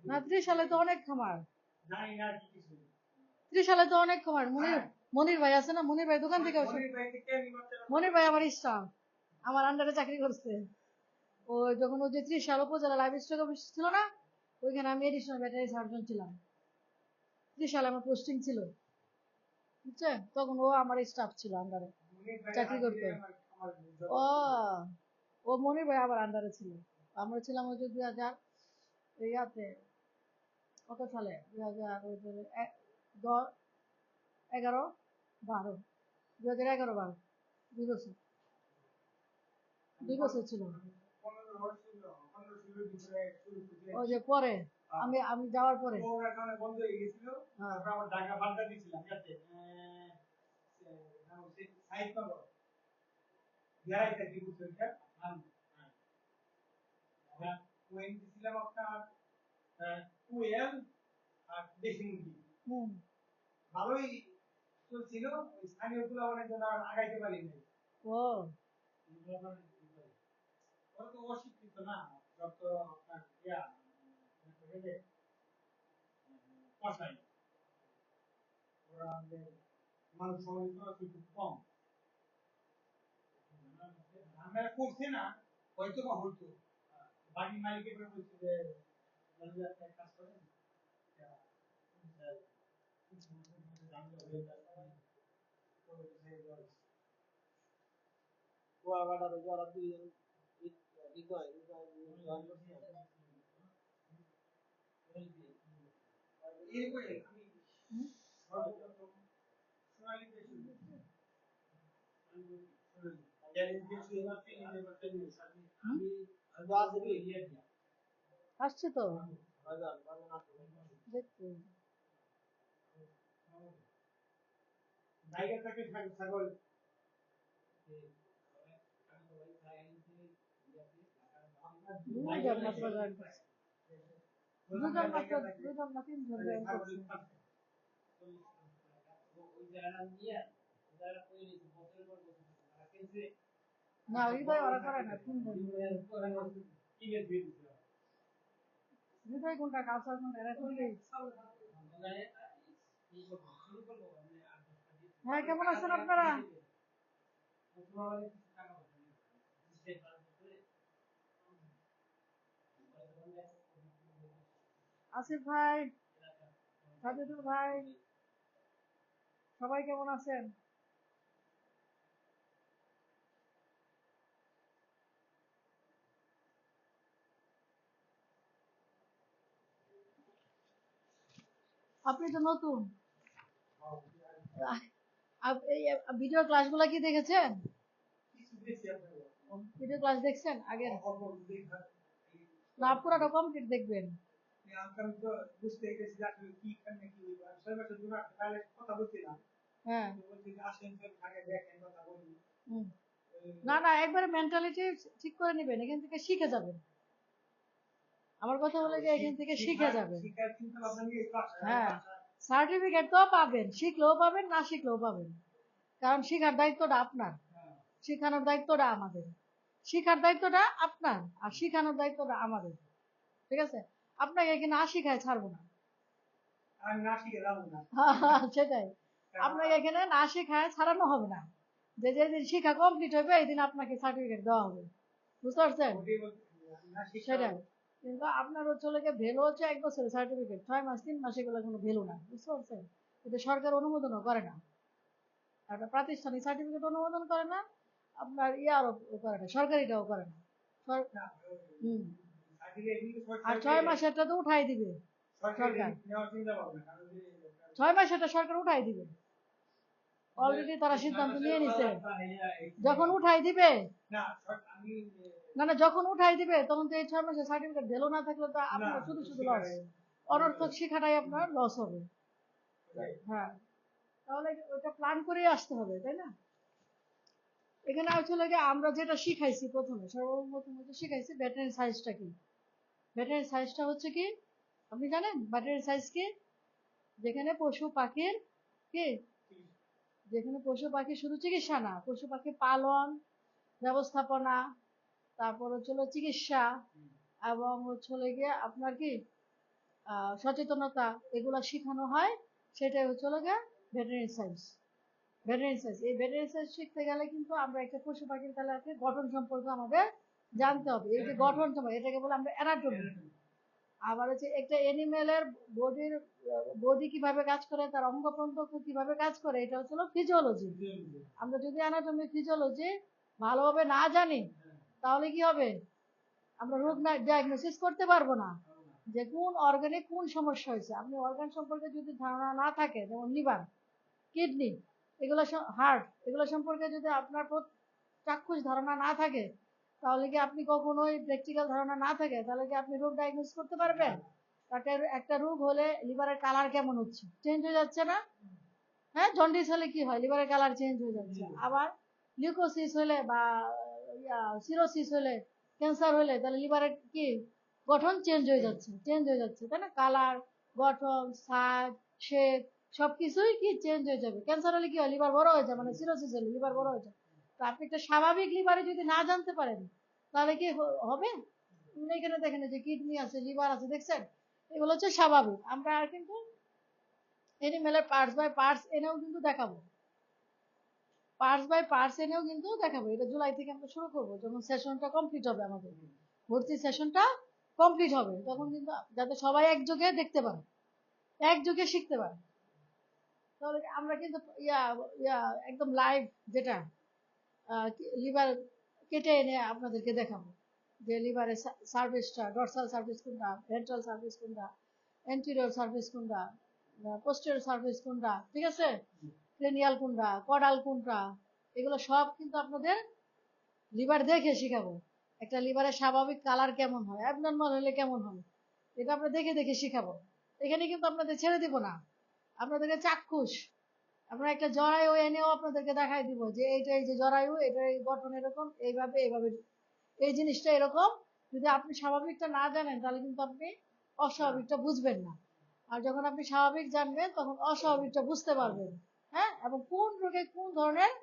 না, ত্রিশালে তো অনেক খামার, ত্রিশালে তো অনেক খামার। মনির ভাই আছে না, মনির ভাই দোকান থেকে মনির ভাই আমার স্টাফ, আমার আন্ডারে চাকরি করছে। ও যখন ওই যে ত্রিশাল উপজেলা লাইভ স্টক অফিস ছিল না, ওইখানে আমি এডিশনাল ব্যাটারি সার্জন ছিলাম। ত্রিশালে আমার পোস্টিং ছিল, বুঝছেন? তখন ও আমার স্টাফ ছিল, আন্ডারে চাকরি করতো। ও ও মনির ভাই আবার আন্ডারে ছিল। আমরা ছিলাম ওই যে 2000 ইয়াতে, কত সালে, 2011-12, 2011-12, 2 বছর, 2 বছর ছিল। ওই যে পরে আমি যাওয়ার পরে বন্ধ হয়ে গেছিল, আবার ঢাকা বার্তা দিয়েছিলাম যাতে সাইড নম্বর বিআই থেকে বুঝছেন আমরা কোয়েন দিছিলাম আপনার কোয়েল আর দেশি মুরগি। ভালোই চলছিল, ওই স্থানীয় গুলো অনেক জন আগাইতে পারিনি। ও ওরা তো অশিক্ষিত না, যত আপনার কষাই ওরা মানুষ সমালোচনা খুব কম। আমরা করছি না, হয়তো বা হইতো বাড়ির মালিকের বলছে যে কাজ করেন আসছে তো দেখতে ছাগল দুজন মাত্র জয়েন করছে, দুজন না তিনজন জয়েন করছে। না হৃদয় ওরা করে না, তিনজন হৃদয় কোনটা কালচার কোনটা এরা করলে। হ্যাঁ, কেমন আছেন আপনারা? আসিফ ভাই, সাজিদুল ভাই, সবাই কেমন আছেন? আপনি তো নতুন, এই ভিডিও ক্লাসগুলো কি দেখেছেন? ভিডিও ক্লাস দেখছেন আগে? না, পুরোটা কমপ্লিট দেখবেন। হ্যাঁ, না না, একবারে মেন্টালিটি ঠিক করে নেবেন, এখান থেকে শিখে যাবেন। আমার কথা বলে যে এখান থেকে শিখে যাবেন। হ্যাঁ, সার্টিফিকেট তো পাবেন, শিখলেও পাবেন, না শিখলেও পাবেন। কারণ শিখার দায়িত্বটা আপনার, শিখানোর দায়িত্বটা আমাদের। শিখার দায়িত্বটা আপনার আর শিখানোর দায়িত্বটা আমাদের, ঠিক আছে? আপনাকে এখানে শিখায় ছাড়বো না, সেটাই। আপনাকে এখানে না শিখায় ছাড়ানো হবে না, যে যেদিন শিক্ষা কমপ্লিট হবে এই দিন আপনাকে সার্টিফিকেট দেওয়া হবে, বুঝতে পারছেন? সেটাই। কিন্তু আপনার হচ্ছে ভ্যালু হচ্ছে 1 বছরের সার্টিফিকেট, 6 মাস 3 মাস এগুলো কোনো ভ্যালু না, বুঝতে পারছেন? এটা সরকার অনুমোদনও করে না, একটা প্রাতিষ্ঠানিক সার্টিফিকেট অনুমোদন করে না, আপনার ইয়ারও করে না, সরকারিটাও করে না। আর 6 মাসেরটা তো উঠাই দিবে সরকার, 6 মাসেরটা সরকার উঠাই দিবে, অলরেডি তারা সিদ্ধান্ত নিয়ে নিছে। যখন উঠাই দিবে, না না, যখন উঠাই দিবে তখন তো এই 6 মাসের সার্টিফিকেট ভ্যালু না থাকলে তো আপনার শুধু শুধু লস, অনর্থক শিক্ষাটাই আপনার লস হবে। হ্যাঁ, তাহলে ওটা প্ল্যান করে আসতে হবে, তাই না? এখানে আসলে আমরা যেটা শিখাইছি প্রথমে, সর্বপ্রথম শিখাইছি ব্যাটারি সাইজটা কি। ব্যাটারি সাইজটা হচ্ছে কি, আপনি জানেন ব্যাটারি সাইজ কি? যেখানে পশু পাখির কি, যেখানে পশু পাখি শুধু চিকিৎসা না, পশু পাখি পালন, ব্যবস্থাপনা, তারপর হচ্ছিল চিকিৎসা, এবং হচ্ছে গিয়ে আপনার কি সচেতনতা এগুলা শেখানো হয়, সেটাই হচ্ছে গিয়ে ভেটেরিনারি সায়েন্স। ভেটেরিনারি সায়েন্স, এই ভেটেরিনারি সায়েন্স শিখতে গেলে কিন্তু আমরা একটা পশু পাখির তাহলে গঠন সম্পর্কে আমাদের জানতে হবে। এই যে গঠন সম্পর্কে, এটাকে বলে আমরা অ্যানাটমি। আবার হচ্ছে একটা অ্যানিমেলের বডি কিভাবে কাজ করে, তার অঙ্গ প্রত্যঙ্গ কিভাবে কাজ করে, এটা হচ্ছে ফিজিওলজি। আমরা যদি অ্যানাটমি ফিজিওলজি ভালোভাবে না জানি, তাহলে কি হবে, আমরা রোগ ডায়াগনোসিস করতে পারবো না যে কোন অর্গানে কোন সমস্যা হয়েছে। আপনি অর্গান সম্পর্কে যদি ধারণা না থাকে, যেমন লিভার, কিডনি, এগুলো, হার্ট, এগুলো সম্পর্কে যদি আপনার চাক্ষুষ ধারণা না থাকে, তাহলে কি আপনি কখনোই প্র্যাকটিক্যাল ধারণা না থাকে, তাহলে কি আপনি রোগ ডায়াগনোস করতে পারবেন? তাতে একটা রোগ হলে লিভারের কালার কেমন হচ্ছে, চেঞ্জ হয়ে যাচ্ছে না? হ্যাঁ, জন্ডিস হলে কি হয়, লিভারের কালার চেঞ্জ হয়ে যাচ্ছে। আবার লিউকোসিস হলে বা সিরোসিস হলে, ক্যান্সার হলে, তাহলে লিভারের কি গঠন চেঞ্জ হয়ে যাচ্ছে, তাই না? কালার, গঠন, সাইজ, শেপ সবকিছুই কি চেঞ্জ হয়ে যাবে। ক্যান্সার হলে কি হয়, লিভার বড় হয়ে যায়, মানে সিরোসিস হলে লিভার বড় হয়ে যায়। তো আপনি একটা স্বাভাবিক লিভারে যদি না জানতে পারেন, তাহলে কি হবে? এখানে দেখেন যে কিডনি আছে, লিভার আছে, দেখছেন, এগুলো হচ্ছে স্বাভাবিক। আমরা কিন্তু এনিমেলের পার্টস বাই পার্টস এনেও কিন্তু দেখাবো, এটা জুলাই থেকে আমরা শুরু করবো, যখন সেশনটা কমপ্লিট হবে, আমাদের ভর্তি সেশনটা কমপ্লিট হবে, তখন কিন্তু যাতে সবাই একযোগে দেখতে পারে, একযোগে শিখতে পারে। তাহলে আমরা কিন্তু ইয়া ইয়া একদম লাইভ, যেটা লিভার কেটে এনে আপনাদেরকে দেখাবো, যে লিভারের সার্ভিসটা, ডরসাল সার্ভিস কোনটা, ভেন্ট্রাল সার্ভিস কোনটা, এন্টেরিয়র সার্ভিস কোনটা, পোস্টেরিয়র সার্ভিস কোনটা, ঠিক আছে, ক্রেনিয়াল কোনটা, কডাল কোনটা, এগুলো সব কিন্তু আপনাদের লিভার দেখে শিখাবো। একটা লিভারের স্বাভাবিক কালার কেমন হয়, অ্যাবনর্মাল হলে কেমন হয়, এটা আমরা দেখে দেখে শিখাবো। এখানে কিন্তু আপনাদের ছেড়ে দিব না, আপনাদেরকে চাক্ষুষ আমরা একটা জরায়ু এনেও আপনাদেরকে দেখাই দিব, যে এইটা, এই যে জরায়ু, এটার এই গঠন এরকম, এইভাবে এইভাবে, এই জিনিসটা এরকম। যদি আপনি স্বাভাবিকটা না জানেন, তাহলে কিন্তু আপনি অস্বাভাবিকটা বুঝবেন না। আর যখন আপনি স্বাভাবিক জানবেন, তখন অস্বাভাবিকটা বুঝতে পারবেন। হ্যাঁ, এবং কোন রোগে কোন ধরনের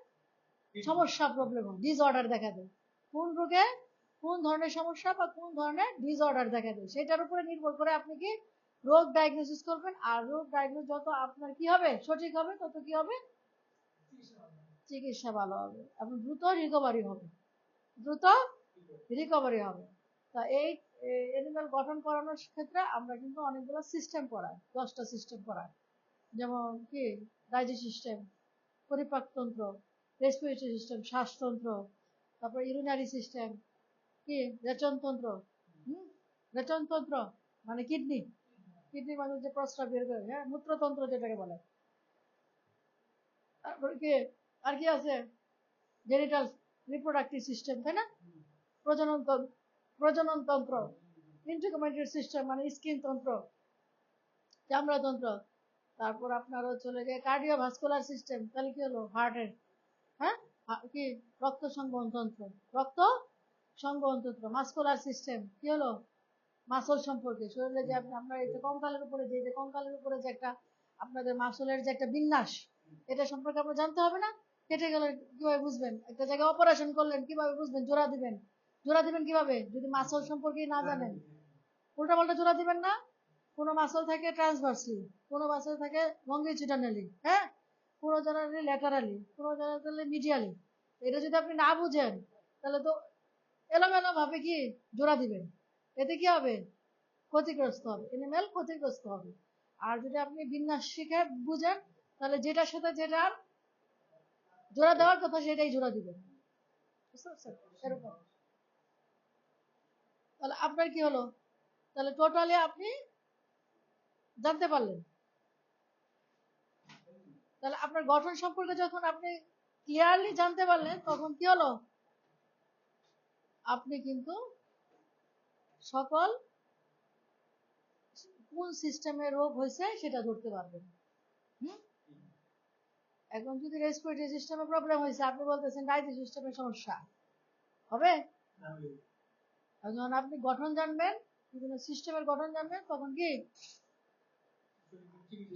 সমস্যা, প্রবলেম, ডিসঅর্ডার দেখা দেয়, কোন রোগে কোন ধরনের সমস্যা বা কোন ধরনের ডিসঅর্ডার দেখা দেয়, সেটার উপরে নির্ভর করে আপনি কি রোগ ডায়াগনোসিস করবেন। আর রোগ ডায়াগনোস যত আপনার কি হবে, সঠিক হবে, তত কি হবে, চিকিৎসা ভালো হবে এবং দ্রুত রিকভারি হবে, দ্রুত রিকভারি হবে। তা এই এনিম্যাল গঠন করানোর ক্ষেত্রে আমরা কিন্তু অনেকগুলো সিস্টেম পড়াই, 10টা সিস্টেম পড়াই। যেমন কি, ডাইজেস্ট সিস্টেম, পরিপাকতন্ত্র, রেসপিরেটরি সিস্টেম, শ্বাসতন্ত্র, তারপর ইউরিনারি সিস্টেম, কি রেচনতন্ত্র, রেচনতন্ত্র মানে কিডনি, কিডনি মানে যে প্রস্রাব বের করে, হ্যাঁ, মূত্রতন্ত্র যেটাকে বলে। তারপর কি, আর কি আছে, জেনিটাল রিপ্রোডাক্টিভ সিস্টেম, তাই না? প্রজনন প্রজনন তন্ত্র, ইন্ট্রিকোমেন্টারি সিস্টেম মানে স্কিন তন্ত্র, চামড়াতন্ত্র। তারপর আপনার চলে গিয়ে কার্ডিওভাস্কুলার সিস্টেম, তাহলে কি হলো, হার্টের, হ্যাঁ, কি রক্ত সংবহন তন্ত্র, রক্ত সংবহন তন্ত্র। মাস্কুলার সিস্টেম কি হলো, মাসল সম্পর্কে, শরীরে যে আমরা এই যে কঙ্কালের উপরে, যে কঙ্কালের উপরে যে একটা আপনাদের মাসলের যে একটা বিন্যাস, এটা সম্পর্কে আপনার জানতে হবে না? কেটে গেলে কিভাবে বুঝবেন? একটা জায়গায় অপারেশন করলেন, কিভাবে বুঝবেন? জোড়া দিবেন, জোড়া দিবেন কিভাবে যদি মাসল সম্পর্কে না জানেন? উল্টা পাল্টা জোড়া দিবেন না। কোনো মাসল থাকে ট্রান্সভার্সলি, কোনো মাসল থাকে লঙ্গিটিউডিনালি, হ্যাঁ, কোনো জনালি ল্যাটারালি, কোনো জনালি মিডিয়ালি। এটা যদি আপনি না বুঝেন, তাহলে তো এলোমেলো ভাবে কি জোড়া দিবেন, এতে কি হবে, ক্ষতিগ্রস্ত হবে, এনিম্যাল ক্ষতিগ্রস্ত হবে। আর যদি আপনি বিন্যাস শিখে বুঝেন, তাহলে যেটার সাথে যেটার জোড়া দেওয়ার কথা, সেটাই জোড়া দিবেন, বুঝতে পারছেন? এরকম। তাহলে আপনার কি হলো, তাহলে টোটালি আপনি জানতে পারলেন। তাহলে আপনার গঠন সম্পর্কে যখন আপনি ক্লিয়ারলি জানতে পারলেন, তখন কি হলো, আপনি কিন্তু সকল কোন সিস্টেমে রোগ হয়েছে সেটা ধরতে পারবেন। এখন যদি রেসপিরেটরি সিস্টেমে প্রবলেম হয়েছে, আপনি বলতেছেন ডাইজেস্টিভ সিস্টেমের সমস্যা হবে। যখন আপনি গঠন জানবেন, বিভিন্ন সিস্টেমের গঠন জানবেন, তখন কি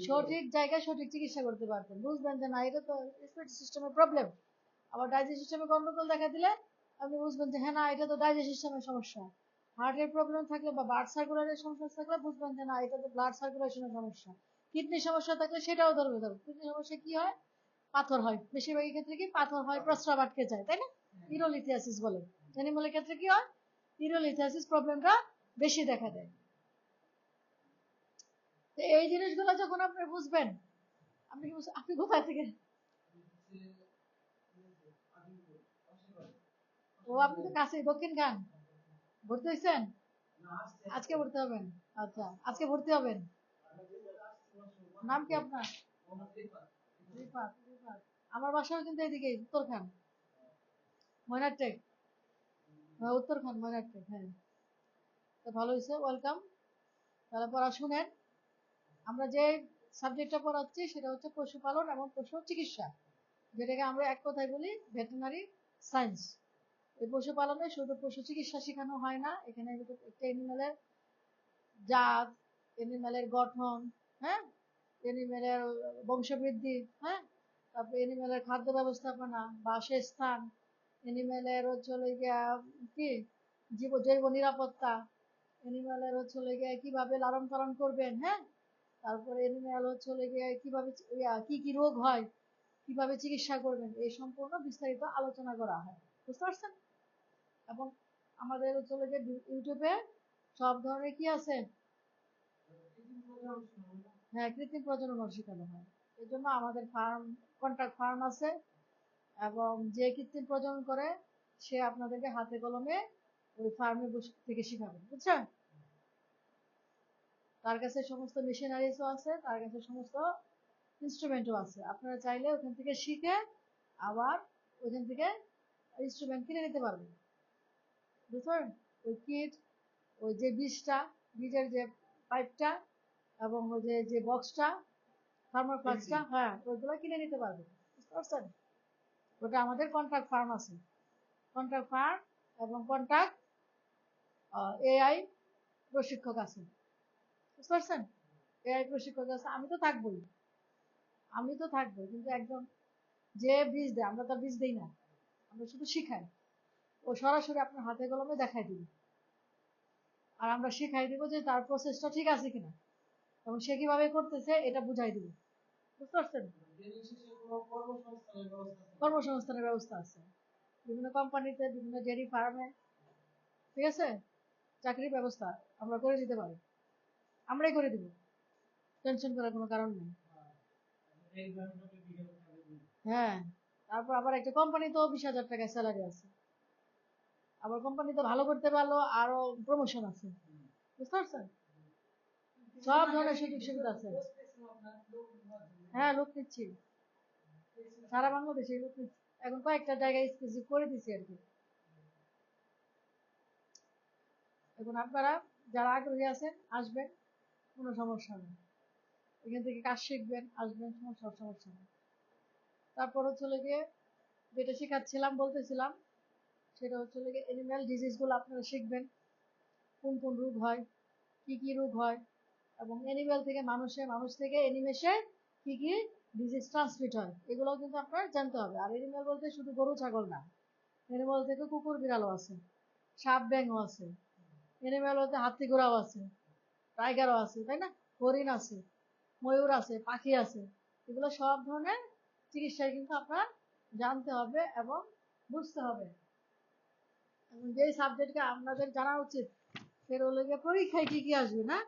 সঠিক জায়গায় সঠিক চিকিৎসা করতে পারবেন, বুঝবেন যে না, এটা তো রেসপিরেটরি সিস্টেমের প্রবলেম। আবার ডাইজেস্টিভ সিস্টেমে গন্ডগোল দেখা দিলে আপনি বুঝবেন যে হ্যাঁ, না, এটা তো ডাইজেস্টিভ সিস্টেমের সমস্যা। হার্টের প্রবলেম থাকলে বা ব্লাড সার্কুলারের সমস্যা থাকলে বুঝবেন যে না এটা তো ব্লাড সার্কুলেশনের সমস্যা। কিডনির সমস্যা থাকলে সেটাও ধরবে। কিডনির সমস্যা কি হয়? পাথর হয়, বেশিরভাগের ক্ষেত্রে কি পাথর হয়, প্রস্রাব আটকে যায়, তাই না? ইউরোলিথিয়াসিস বলে। অ্যানিমালের ক্ষেত্রে কি হয়? ইউরোলিথিয়াসিস প্রবলেমটা বেশি দেখা দেয়। তো এই জিনিসগুলো যখন আপনি বুঝবেন, আপনি কোথায় থেকে? ও আপনি তো কাছে, দক্ষিণ খান। ভর্তি হয়েছেন? আজকে ভর্তি হবেন? আচ্ছা, আজকে ভর্তি হবেন। নাম কি আপনার? রিফাত। রিফাত, আমার বাসাও কিন্তু এদিকে উত্তরখান, ময়নারটেক। হ্যাঁ উত্তরখান, ময়নারটেক, হ্যাঁ। তো ভালো হয়েছে, ওয়েলকাম। তাহলে পড়া শুনেন। আমরা যে সাবজেক্টটা পড়াচ্ছি সেটা হচ্ছে পশুপালন এবং পশু চিকিৎসা, যেটাকে আমরা এক কথায় বলি ভেটেরিনারি সায়েন্স। এই পশুপালনে শুধু পশু চিকিৎসা শেখানো হয় না, এখানে একটা এনিম্যালের জাত, এনিম্যালের গঠন, হ্যাঁ, এনিম্যালের বংশবৃদ্ধি, হ্যাঁ, তারপরে এনিম্যালের খাদ্য ব্যবস্থাপনা, বাসস্থান, এনিম্যালের হচ্ছে গিয়া কি জৈব নিরাপত্তা, এনিম্যালের হচ্ছে গিয়ে কিভাবে লালন পালন করবেন, হ্যাঁ, তারপরে এনিম্যাল হচ্ছে গিয়ে কিভাবে কি কি রোগ হয়, কিভাবে চিকিৎসা করবেন, এই সম্পূর্ণ বিস্তারিত আলোচনা করা হয়। বুঝতে পারছেন? এবং আমাদের হচ্ছে গিয়ে ইউটিউবে সব ধরনের কি আছে, হ্যাঁ, কৃত্রিম প্রজনন শেখানো হয়। এই জন্য আমাদের ফার্ম, কন্ট্রাক্ট ফার্ম আছে, এবং যে কৃত্রিম প্রজনন করে সে আপনাদেরকে হাতে কলমে ওই ফার্মে বসে থেকে শিখাবে, বুঝছেন? তার কাছে সমস্ত মেশিনারিজও আছে, তার কাছে সমস্ত ইনস্ট্রুমেন্টও আছে। আপনারা চাইলে ওখান থেকে শিখে আবার ওখান থেকে ইনস্ট্রুমেন্ট কিনে নিতে পারবেন, বুঝছেন? ওই কিট, ওই যে বীজের যে পাইপটা, এবং ওই যে বক্সটা, থার্মাল ফ্লাস্কটা, হ্যাঁ, ওইগুলো কিনে নিতে পারবেন। বুঝতে পারছেন? ওটা আমাদের কন্ট্রাক্ট ফার্ম আছে, কন্ট্রাক্ট ফার্ম এবং কন্ট্রাক্ট এআই প্রশিক্ষক আছে। বুঝতে পারছেন? এআই প্রশিক্ষক আছে। আমি তো থাকবোই, কিন্তু একজন যে বীজ দেয়, আমরা তার বীজ দেই না, আমরা শুধু শিখাই। ও সরাসরি আপনার হাতে কলমে দেখাই দিবে, আর আমরা শিখাই দিব যে তার প্রসেসটা ঠিক আছে কিনা, এবং সে কিভাবে করতেছে এটা বুঝাই দিব। বুঝতে পারছেন? কর্মসংস্থানের ব্যবস্থা আছে বিভিন্ন কোম্পানিতে, বিভিন্ন ডেয়ারি ফার্মে, ঠিক আছে? চাকরির ব্যবস্থা আমরা করে দিতে পারি, আমরাই করে দিব, টেনশন করার কোনো কারণ নেই। হ্যাঁ, তারপর আবার একটা কোম্পানিতেও 20,000 টাকা স্যালারি আছে, আবার কোম্পানিতে ভালো করতে পারলো আরো প্রমোশন আছে। বুঝতে পারছেন? সব ধরনের সুযোগ সুবিধা আছে। হ্যাঁ, লোক নিচ্ছি, সারা বাংলাদেশে লোক নিচ্ছি, এখন কয়েকটা জায়গায় স্পেসিফিক করে দিচ্ছি আর কি। এখন আপনারা যারা আগ্রহী আছেন আসবেন, কোনো সমস্যা নেই, এখান থেকে কাজ শিখবেন, আসবেন, সমস্যা নেই। তারপর হচ্ছে গিয়ে যেটা শেখাচ্ছিলাম, বলতেছিলাম, সেটা হচ্ছে গিয়ে এনিম্যাল ডিজিজ গুলো আপনারা শিখবেন, কোন কোন রোগ হয়, কি কি রোগ হয়, এবং এনিম্যাল থেকে মানুষে, মানুষ থেকে এনিমেশে কি কি ডিজিজ ট্রান্সমিট হয়, এগুলো কিন্তু আপনার জানতে হবে। আর এনিম্যাল বলতে শুধু গরু ছাগল না, এনিম্যাল থেকে কুকুর বিড়ালও আছে, সাপ ব্যাঙও আছে, এনিম্যাল বলতে হাতি ঘোড়াও আছে, টাইগারও আছে, তাই না? হরিণ আছে, ময়ূর আছে, পাখি আছে, এগুলো সব ধরনের চিকিৎসায় কিন্তু আপনার জানতে হবে এবং বুঝতে হবে। এবং যে সাবজেক্টকে আপনাদের জানা উচিত সেটা হলো গিয়ে পরীক্ষায় কি কি আসবে না,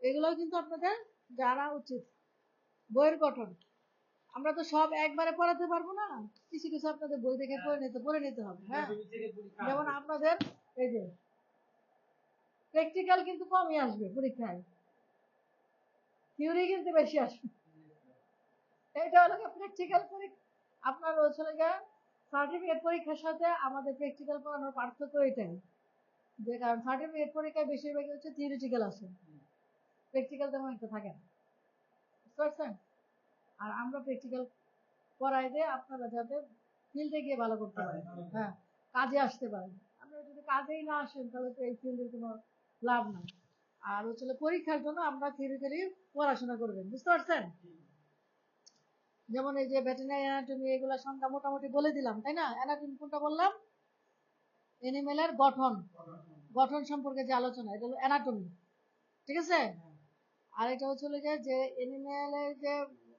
এগুলো কিন্তু আপনাদের জানা উচিত। বইয়ের গঠন আমরা তো সব একবারে পড়াতে পারবো না, কিছু কিছু আপনাদের বই দেখে পড়ে নিতে হবে। হ্যাঁ, যেমন আপনাদের এই যে প্র্যাকটিক্যাল কিন্তু কমই আসবে পরীক্ষায়, থিওরি কিন্তু বেশি আসবে। এটা হলো প্র্যাকটিক্যাল পরীক্ষা, আপনার হচ্ছে সার্টিফিকেট পরীক্ষার সাথে আমাদের প্র্যাকটিক্যাল পড়ানোর পার্থক্য এটাই, যে কারণ সার্টিফিকেট পরীক্ষায় বেশিরভাগই হচ্ছে থিওরিটিক্যাল আসে, প্র্যাকটিক্যাল তেমন একটা থাকে না। বুঝতে পারছেন? আর আমরা প্র্যাকটিক্যাল পড়াই দিয়ে আপনারা যাতে ফিল্ডে গিয়ে ভালো করতে পারেন, হ্যাঁ, কাজে আসতে পারেন। আপনারা যদি কাজেই না আসেন তাহলে তো এই ফিল্ডের কোনো লাভ নাই। আর হচ্ছে পরীক্ষার জন্য আমরা থিওরিক্যালি পড়াশোনা করবেন। বুঝতে পারছেন? যেমন এই যে ভেটেরিনারি অ্যানাটমি, এগুলা সংখ্যা মোটামুটি বলে দিলাম, তাই না? অ্যানাটমি কোনটা বললাম? এনিমেলের গঠন, গঠন সম্পর্কে যে আলোচনা, এটা হলো অ্যানাটমি, ঠিক আছে। আর এটা হচ্ছে যে অ্যানিমেলের যে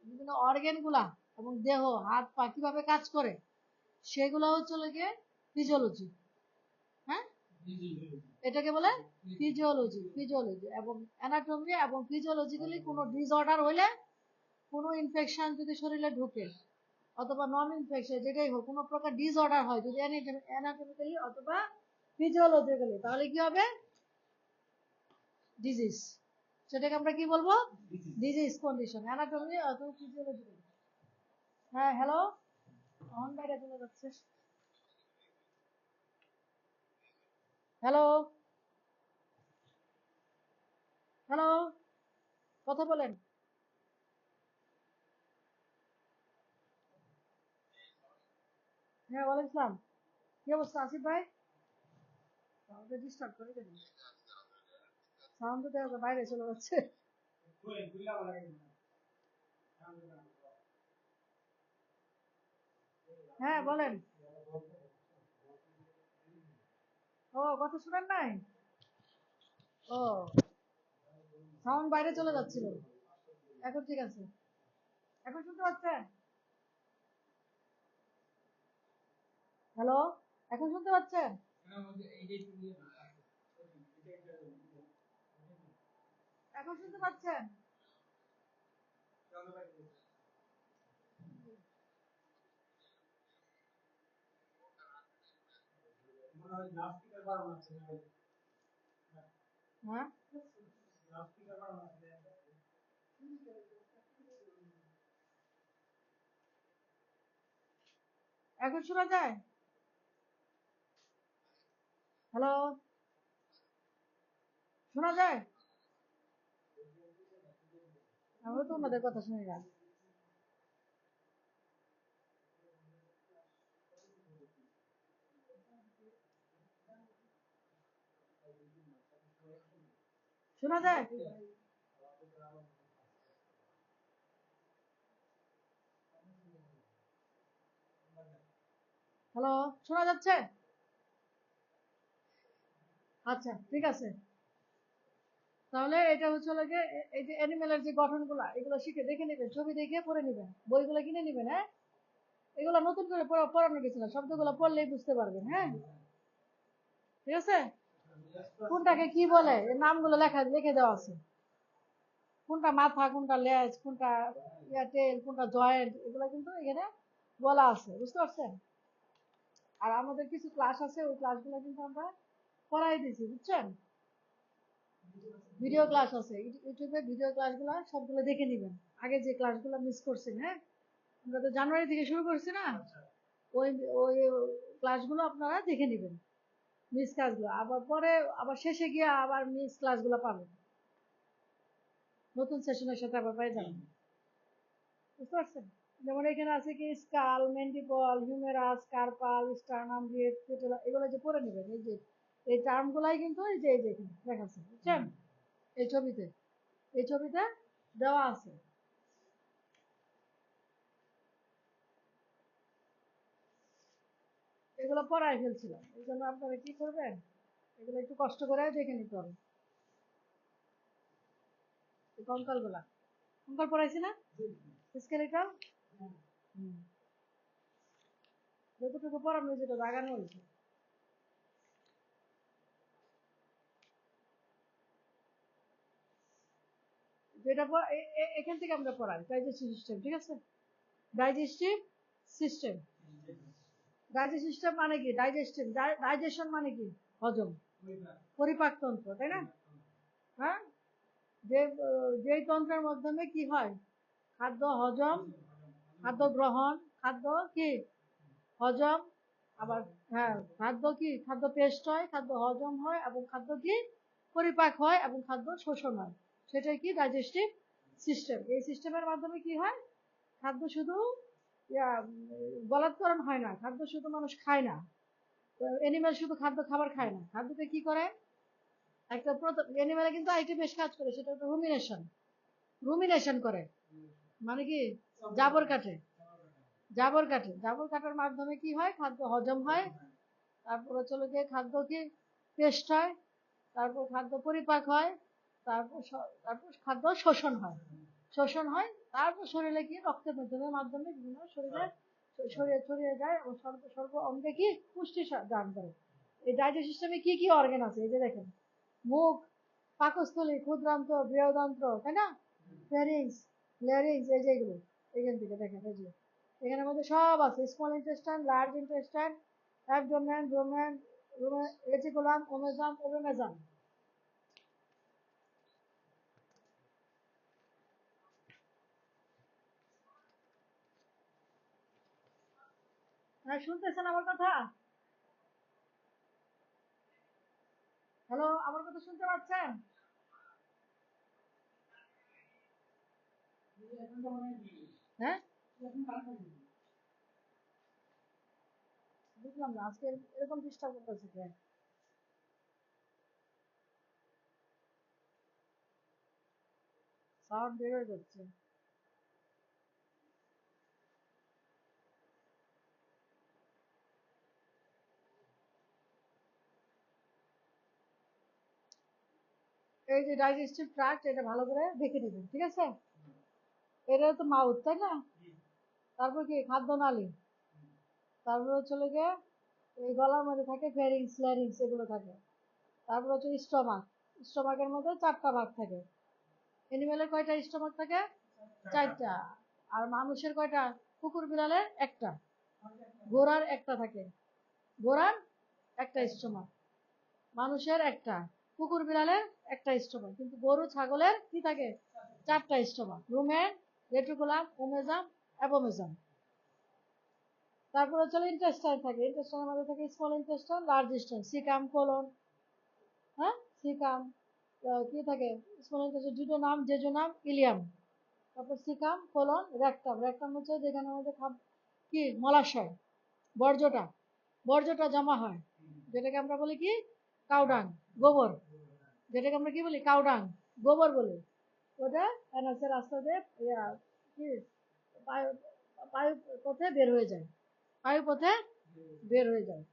বিভিন্ন অর্গান গুলা এবং দেহ, হাত পা কিভাবে কাজ করে সেগুলো হচ্ছে গিয়ে ফিজিওলজি। হ্যাঁ, এটাকে বলে ফিজিওলজি এবং অ্যানাটমি এবং ফিজিওলজিক্যালি কোনো ডিসঅর্ডার হইলে, কোনো ইনফেকশন যদি শরীরে ঢুকে অথবা নন ইনফেকশন যেটাই হোক, কোনো প্রকার ডিসঅর্ডার হয় যদি অ্যানাটমিক্যালি অথবা ফিজিওলজিক্যালি, তাহলে কি হবে? ডিজিজ। সেটাকে আমরা কি বলবো? ডিজিজ কন্ডিশন, অ্যানাটমি অথবা ফিজিওলজিক্যালি। হ্যাঁ, হ্যালো, অন বাইরে চলে যাচ্ছে। হ্যালো, হ্যালো, কথা বলেন। হ্যাঁ, ওয়ালাইকুম আসসালাম। কি অবস্থা আসিফ ভাই? আমাকে ডিস্টার্ব করে কেন? সাউন্ড তো দেখা যায় বাইরে চলে যাচ্ছে। হ্যাঁ, বলেন। ও, কথা শুনেন নাই? ও, সাউন্ড বাইরে চলে যাচ্ছিল। এখন ঠিক আছে? এখন শুনতে পাচ্ছেন? হ্যালো, এখন শুনতে পাচ্ছেন? এখন শুনতে পাচ্ছেন? হ্যাঁ, এখন শোনা যায়? হ্যালো, শোনা যায়? আমি তো ওনাদের কথা শুনি না। শোনা যায়? হ্যালো, শোনা যাচ্ছে? আচ্ছা, ঠিক আছে। তাহলে এটা হচ্ছে এই যে অ্যানিমেলের যে গঠনগুলা, এগুলো শিখে দেখে নেবেন, ছবি দেখে পড়ে নেবেন, বইগুলো কিনে নেবেন। হ্যাঁ, এগুলো নতুন করে পড়ানো গেছে না, শব্দগুলো পড়লেই বুঝতে পারবেন। হ্যাঁ, ঠিক আছে। কোনটাকে কি বলে এর নামগুলো লিখে দেওয়া আছে। কোনটা মাথা, কোনটা লেজ, কোনটা টেল, কোনটা জয়েন্ট, এগুলো কিন্তু এখানে বলা আছে, বুঝতে পারছেন। আর আমাদের কিছু ক্লাস আছে, ওই ক্লাসগুলো কিন্তু আমরা করাই দিছি, বুঝছেন। ভিডিও ক্লাস আছে ইউটিউবে, ভিডিও ক্লাসগুলো সবগুলো দেখে নিবেন। আগে যে ক্লাসগুলো মিস করছেন, হ্যাঁ, আমরা তো জানুয়ারি থেকে শুরু করছি না, ওই ওই ক্লাসগুলো আপনারা দেখে নিবেন, মিস ক্লাসগুলো আবার পরে আবার শেষে গিয়ে আবার মিস ক্লাসগুলো পাবেন, নতুন সেশনের সাথে আবার পেয়ে যাবেন, বুঝতে পারছেন। যেমন এখানে আছে কি skull, mandible, humerus, carpal, sternum, রিয়েট, এগুলো যে পড়ে নেবেন। এই যে এই টার্মগুলাই কিন্তু এই যে এখানে দেখাচ্ছে, বুঝছেন। এই ছবিতে, এই ছবিতে দেওয়া আছে। এগুলো পড়ায় ফেলছিলাম, এই জন্য আপনারা কি করবেন, এগুলো একটু কষ্ট করে দেখে নিতে হবে। এই কঙ্কাল গুলা, কঙ্কাল পড়াইছি না, স্কেলেটাল, যতটুকু পড়ানো যেটা দাগানো হয়েছে। যেটা এখান থেকে আমরা পড়াই ডাইজেস্টিভ সিস্টেম, ঠিক আছে। ডাইজেস্টিভ সিস্টেম, ডাইজেস্টিভ সিস্টেম মানে কি? ডাইজেশন মানে কি? হজম, পরিপাক তন্ত্র, তাই না? হ্যাঁ, যে যেই তন্ত্রের মাধ্যমে কি হয়, খাদ্য হজম, খাদ্য গ্রহণ, খাদ্য কি হজম, আবার হ্যাঁ, খাদ্য কি, খাদ্য পেস্ট হয়, খাদ্য হজম হয় এবং খাদ্য কি পরিপাক হয় এবং খাদ্য শোষণ হয়, সেটাই কি ডাইজেস্টিভ সিস্টেম। এই সিস্টেমের মাধ্যমে কি হয়, খাদ্য শুধু বলাৎকরণ হয় না, খাদ্য শুধু মানুষ খায় না, এনিম্যাল শুধু খাবার খায় না, খাদ্যতে কি করে, একটা এনিম্যালে কিন্তু আরেকটি বেশ কাজ করে, সেটা হচ্ছে রুমিনেশন, রুমিনেশন করে, মানে কি জাবর কাটে, জাবর কাটার মাধ্যমে কি হয়, খাদ্য হজম হয়, তারপরে চলে গিয়ে খাদ্য কি পেস্ট হয়, তারপর খাদ্য পরিপাক হয়, তারপর খাদ্য শোষণ হয়, তারপর শরীরে কি রক্তের মাধ্যমে বিভিন্ন শরীরে ছড়িয়ে ছড়িয়ে যায় এবং সর্ব অঙ্গে কি পুষ্টি দান করে। এই ডাইজেস্ট সিস্টেমে কি কি অর্গান আছে, এই যে দেখেন, মুখ, পাকস্থলী, ক্ষুদ্রান্ত্র, বৃহদান্ত্র, তাই না, ফ্যারিংস, ল্যারিংস, এই যে এগুলো এখান থেকে দেখেন, এই যে এখানের মধ্যে সব আছে, small intestine, large intestine, abdomen, reticulum, omasum, abomasum. হ্যাঁ, শুনতেছেন আমার কথা? হ্যালো, আমার কথা শুনতে পাচ্ছেন? হ্যাঁ, বুঝলাম না, আজকে এরকম ডিস্টার্ব করতেছে কেন? সাউন্ড বের হয়ে যাচ্ছে। এই যে ডাইজেস্টিভ ট্রাক্ট, এটা ভালো করে দেখে নেবেন, ঠিক আছে? এটা তো মাউথ, তাই না? তারপর কি খাদ্য নালী, তারপর চলে গিয়ে এই গলার মধ্যে থাকে ফ্যারিংস, ল্যারিংস, এগুলো থাকে। তারপর হচ্ছে স্টমাক, স্টমাকের মধ্যে 4টা ভাগ থাকে। এনিমেলের কয়টা স্টমাক থাকে? 4টা। আর মানুষের কয়টা? কুকুর বিড়ালের একটা, ঘোড়ার একটা থাকে, ঘোড়ার একটা স্টমাক, মানুষের একটা, কুকুর বিড়ালের একটা স্টমাক, কিন্তু গরু ছাগলের কি থাকে? 4টা স্টমাক, রুমেন, রেটিকুলাম, ওমেজাম, অ্যাবোমেজাম। তারপরে চলে ইন্টেস্টাইন থাকে, ইন্টেস্টাইনের মধ্যে থাকে small intestine, large intestine, caecum, colon, হ্যাঁ, সিকাম, কি থাকে, small intestine, duodenum, jejunum, Ilium. তারপর সিকাম, কোলন, রেকটাম, রেকটাম হচ্ছে যেখানে আমাদের কি মলাশয়, বর্জ্যটা, বর্জ্যটা জমা হয়, যেটাকে আমরা বলি কি কাউডাং, গোবর, যেটাকে আমরা কি বলি কাউডাং, গোবর বলি। ওটা অ্যানাসের রাস্তা দিয়ে কি বায়ু, বায়ু পথে বের হয়ে যায়, বায়ু পথে বের হয়ে যায়।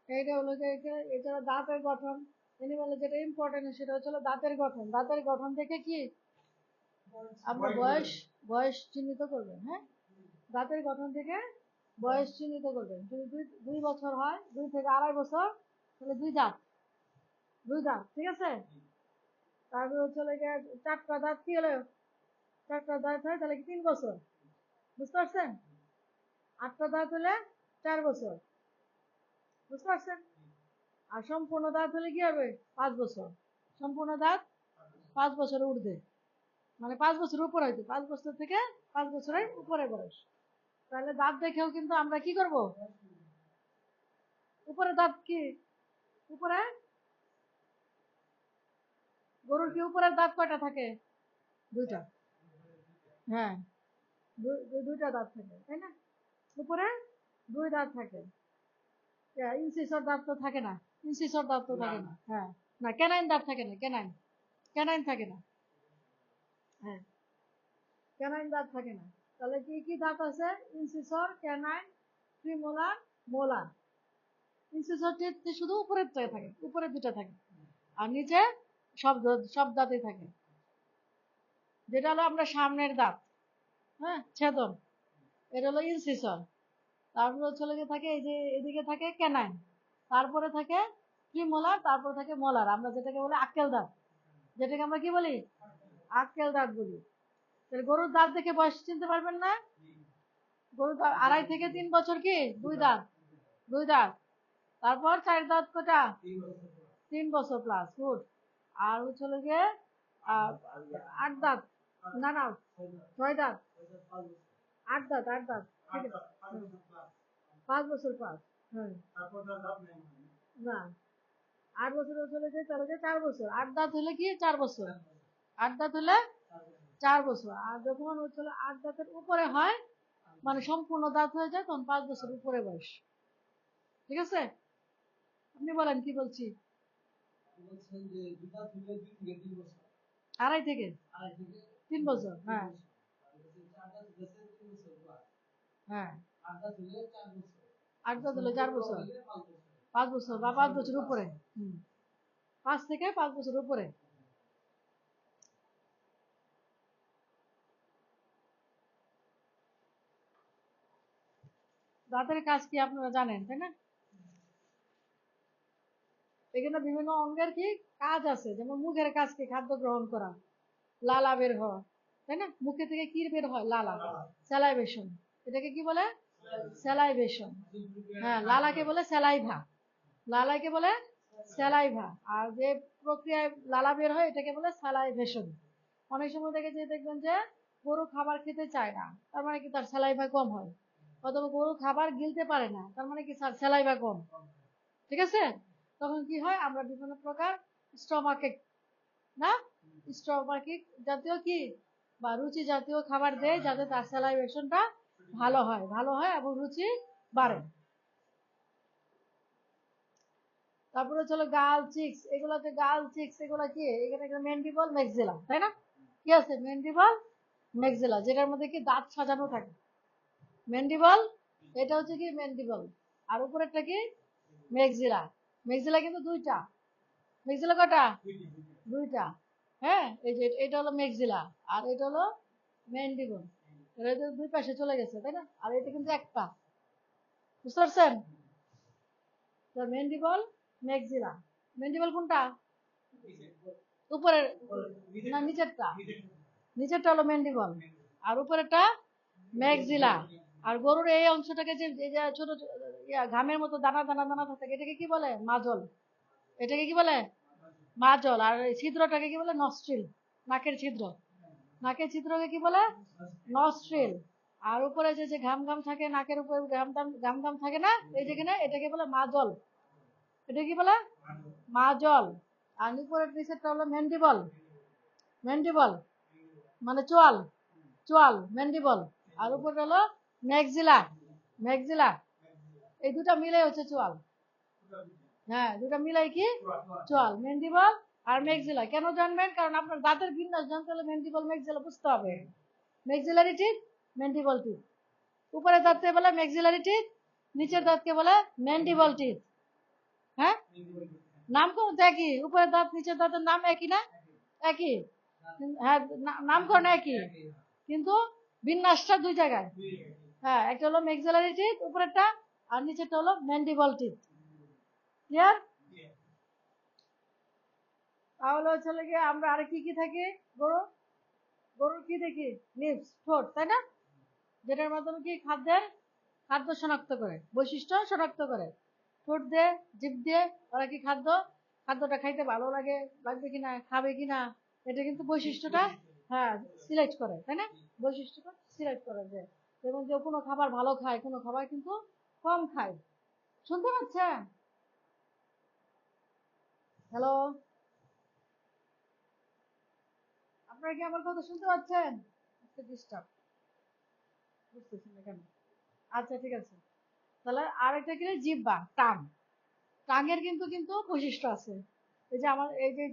এইটা হলো যে এছাড়া দাঁতের গঠন, এনিম্যালের যেটা ইম্পর্টেন্ট সেটা হচ্ছে দাঁতের গঠন। দাঁতের গঠন থেকে কি আমরা বয়স চিহ্নিত করবেন, হ্যাঁ, দাঁতের গঠন থেকে বয়স চিহ্নিত করবেন। যদি 2 বছর হয়, 2 থেকে 2.5 বছর, তাহলে দুই দাঁত, ঠিক আছে? তারপর হচ্ছে 4টা দাঁত, কি হলো, 4টা দাঁত হয় তাহলে কি 3 বছর, বুঝতে পারছেন? 8টা দাঁত হলে 4 বছর, বুঝতে পারছেন? আর সম্পূর্ণ দাঁত হলে কি হবে? 5 বছর। সম্পূর্ণ দাঁত 5 বছরের ঊর্ধ্বে, মানে 5 বছরের উপরে হয়তো, 5 বছর থেকে 5 বছরের উপরে বয়স। তাহলে দাঁত দেখেও কিন্তু আমরা কি করব, উপরে দাঁত কি, উপরে গরুর কি উপরের দাঁত কয়টা থাকে? 2টা। হ্যাঁ, দুইটা দাঁত থাকে, তাই না? উপরে 2 দাঁত থাকে। ইনসিসর দাঁত তো থাকে না, ইনসিসর দাঁত তো থাকে না, হ্যাঁ, না ক্যানাইন দাঁত থাকে না, ক্যানাইন, ক্যানাইন থাকে না, হ্যাঁ, ক্যানাইন দাঁত থাকে না। তাহলে কি কি দাঁত আছে? Incisor, canine, premolar, molar. Incisor শুধু উপরের থাকে, উপরে 2টা থাকে, আর নিচে সব দাঁতই থাকে। যেটা হলো আমরা সামনের দাঁত, হ্যাঁ, ছেদন, এটা হলো ইনসিসর। তারপরে চলে গিয়ে থাকে এই যে এদিকে থাকে ক্যানাইন, তারপরে থাকে প্রিমোলার, তারপরে থাকে মোলার, আমরা যেটাকে বলি আক্কেল দাঁত, যেটাকে আমরা কি বলি আক্কেল দাঁত বলি। তাহলে গরুর দাঁত দেখে বয়স চিনতে পারবেন না? গরুর দাঁত 2.5 থেকে 3 বছর কি 2 দাঁত, 2 দাঁত। তারপর 4 দাঁত কটা? 3 বছর প্লাস, গুড। আর চলে গিয়ে 8 দাঁত, না না 6 দাঁত, 8 দাঁত, 8 দাঁত, ঠিক আছে, 5 বছর প্লাস, হ্যাঁ, না 8 বছর চলে যায়, তাহলে 4 বছর, 8 দাঁত হলে কি 4 বছর, 8 দাঁত হলে 4 বছর। আর যখন হচ্ছে 8 দাঁতের উপরে হয়, মানে সম্পূর্ণ দাঁত হয়ে যায়, তখন 5 বছর উপরে বয়স, ঠিক আছে? আপনি বলেন কি বলছি? 2.5 থেকে 3 বছর, হ্যাঁ, হ্যাঁ, 8 দাঁত হলে 4 বছর, 5 বছর বা 5 বছর উপরে। 5 থেকে 5 বছর উপরে। দাঁতের কাজ কি আপনারা জানেন, তাই না? এখানে বিভিন্ন অঙ্গের কি কাজ আছে, যেমন মুখের কাজ কি খাদ্য গ্রহণ করা, লালা বের হওয়া, তাই না? মুখে থেকে কি বের হয়? লালা, স্যালাইভেশন। এটাকে কি বলে? স্যালাইভেশন। হ্যাঁ, লালাকে বলে স্যালাইভা। লালাকে বলে স্যালাইভা। আর যে প্রক্রিয়ায় লালা বের হয় এটাকে বলে স্যালাইভেশন। অনেক সময় দেখবেন যে গরু খাবার খেতে চায় না, তার মানে কি তার স্যালাইভা কম হয়। অথবা গরু খাবার গিলতে পারে না, তার মানে কি তার স্যালাইভা কম। ঠিক আছে? তখন কি হয়, আমরা বিভিন্ন প্রকার স্টমাকেট না স্টমাকিক জাতীয় কি বা রুচি জাতীয় খাবার দেয়, যাতে তার স্যালাইভেশনটা ভালো হয় এবং রুচি বাড়ে। তারপরে চলো গাল চিক্স, এগুলোতে গাল চিক্স এগুলো কি, এখানে ম্যান্ডিবল ম্যাক্সিলা, তাই না? কি আছে? ম্যান্ডিবল ম্যাক্সিলা, যেটার মধ্যে কি দাঁত সাজানো থাকে। ম্যান্ডিবল, এটা হচ্ছে কি ম্যান্ডিবল, আর উপরেরটা কি ম্যাক্সিলা। ম্যাক্সিলা কিন্তু দুইটা। ম্যাক্সিলা কটা? দুইটা। হ্যাঁ, এই যে এটা হলো ম্যাক্সিলা আর এটা হলো ম্যান্ডিবল। এটা দুই পাশে চলে গেছে, তাই না? আর এটা কিন্তু একটা। বুঝতে পারছেন? Mandible maxilla. ম্যান্ডিবল কোনটা? উপরের না নিচেরটা? নিচেরটা হলো ম্যান্ডিবল আর উপরেরটা ম্যাক্সিলা। আর গরুর এই অংশটাকে যে ছোট ঘামের মতো দানা দানা দানা থাকে, এটাকে কি বলে? মাজল। এটাকে কি বলে? মাজল। আর ছিদ্রটাকে কি বলে? নস্ট্রিল। নাকের ছিদ্র। নাকের ছিদ্রকে কি বলে? নস্ট্রিল। আর উপরে যে ঘাম ঘাম থাকে নাকের উপরে, ঘাম ঘাম ঘাম থাকে না, এই যেখানে, এটাকে বলে মাজল। এটা কি বলে? মাজল। আর উপরের নিচেরটা হলো ম্যান্ডিবল। ম্যান্ডিবল মানে চোয়াল। চোয়াল ম্যান্ডিবল। আর উপরে হলো ম্যাক্সিলা। ম্যাক্সিলা। এই দুটা মিলে হচ্ছে চোয়াল। হ্যাঁ, দুটা মিলাই কি চোয়াল। ম্যান্ডিবল আর ম্যাক্সিলা কেন জানবেন? কারণ আপনার দাঁতের বিন্যাস জানতে হলে ম্যান্ডিবল ম্যাক্সিলা বুঝতে হবে। Maxillary teeth, mandible teeth. উপরের দাঁতকে বলে ম্যাক্সিলারি টিথ, নিচের দাঁতকে বলে ম্যান্ডিবল টিথ। হ্যাঁ, নাম কোন একই, উপরের দাঁত নিচের দাঁতের নাম একই না? একই। হ্যাঁ, নামকরণ একই, কিন্তু বিন্যাসটা দুই জায়গায়। হ্যাঁ, একটা হলো ম্যাক্সিলারি টিথ উপরেরটা, আর নিচেরটা হলো ম্যান্ডিবল টিথ। ক্লিয়ার? তাহলে হচ্ছে গিয়ে আমরা আর কি কি থাকি গরু, গরুর কি দেখি? লিপস, ঠোঁট, তাই না? যেটার মাধ্যমে কি খাদ্য শনাক্ত করে, বৈশিষ্ট্য শনাক্ত করে। ঠোঁট দিয়ে, জিভ দিয়ে ওরা কি খাদ্যটা খাইতে ভালো লাগবে কিনা, খাবে কিনা, এটা কিন্তু বৈশিষ্ট্যটা হ্যাঁ সিলেক্ট করে, তাই না? বৈশিষ্ট্যটা সিলেক্ট করে যে এবং যে কোনো খাবার ভালো খায়, কোনো খাবার কিন্তু কম খায়। শুনতে পাচ্ছেন? হ্যালো, আপনারা কি আমার কথা শুনতে পাচ্ছেন? ডিস্টার্ব বুঝতেছেন না কেন? আচ্ছা ঠিক আছে। তাহলে আরেকটা কি, জিহ্বা, টাং। টাঙের কিন্তু কিন্তু বৈশিষ্ট্য আছে। এই যে আমার এই যে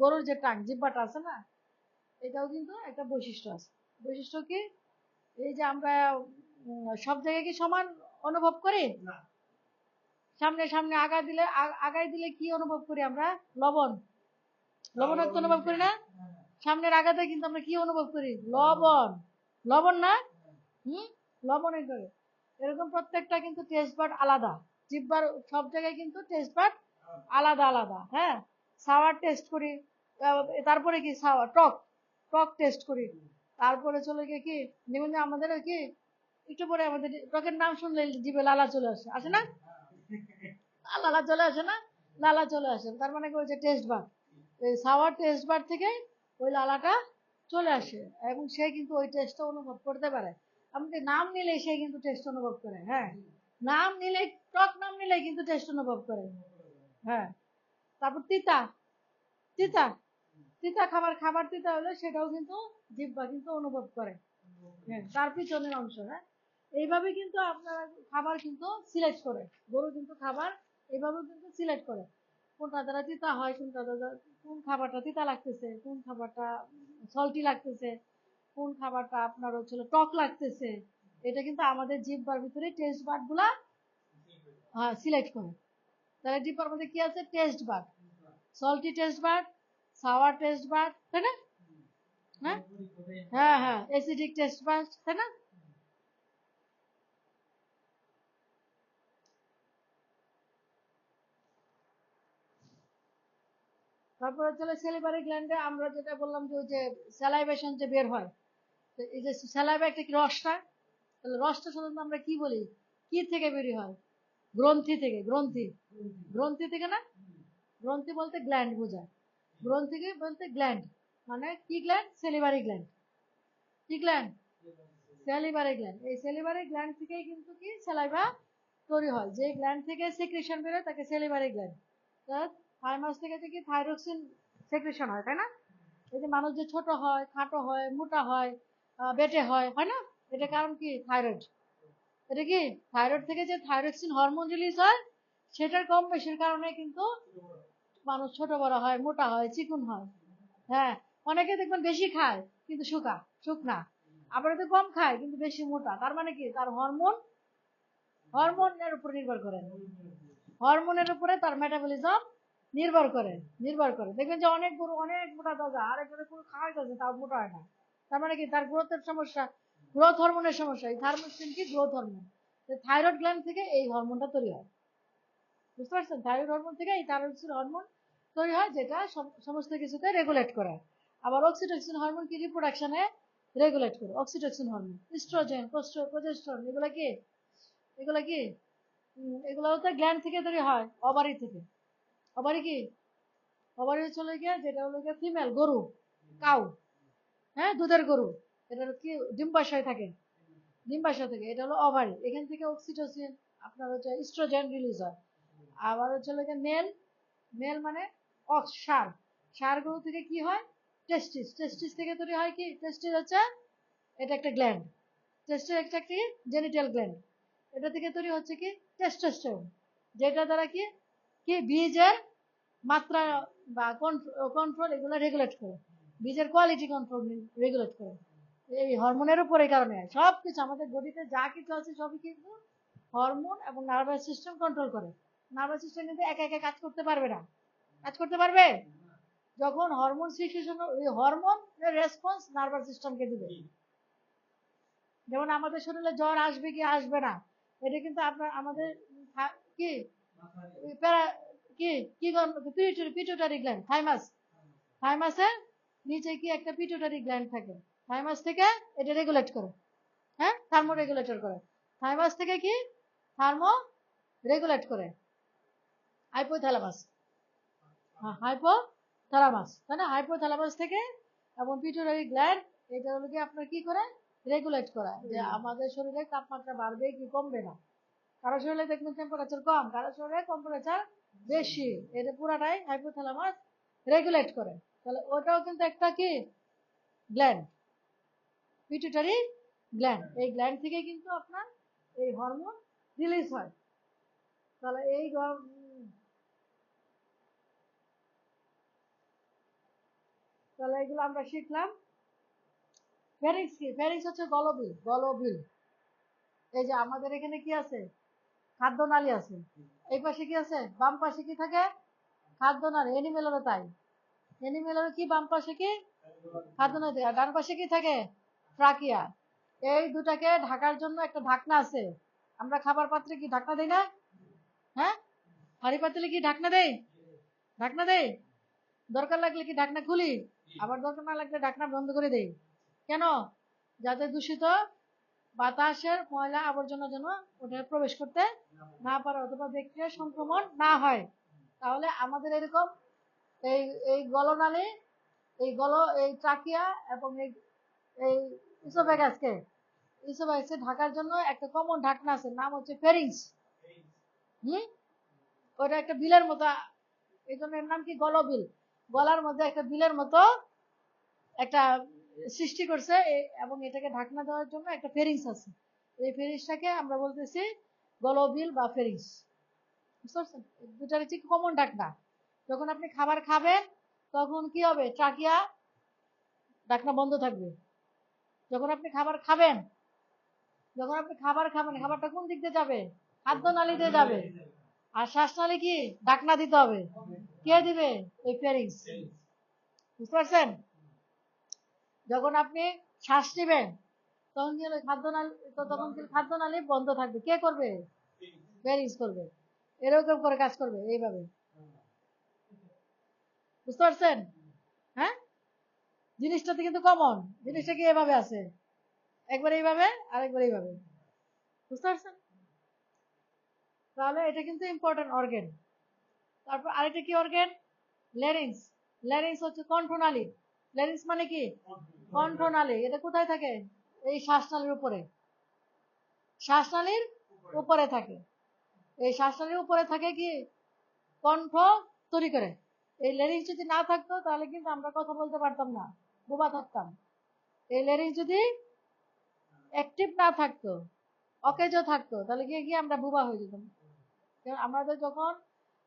গরুর যে টাং, জিহ্বাটা আছে না, এটাও কিন্তু একটা বৈশিষ্ট্য আছে। বৈশিষ্ট্য কি? এই যে আমরা সব জায়গায় কি সমান অনুভব করি? সামনে সামনে আগায় দিলে কি অনুভব করি আমরা? লবণ, লবণাক্ত অনুভব করি না? সামনের আগাতে কিন্তু আমরা কি অনুভব করি? লবণ। লবণ না? লবণের করে। এরকম প্রত্যেকটা কিন্তু টেস্ট বাড আলাদা। জিহ্বার সব জায়গায় কিন্তু টেস্ট বাড আলাদা আলাদা। হ্যাঁ, সাওয়ার টেস্ট করি, তারপরে কি সাওয়ার টক, টক টেস্ট করি। তারপরে চলে গিয়ে কি যেমন আমাদের কি একটু পরে আমাদের টকের নাম শুনলে জিভে লালা চলে আসে, আসে না? লালা চলে আসে না? লালা চলে আসে, তার মানে কি ওই যে টেস্ট বার, এই সাওয়ার টেস্ট বার থেকে ওই লালাটা চলে আসে এবং সে কিন্তু ওই টেস্টটা অনুভব করতে পারে। এমনকি নাম নিলে সে কিন্তু টেস্ট অনুভব করে। হ্যাঁ, নাম নিলে, টক নাম নিলে কিন্তু টেস্ট অনুভব করে। হ্যাঁ, তারপর তিতা, তিতা, তিতা খাবার তিতা হলে সেটাও কিন্তু জিহ্বা কিন্তু অনুভব করে। হ্যাঁ, তার পিছনের অংশ। হ্যাঁ, এইভাবে কিন্তু আপনারা খাবার কিন্তু সিলেক্ট করে, গরু কিন্তু খাবার এইভাবে কিন্তু সিলেক্ট করে কোনটা দ্বারা তিতা হয়, কোনটা দ্বারা, কোন খাবারটা তিতা লাগতেছে, কোন খাবারটা সল্টি লাগতেছে, কোন খাবারটা আপনার হচ্ছিল টক লাগতেছে। এটা কিন্তু আমাদের জিহ্বার ভিতরে টেস্ট বাড গুলা সিলেক্ট করে। তাহলে ডিপার মধ্যে কি আছে? Taste bud, salty taste bud, sour taste bud, তাই না? হ্যাঁ হ্যাঁ হ্যাঁ, অ্যাসিডিক টেস্ট বাড, তাই না? তারপরে চলে সেলিভারি গ্ল্যান্ডে আমরা যেটা বললাম যে ওই যে স্যালাইভেশন যে বের হয়, এই যে স্যালাইভা একটা কি রসটা, তাহলে রসটা সাধারণত আমরা কি বলি, কি থেকে বেরিয়ে হয়? গ্রন্থি থেকে। গ্রন্থি, গ্রন্থি থেকে না? গ্রন্থি বলতে গ্ল্যান্ড বোঝায়, গ্রন্থি বলতে গ্ল্যান্ড, মানে কি গ্ল্যান্ড? Salivary gland. কি গ্ল্যান্ড? Salivary gland. এই সেলিভারি গ্ল্যান্ড থেকেই কিন্তু কি স্যালাইভা তৈরি হয়। যে গ্ল্যান্ড থেকে সেক্রেশন বেরোয় তাকে সেলিভারি গ্ল্যান্ড। থাইমাস থেকে কি থাইরক্সিন সেক্রেশন হয়, তাই না? এই যে মানুষ যে ছোট হয়, খাটো হয়, মোটা হয়, বেটে হয়, হয় না? এটা কারণ কি? থাইরয়েড। এটা কি থাইরয়েড থেকে যে থাইরক্সিন হরমোন রিলিজ হয়, সেটার কম বেশির কারণে কিন্তু মানুষ ছোট বড় হয়, মোটা হয়, চিকুন হয়। হ্যাঁ, অনেকে দেখবেন বেশি খায় কিন্তু শুকনা, আবার এতে কম খায় কিন্তু বেশি মোটা। তার মানে কি? তার হরমোনের উপর নির্ভর করে, হরমোনের উপরে তার মেটাবলিজম নির্ভর করে। দেখবেন যে অনেক গরু অনেক মোটা তাজা, আরেক গরু পুরো খাওয়াই যাচ্ছে তাও মোটা হয় না। তার মানে কি? তার গ্রোথের সমস্যা, গ্রোথ হরমোনের সমস্যা। এই থার্মোস্টিন কি? Growth hormone. থাইরয়েড গ্ল্যান্ড থেকে এই হরমোনটা তৈরি হয়, বুঝতে পারছেন? থাইরয়েড হরমোন থেকে এই থাইরয়েড হরমোন তৈরি হয়, যেটা সমস্ত কিছুকে রেগুলেট করে। আবার অক্সিটোসিন হরমোন কি? রিপ্রোডাকশনে রেগুলেট করে। অক্সিটোসিন হরমোন, ইস্ট্রোজেন, প্রোজেস্টেরন, এগুলা কি এগুলো হচ্ছে গ্ল্যান্ড থেকে তৈরি হয়, ওভারি থেকে। ওভারি কি? ওভারি চলে গিয়ে যেটা হলো গিয়ে ফিমেল গরু, কাউ, হ্যাঁ, দুধের গরু, এটা কি ডিম্বাশয় থাকে, ডিম্বাশয় থেকে এটা হলো ওভারি। এখান থেকে অক্সিটোসিন, আপনার হচ্ছে ইস্ট্রোজেন রিলিজ হয়। আবার হচ্ছে লোকে মেল, মেল মানে অক্স, সার, সার গরু থেকে কি হয়? টেস্টিস, টেস্টিস থেকে তৈরি হয় কি? টেস্টিস হচ্ছে এটা একটা গ্ল্যান্ড, টেস্টিস একটা কি? Genital gland. এটা থেকে তৈরি হচ্ছে কি? টেস্টোস্টেরন, যেটা দ্বারা কি কি বীজের মাত্রা বা কন্ট্রোল এগুলো রেগুলেট করে, বীজের কোয়ালিটি কন্ট্রোল রেগুলেট করে। এই হরমোনের উপর এই কারণে সবকিছু আমাদের বডিতে যা কিছু আছে সবই কিন্তু হরমোন এবং নার্ভাস সিস্টেম কন্ট্রোল করে। নার্ভাস সিস্টেম কিন্তু একা একা কাজ করতে পারবে না। কাজ করতে পারবে যখন হরমোন সিক্রেশন, ওই হরমোন রেসপন্স নার্ভাস সিস্টেমকে দিবে। যেমন আমাদের শরীরে জ্বর আসবে কি আসবে না, এটা কিন্তু আপনার আমাদের কি কি কি পিটুইটারি গ্ল্যান্ড, থাইমাস, থাইমাসের নিচে কি একটা পিটুইটারি গ্ল্যান্ড থাকে, থাইমাস থেকে এটা রেগুলেট করে। হ্যাঁ, থার্মো রেগুলেটর করে। থাইমাস থেকে কি? থার্মো রেগুলেট করে হাইপোথ্যালামাস, হাইপোথ্যালামাস, তাই না? হাইপোথ্যালামাস থেকে এবং পিটুইটারি গ্ল্যান্ড, এটা হলো কি আপনার কি করে? রেগুলেট করা, যে আমাদের শরীরে তাপমাত্রা বাড়বে কি কমবে না। কারো শরীরে দেখবেন টেম্পারেচার কম, কারো শরীরে টেম্পারেচার বেশি, এটা পুরাটাই হাইপোথ্যালামাস রেগুলেট করে। তাহলে ওটাও কিন্তু একটা কি? Gland, pituitary gland. এই গ্ল্যান্ড থেকে কিন্তু আপনার এই হরমোন রিলিজ হয়। তাহলে এই তাহলে এগুলো আমরা শিখলাম। ফেরিক্স কি? ফেরিক্স হচ্ছে গলবিল, গলবিল। এই যে আমাদের এখানে কি আছে? খাদ্যনালী আছে। এই পাশে কি আছে? বাম পাশে কি থাকে? খাদ্যনালী। এনিমেলেরও তাই, এনিমেলেরও কি বাম পাশে কি? খাদ্যনালী। আর ডান পাশে কি থাকে? ট্রাকিয়া। এই দুটাকে ঢাকার জন্য একটা ঢাকনা আছে। আমরা খাবার পাত্রে কি ঢাকনা দেই না? হ্যাঁ, হাঁড়ি পাতিলে কি ঢাকনা দেই? ঢাকনা দেই। দরকার লাগলে কি ঢাকনা খুলি, আবার দরকার না লাগলে ঢাকনা বন্ধ করে দেই। কেন? যাতে দূষিত বাতাসের ময়লা আবর্জনা যেন ওটা প্রবেশ করতে না পারে, অথবা ব্যাকটেরিয়া সংক্রমণ না হয়। তাহলে আমাদের এরকম এই এই গলনালী, এই ট্রাকিয়া এবং এই ইসোফেগাসকে ঢাকার জন্য একটা কমন ঢাকনা আছে, নাম হচ্ছে ফেরিংস। হুম, ওটা একটা বিলের মতো, এই জন্য এর নাম কি? গলবিল। গলার মধ্যে একটা বিলের মতো একটা সৃষ্টি করছে, এবং এটাকে ঢাকনা দেওয়ার জন্য একটা ফেরিংস আছে। এই ফেরিংসটাকে আমরা বলতেছি গলবিল বা ফেরিংস, বুঝতে পারছেন? দুটার হচ্ছে কমন ঢাকনা। যখন আপনি খাবার খাবেন তখন কি হবে? ট্রাকিয়া ঢাকনা বন্ধ থাকবে। যখন আপনি খাবার খাবেন, যখন আপনি খাবার খাবেন, খাবারটা কোন দিক দিয়ে যাবে? খাদ্য নালী দিয়ে যাবে। আর শ্বাসনালী কি ঢাকনা দিতে হবে, কে দিবে? ওই ফেরিংস। বুঝতে পারছেন? যখন আপনি শ্বাস নেবেন তখন কি হলো, খাদ্যনালী, তো তখন কি খাদ্যনালী বন্ধ থাকবে, কে করবে? ফেরিংস করবে। এরকম করে কাজ করবে এইভাবে। বুঝতে পারছেন? হ্যাঁ, জিনিসটাতে কিন্তু কমন, জিনিসটা কি এভাবে আছে, একবার এইভাবে আর একবার এইভাবে। বুঝতে পারছেন? তাহলে এটা কিন্তু ইম্পর্টেন্ট অর্গান। তারপর আরেকটা কি অর্গান? ল্যারিংস। ল্যারিংস হচ্ছে কণ্ঠনালী। ল্যারিংস মানে কি? কণ্ঠনালী। এটা কোথায় থাকে? এই শ্বাসনালীর উপরে। শ্বাসনালীর উপরে থাকে। এই শ্বাসনালীর উপরে থাকে কি কণ্ঠ তৈরি করে। এই ল্যারিংস যদি না থাকতো তাহলে কিন্তু আমরা কথা বলতে পারতাম না, বোবা থাকতাম। এই ল্যারিংস যদি অ্যাক্টিভ না থাকতো, অকেজো থাকতো, তাহলে গিয়ে গিয়ে আমরা বোবা হয়ে যেতাম। আমাদের যখন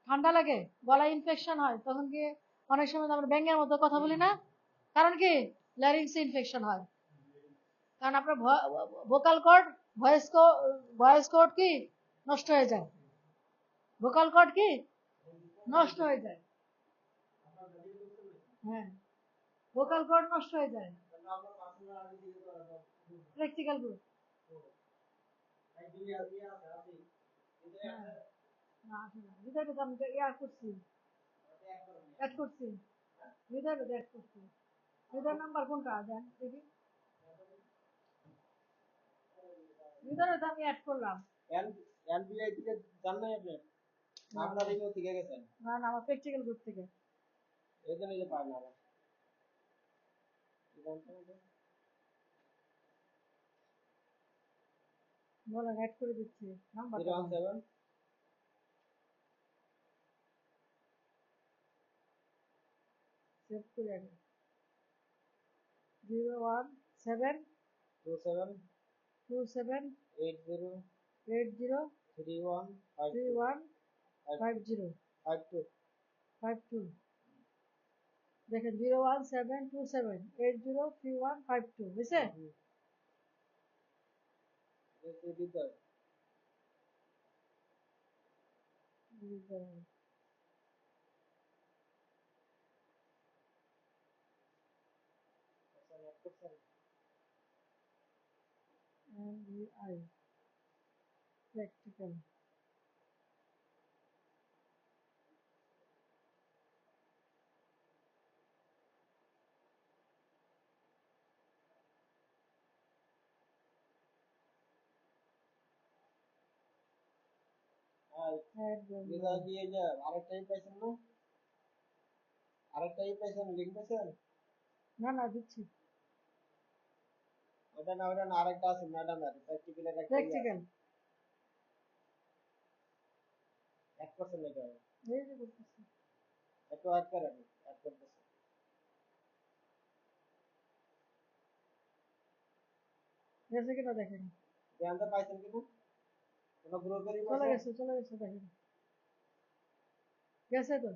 ঠান্ডা লাগে, গলায় ইনফেকশন হয়, তখন কি অনেক সময় আমরা ব্যাঙের মতো কথা বলি না? কারণ কি? ল্যারিংসে ইনফেকশন হয়। কারণ আপনার ভোকাল কর্ড, ভয়েস কর্ড কি নষ্ট হয়ে যায়, ভোকাল কর্ড কি নষ্ট হয়ে যায়। হ্যাঁ, ভোকাল কর্ড নষ্ট হয়ে যায়। প্র্যাকটিক্যাল গ্রুপ না, হৃদয় আমি ইয়ার করছি, অ্যাড করছি, হৃদয় অ্যাড করছি। হৃদয় নাম্বার কোনটা দেন দেখি? হৃদয় আমি অ্যাড করলাম। এলবিআই থেকে জান নাই আপনি? আপনার এই থেকে গেছেন? না না, আমার প্র্যাকটিক্যাল গ্রুপ থেকে। এই জন্য যে পায় না আবার। বলেন, অ্যাড করে দিচ্ছি নাম্বার। 017 সেভ করে আগে 017 27 27 80 80 31 31 50 52 52। দেখেন 01727 80 31 52 বুঝছে? এই দিতে হবে। NVI practical. আর এটা দিয়ে যা আরেকটাই পাইছেন না? আরেকটাই পাইছেন, লিংক পাইছেন? না না দিচ্ছি ওটা না আরেকটা আছে ম্যাডামের প্র্যাকটিক্যালের একটা প্র্যাকটিক্যাল। 1% এটা এই যে করতেছি, একটু অ্যাড করেন, অ্যাড করতেছে। গেছে কিনা দেখেন। জানতে পাইছেন কিনা? কোন গ্রুপেরই চলে পাইছেন? গেছে দেখেন, গেছে তো।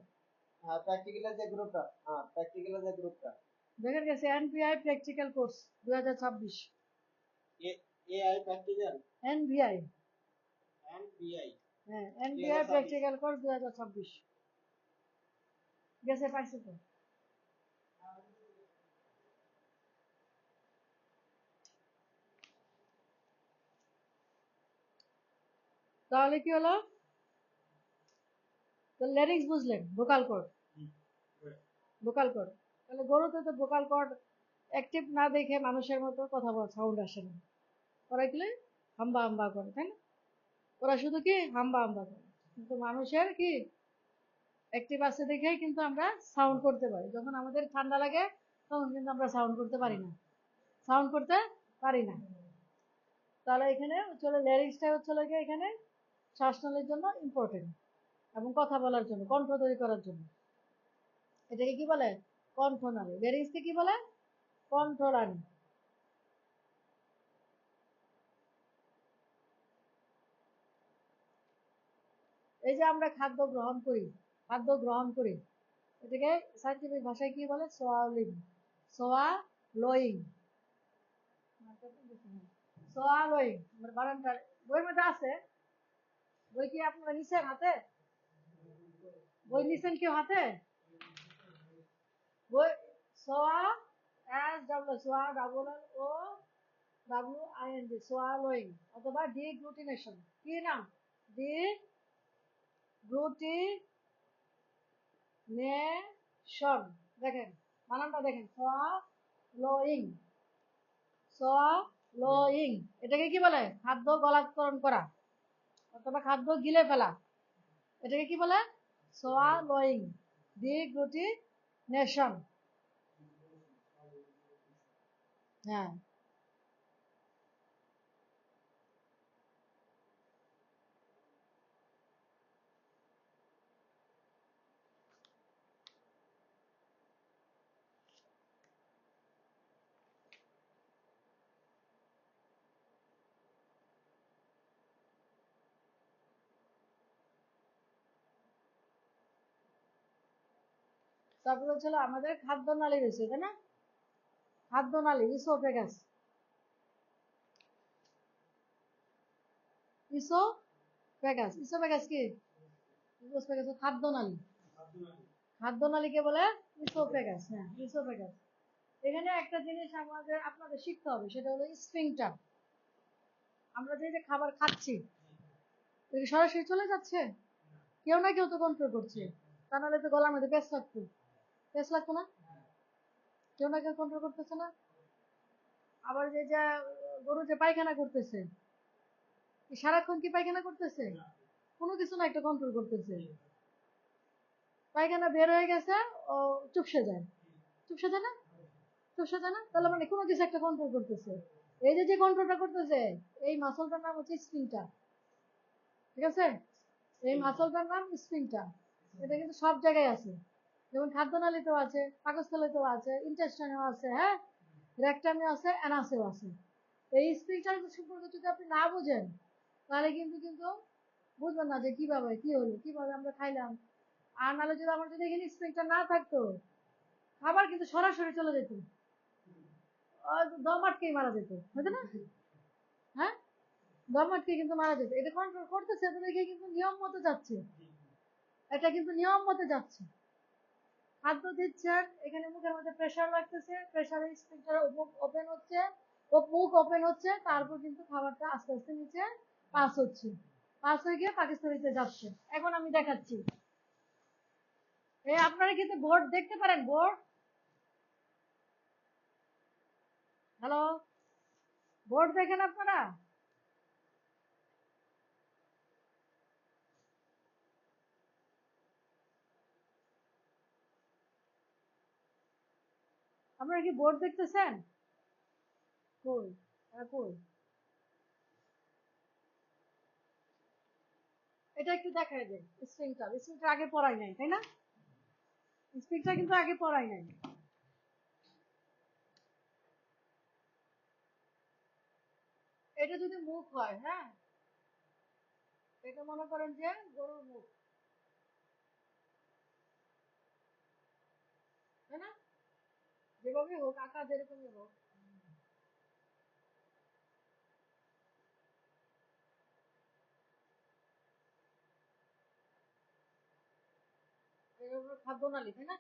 হ্যাঁ, প্র্যাকটিক্যালের যে গ্রুপটা, হ্যাঁ প্র্যাকটিক্যালের যে গ্রুপটা দেখেন গেছে এনভিআই practical course 2026। AI practical এনভিআই, NBI হ্যাঁ এনভিআই প্র্যাকটিক্যাল কোর্স 2026 গেছে, পাইছে তো। তাহলে কি হলো? তো ল্যারিংস বুঝলেন, ভোকাল কর্ড, ভোকাল কর্ড। তাহলে গরুতে তো ভোকাল কর্ড অ্যাক্টিভ না দেখে মানুষের মতো কথা বলা সাউন্ড আসে না। ওরা কি হাম্বা হাম্বা করে, তাই না? ওরা শুধু কি হাম্বা হাম্বা করে। কিন্তু মানুষের কি অ্যাক্টিভ আছে দেখেই কিন্তু আমরা সাউন্ড করতে পারি। যখন আমাদের ঠান্ডা লাগে তখন কিন্তু আমরা সাউন্ড করতে পারি না, সাউন্ড করতে পারি না। তাহলে এখানে চলে ল্যারিংসটা হচ্ছে লাগে এখানে শ্বাসনালীর জন্য ইম্পর্টেন্ট, এবং কথা বলার জন্য, কণ্ঠ তৈরি করার জন্য। এটাকে কি বলে? কণ্ঠনালী। ল্যারিংসকে কি বলে? কণ্ঠনালী। এই যে আমরা খাদ্য গ্রহণ করি, খাদ্য গ্রহণ করি, এটাকে সাইন্টিফিক ভাষায় কি বলে? Swallowing, swallowing, swallowing. আমার বানানটা বইয়ের মধ্যে আছে, বই কি আপনারা নিছেন হাতে? বই নিছেন কেউ হাতে? বই সোয়া এস ডাবল সোয়া double L O W I N G swallowing অথবা ডিগ্লুটিনেশন। কি নাম? ডিগ্লুটিনেশন। দেখেন বানানটা দেখেন, সোয়ালোইং, সোয়ালোইং। এটাকে কি বলে? খাদ্য গলাধঃকরণ করা অথবা খাদ্য গিলে ফেলা। এটাকে কি বলে? সোয়ালোইং, ডিগ্লুটিনেশন। হ্যাঁ, তারপর হচ্ছিল আমাদের খাদ্য নালী রয়েছে, তাই না? খাদ্য নালী ইসোফেগাস। ইসোফেগাস, ইসোফেগাস কি? ইসোফেগাস খাদ্য নালী। খাদ্য নালীকে বলে ইসোফেগাস। হ্যাঁ, ইসোফেগাস। এখানে একটা জিনিস আপনাদের শিখতে হবে, সেটা হলো স্ফিংটার। আমরা যে যে খাবার খাচ্ছি এটা কি সরাসরি চলে যাচ্ছে? কেউ না কেউ তো কন্ট্রোল করছে, তা নাহলে তো গলার মধ্যে পেঁচ লাগতো। পেঁচ লাগতো না? কেউ না কেউ কন্ট্রোল করতেছে না? আবার যে যা গরু যে পায়খানা করতেছে, সারাক্ষণ কি পায়খানা করতেছে? কোনো কিছু না একটা কন্ট্রোল করতেছে। পায়খানা বের হয়ে গেছে, ও চুপসে যায়। চুপসে যায় না? চুপসে যায় না? তাহলে মানে কোনো কিছু একটা কন্ট্রোল করতেছে। এই যে যে কন্ট্রোলটা করতেছে, এই মাসলটার নাম হচ্ছে স্ফিংটার। ঠিক আছে? এই মাসলটার নাম স্ফিংটার। এটা কিন্তু সব জায়গায় আছে, যেমন খাদ্যনালীতেও আছে, পাকস্থলীতেও আছে, ইন্টেস্টাইনেও আছে, হ্যাঁ, রেকটামেও আছে, অ্যানাসেও আছে। এই স্ফিংটার সম্পর্কে যদি আপনি না বুঝেন, তাহলে কিন্তু কিন্তু বুঝবেন না যে কিভাবে কি হলো, কিভাবে আমরা খাইলাম। আর নাহলে যদি আমার যদি এখানে স্প্রিংটা না থাকতো, খাবার কিন্তু সরাসরি চলে যেত, দম আটকেই মারা যেত, বুঝলে না? হ্যাঁ, দম আটকে কিন্তু মারা যেত। এটা কন্ট্রোল করতেছে তো দেখে কিন্তু নিয়ম মতো যাচ্ছে, এটা কিন্তু নিয়ম মতো যাচ্ছে। খাদ্য দিচ্ছেন, এখানে মুখের মধ্যে প্রেশার লাগতেছে, প্রেশারে স্প্রিংটার মুখ ওপেন হচ্ছে, ও মুখ ওপেন হচ্ছে, তারপর কিন্তু খাবারটা আস্তে আস্তে নিচে পাস হচ্ছে, পাস হয়ে গিয়ে পাকিস্তানিতে যাচ্ছে। এখন আমি দেখাচ্ছি, আপনারা কিন্তু বোর্ড দেখতে পারেন, বোর্ড, হ্যালো, বোর্ড দেখেন আপনারা? আপনারা কি বোর্ড দেখতেছেন? কই? কই? এটা একটু দেখাই দেয়। স্প্রিংটার, স্প্রিংটার আগে পড়াই নাই, তাই না? স্প্রিংটার কিন্তু আগে পড়াই নাই। এটা যদি মুখ হয়, হ্যাঁ, এটা মনে করেন যে গরুর মুখ, তাই না? যেভাবে হোক, আকার যেরকমই হোক, এর খাদ্য নালী, তাই না?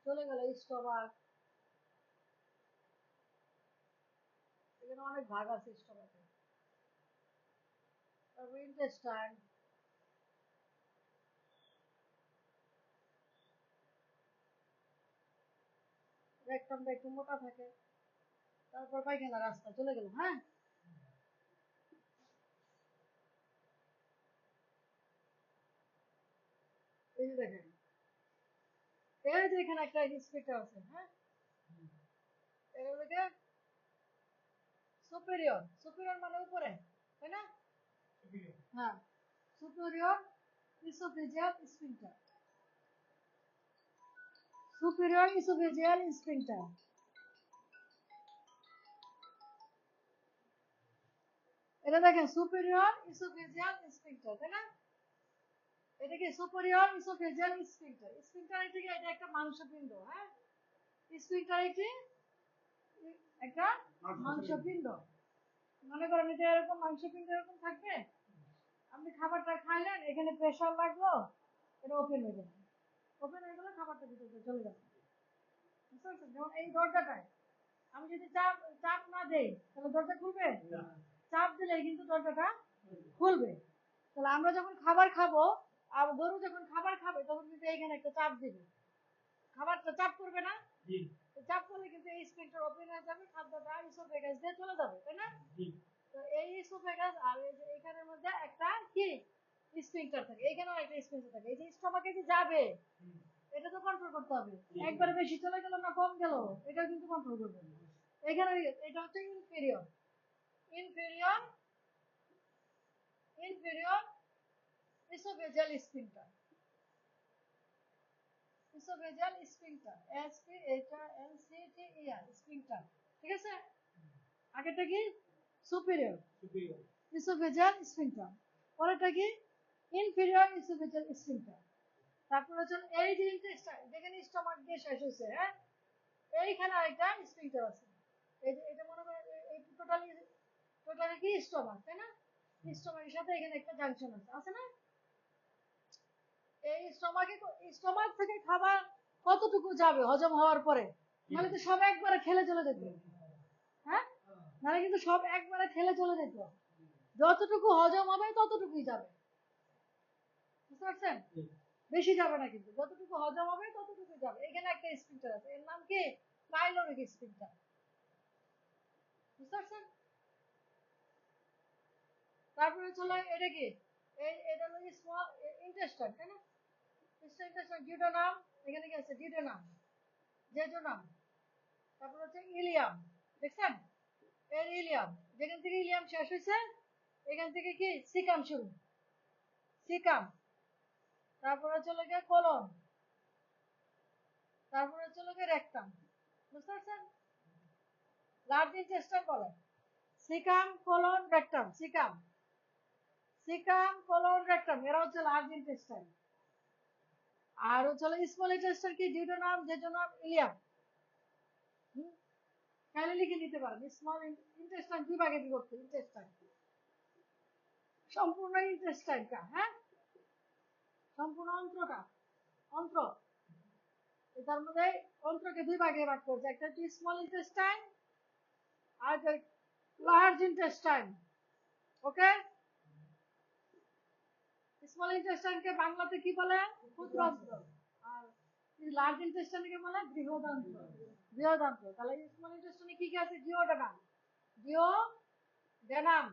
চলে গেল স্টমাক, এখানে অনেক ভাগ আছে স্টমাকে। তারপর ইন্টেস্টাইন, রেকটামটা একটু মোটা থাকে। তারপর পায়খানা রাস্তা চলে গেল, হ্যাঁ। এই যে দেখেন, এই যে এখানে একটা স্পিকার আছে, হ্যাঁ, এগুলোকে সুপেরিয়র, সুপেরিয়র মানে উপরে, তাই না? হ্যাঁ, superior oesophageal sphincter, superior oesophageal sphincter. এটা দেখেন সুপেরিয়র ইসোফেজিয়াল স্ফিংটার, তাই না? এটা কি সুপেরিয়র ইসোফেজিয়াল স্ফিংটার? স্ফিংটার থেকে এটা একটা মাংসপিণ্ড, হ্যাঁ, স্ফিংটার একটি একটা মাংসপিণ্ড। মনে করেন এটা এরকম মাংসপিণ্ড এরকম থাকবে, আপনি খাবারটা খাইলেন, এখানে প্রেশার লাগলো, এটা ওপেন হয়ে যাবে, ওপেন হয়ে গেলে খাবারটা ভিতরে চলে যাবে। বুঝতে পারছেন? যেমন এই দরজাটায় আমি যদি চাপ চাপ না দেই তাহলে দরজা খুলবে? চাপ দিলে কিন্তু দরজাটা খুলবে। তাহলে আমরা যখন খাবার খাবো আর গরু যখন খাবার খাবে তখন কিন্তু এইখানে একটা চাপ দিবে, খাবারটা চাপ করবে না? চাপ করলে কিন্তু এই স্প্রিংটা ওপেন হয়ে যাবে, খাদ্যটা ইসোফেগাস দিয়ে চলে যাবে, তাই না? তো এই ইসোফেগাস আর এই যে এখানের মধ্যে একটা কি স্প্রিংটার থাকে, এখানেও একটা স্প্রিংটার থাকে। এই যে স্টমাকে যে যাবে এটা তো কন্ট্রোল করতে হবে, একবার বেশি চলে গেল না কম গেল এটাও কিন্তু কন্ট্রোল করবে। এখানে এটা হচ্ছে inferior inferior inferior oesophageal sphincter, oesophageal sphincter, SPHRNCTER sphincter, ঠিক আছে? আগেরটা কি সুপিরিয়র ইসোফেজিয়াল স্ফিংক্টার, পরেরটা কি ইনফেরিয়র ইসোফেজিয়াল স্ফিংক্টার। তারপর হচ্ছে এই যে ইন্টেস্টাইন যেখানে স্টমাক দিয়ে শেষ হয়েছে, হ্যাঁ, এইখানে আরেকটা স্ফিংক্টার আছে। এই যে এটা মনে করেন এই টোটালি টোটালি কি স্টমাক, তাই না? স্টমাকের সাথে এখানে একটা জাংশন আছে, আছে না? এই স্টমাক থেকে খাবার কতটুকু যাবে হজম হওয়ার পরে? নাহলে তো সব একবারে খেলে চলে যেত, হ্যাঁ, নাহলে কিন্তু সব একবারে খেলে চলে যেত। যতটুকু হজম হবে ততটুকুই যাবে, বুঝতে পারছেন? বেশি যাবে না, কিন্তু যতটুকু হজম হবে ততটুকু যাবে। এখানে একটা স্ফিংক্টার আছে, এর নাম কি পাইলোরিক স্ফিংক্টার, বুঝতে পারছেন? তারপরে চলে এটা কি এটা হলো স্মল ইন্টেস্টাইন, তাই না? ইন্টেস্টাইন ডিউডেনাম, এখানে কি আছে ডিউডেনাম, জেজুনাম, তারপর হচ্ছে ইলিয়াম, দেখছেন? এর ইলিয়াম, যেখান থেকে ইলিয়াম শেষ হয়েছে এখান থেকে কি সিকাম শুরু, সিকাম। তারপরে চলে গিয়ে কোলন, তারপরে চলে গিয়ে রেকটাম, বুঝতে পারছেন? লার্জ ইন্টেস্টাইন বলে caecum colon rectum, caecum caecum colon rectum, এরা হচ্ছে লার্জ ইন্টেস্টাইন। আর হচ্ছে স্মল ইন্টেস্টাইন কি ডিউডেনাম, জেজুনাম, ইলিয়াম। চাইলে লিখে নিতে পারেন স্মল ইন্টেস্টাইন দুই ভাগে বিভক্ত, ইন্টেস্টাইন সম্পূর্ণ ইন্টেস্টাইনটা, হ্যাঁ, সম্পূর্ণ অন্ত্রটা, অন্ত্র, তার মধ্যে অন্ত্রকে দুই ভাগে ভাগ করছে, একটা হচ্ছে স্মল ইন্টেস্টাইন আর লার্জ ইন্টেস্টাইন। ওকে, স্মল ইন্টেস্টাইনকে বাংলাতে কি বলে? ক্ষুদ্রান্ত্র। আর লার্জ ইন্টেস্টাইনকে বলে বৃহদান্ত্র, বৃহদান্ত্র। তাহলে স্মল ইন্টেস্টাইনে কি কি আছে? ডিওডেনাম, ডিওডেনাম,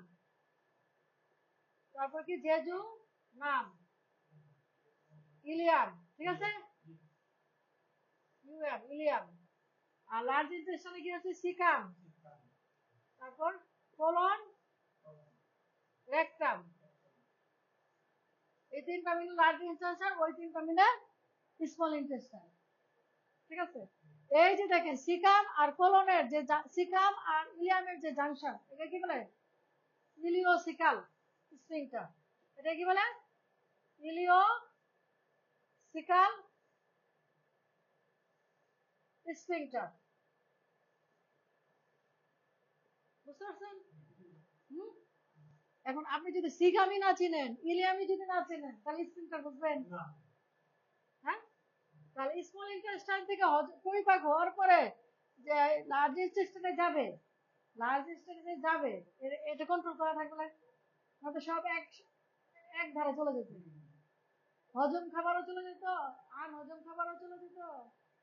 তারপর কি জেজু নাম, ইলিয়াম, ঠিক আছে, ইউএম, ইলিয়াম। আর লার্জ ইন্টেস্টাইনে কি আছে? সিকাম, তারপর কোলন, রেকটাম। এই তিনটা মিলে লার্জ ইন্টেস্টাইন, ওই তিনটা মিলে স্মল ইন্টেস্টাইন, ঠিক আছে? এই যে দেখেন সিকাম আর কোলনের যে সিকাম আর ইলিয়ামের যে জাংশন, এটা কি বলে? ইলিওসিকাল স্ফিংক্টার। এটা কি বলে? ইলিওসিকাল স্ফিংক্টার, বুঝতে পারছেন? এখন আপনি যদি সিকামই না চিনেন, ইলিয়ামই যদি না চিনেন, তাহলে স্ফিংক্টার বুঝবেন? হ্যাঁ, তাহলে স্মল ইন্টেস্টাইন থেকে পরিপাক হওয়ার পরে যে লার্জ ইন্টেস্টাইনে যাবে, লার্জ ইন্টেস্টাইনে যাবে, এটা কন্ট্রোল করা থাকবে না তো সব এক ধারে চলে যেত, হজম খাবারও চলে যেত, আর হজম খাবারও চলে যেত,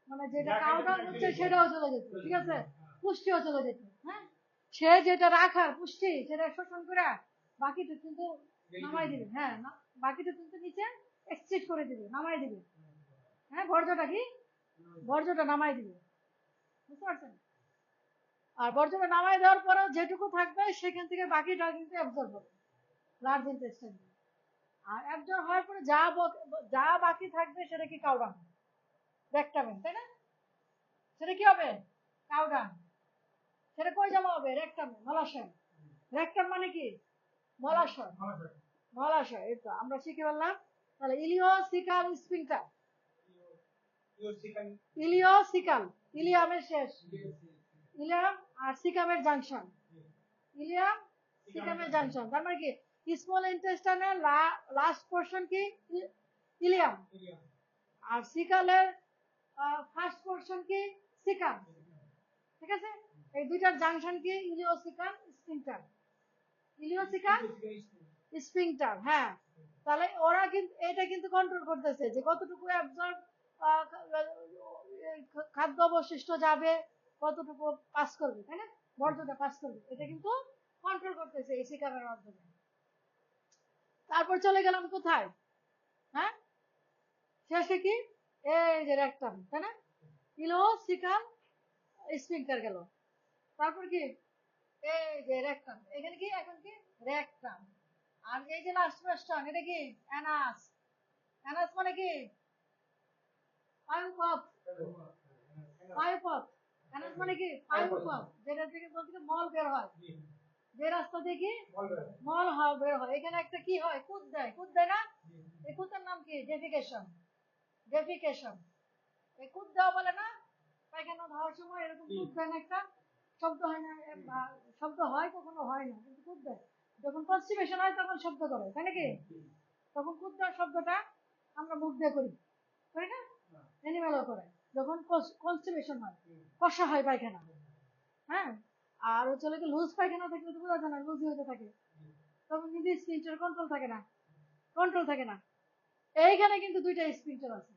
মানে যেটা কাউডাউন হচ্ছে সেটাও চলে যেত, ঠিক আছে, পুষ্টিও চলে যেত। হ্যাঁ, সে যেটা রাখার পুষ্টি সেটা শোষণ করে বাকিটা কিন্তু নামাই দিবে, হ্যাঁ, বাকিটা কিন্তু নিচে এক্সট্রিট করে দিবে, নামাই দিবে, হ্যাঁ, বর্জ্যটা কি বর্জ্যটা নামাই দিবে, বুঝতে পারছেন? আর বর্জ্যটা নামাই দেওয়ার পরেও যেটুকু থাকবে সেখান থেকে বাকিটা কিন্তু অ্যাবজর্ব হবে লার্জ ইন্টেস্টাইন। আর অ্যাবজর্ব হওয়ার পরে যা বাকি থাকবে সেটা কি কাউডাউন, রেকটামে, তাই না? সেটা কি হবে? কাউডাউন। সেটা কই জমা হবে? রেকটামে, মলাশয়। রেকটাম মানে কি? মলাশয়, মলাশয়। এই তো আমরা শিখে বললাম। তাহলে ইলিওসিকাল স্ফিংক্টার, ইলিওসিকাল, ইলিয়ামের শেষ, ইলিয়াম আর সিকামের জাংশন, ইলিয়াম সিকামের জাংশন। তার মানে কি স্মল ইন্টেস্টাইনের লাস্ট পোর্শন কি ইলিয়াম। আর সিকালের ফার্স্ট পোর্শন কি সিকাম, ঠিক আছে। এই দুইটার জাংশন কি ইলিওসিকাম স্ফিংটার, ইলিওসিকাম স্ফিংটার। হ্যাঁ, তাহলে ওরা কিন্তু এটা কিন্তু কন্ট্রোল করতেছে যে কতটুকু অ্যাবজর্ব খাদ্য অবশিষ্ট যাবে, কতটুকু পাস করবে, তাই না, বর্জ্যটা পাস করবে, এটা কিন্তু কন্ট্রোল করতেছে এই সিকামের মাধ্যমে। তারপর চলে গেলাম কোথায়, হ্যাঁ, শেষে কি এই যে রেকটাম, তাই না, ইলিওসিকাম স্ফিংটার গেল। তারপর কি এই যে রেকটাম, এখানে কি এখন কি রেকটাম। আর এই যে লাস্ট কোয়েশ্চন, এটা কি অ্যানাস। অ্যানাস মানে কি পায়ুপথ, পায়ুপথ। অ্যানাস মানে কি পায়ুপথ, যেটা থেকে বলতে মল বের হয়, যে রাস্তা দিয়ে কি মল হয় বের হয়। এখানে একটা কি হয়, কুদ দেয়, কুদ দেয় না, এই কুদের নাম কি ডেফিকেশন, ডেফিকেশন। এই কুদ দেওয়া বলে না, পায়খানা হওয়ার সময় এরকম কুদ দেয় না, একটা শব্দ হয় না, শব্দ হয় কখনো হয় না, কিন্তু কুদ দেয়। যখন কনস্টিপেশন হয় তখন শব্দ করে, তাই নাকি, তখন কুদ দেওয়ার শব্দটা আমরা মুখ দিয়ে করি, তাই না, অ্যানিমেলও করে যখন কনস্টিপেশন হয়, কষা হয় পায়খানা। হ্যাঁ, আর হচ্ছে লুজ পায়খানা থাকলে তো বোঝা যায় না, লুজ হতে থাকে, তখন কিন্তু স্পিনটার কন্ট্রোল থাকে না, কন্ট্রোল থাকে না। এইখানে কিন্তু দুইটা স্পিনটার আছে,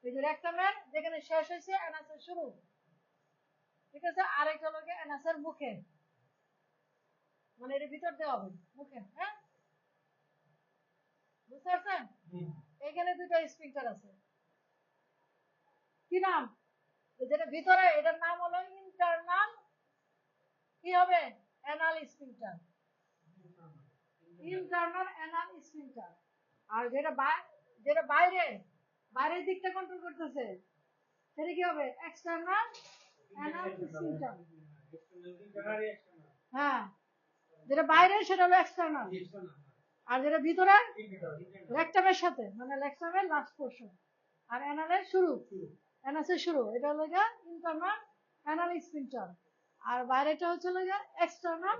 এই যে রেকটামের যেখানে শেষ হয়েছে অ্যানাসের শুরু, ঠিক আছে, আরেকটা হলো অ্যানাসের মুখে, মানে এর ভিতর দেওয়া হবে মুখে। হ্যাঁ, বুঝতে পারছেন, এইখানে দুইটা স্পিনটার আছে, কি নাম, যেটা ভিতরে এটার নাম হলো ইন্টারনাল, কি হবে anal sphincter, internal anal sphincter. আর যেটা যেটা বাইরে, বাইরের দিকটা কন্ট্রোল করতেছে, সেটা কি হবে এক্সটার্নাল অ্যানাল স্ফিংটার। হ্যাঁ, যেটা বাইরে সেটা হলো এক্সটার্নাল, আর যেটা ভিতরে রেকটামের সাথে, মানে রেকটামের লাস্ট পোর্শন আর অ্যানালের শুরু, অ্যানাসের শুরু, এটা হলো ইন্টারনাল অ্যানাল স্ফিংটার। আর বাইরেটা হচ্ছে এক্সটার্নাল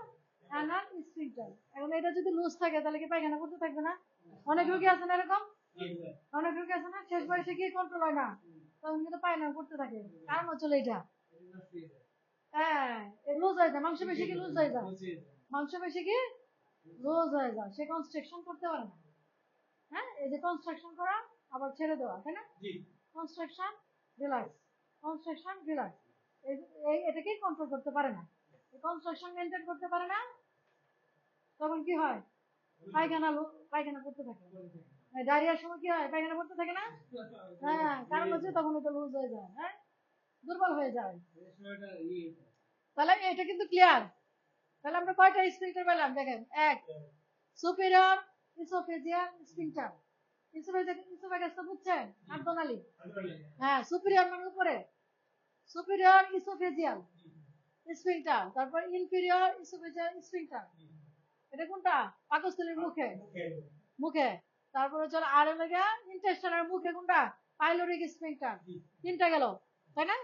অ্যানাল স্ফিংটার। এখন এটা যদি লুজ থাকে তাহলে কি পায়খানা করতে থাকবে না? অনেক রোগী আছে না এরকম, অনেক রোগী আছে না, শেষ বয়সে কি কন্ট্রোল হয় না, তখন কিন্তু পায়খানা করতে থাকে, কারণ হচ্ছে এটা, হ্যাঁ, লুজ হয়ে যায়, মাংসপেশি কি লুজ হয়ে যায়, মাংসপেশি কি লুজ হয়ে যায়, সে কনস্ট্রাকশন করতে পারে না। হ্যাঁ, এই যে কনস্ট্রাকশন করা আবার ছেড়ে দেওয়া, তাই না, কনস্ট্রাকশন রিল্যাক্স, কনস্ট্রাকশন রিল্যাক্স, এটাকে কন্ট্রোল করতে পারে না, কনস্ট্রাকশন মেনটেন করতে পারে না, তখন কি হয় পায়খানা, পায়খানা করতে থাকে, ডায়রিয়ার সময় কি হয় পায়খানা করতে থাকে না, হ্যাঁ, কারণ হচ্ছে তখন এটা লুজ হয়ে যায়, হ্যাঁ, দুর্বল হয়ে যায়। তাহলে এটা কিন্তু ক্লিয়ার। তাহলে আমরা কয়টা স্ফিংটার পেলাম দেখেন, এক সুপিরিয়র ইসোফেজিয়াল স্ফিংটার, ইসোফেগাসটা বুঝছেন, আর্দনালী, হ্যাঁ, সুপিরিয়র মানে উপরে, সুপিরিয়র ইসোফেজিয়াল স্ফিংটার। তারপর ইনফেরিয়র ইসোফেজিয়াল স্ফিংটার, এটা কোনটা, পাকস্থলীর মুখে, মুখে। তারপর হচ্ছে আর লাগা ইন্টেস্টাইনের মুখে কোনটা, পাইলোরিক স্ফিংটার। তিনটা গেল, তাই না,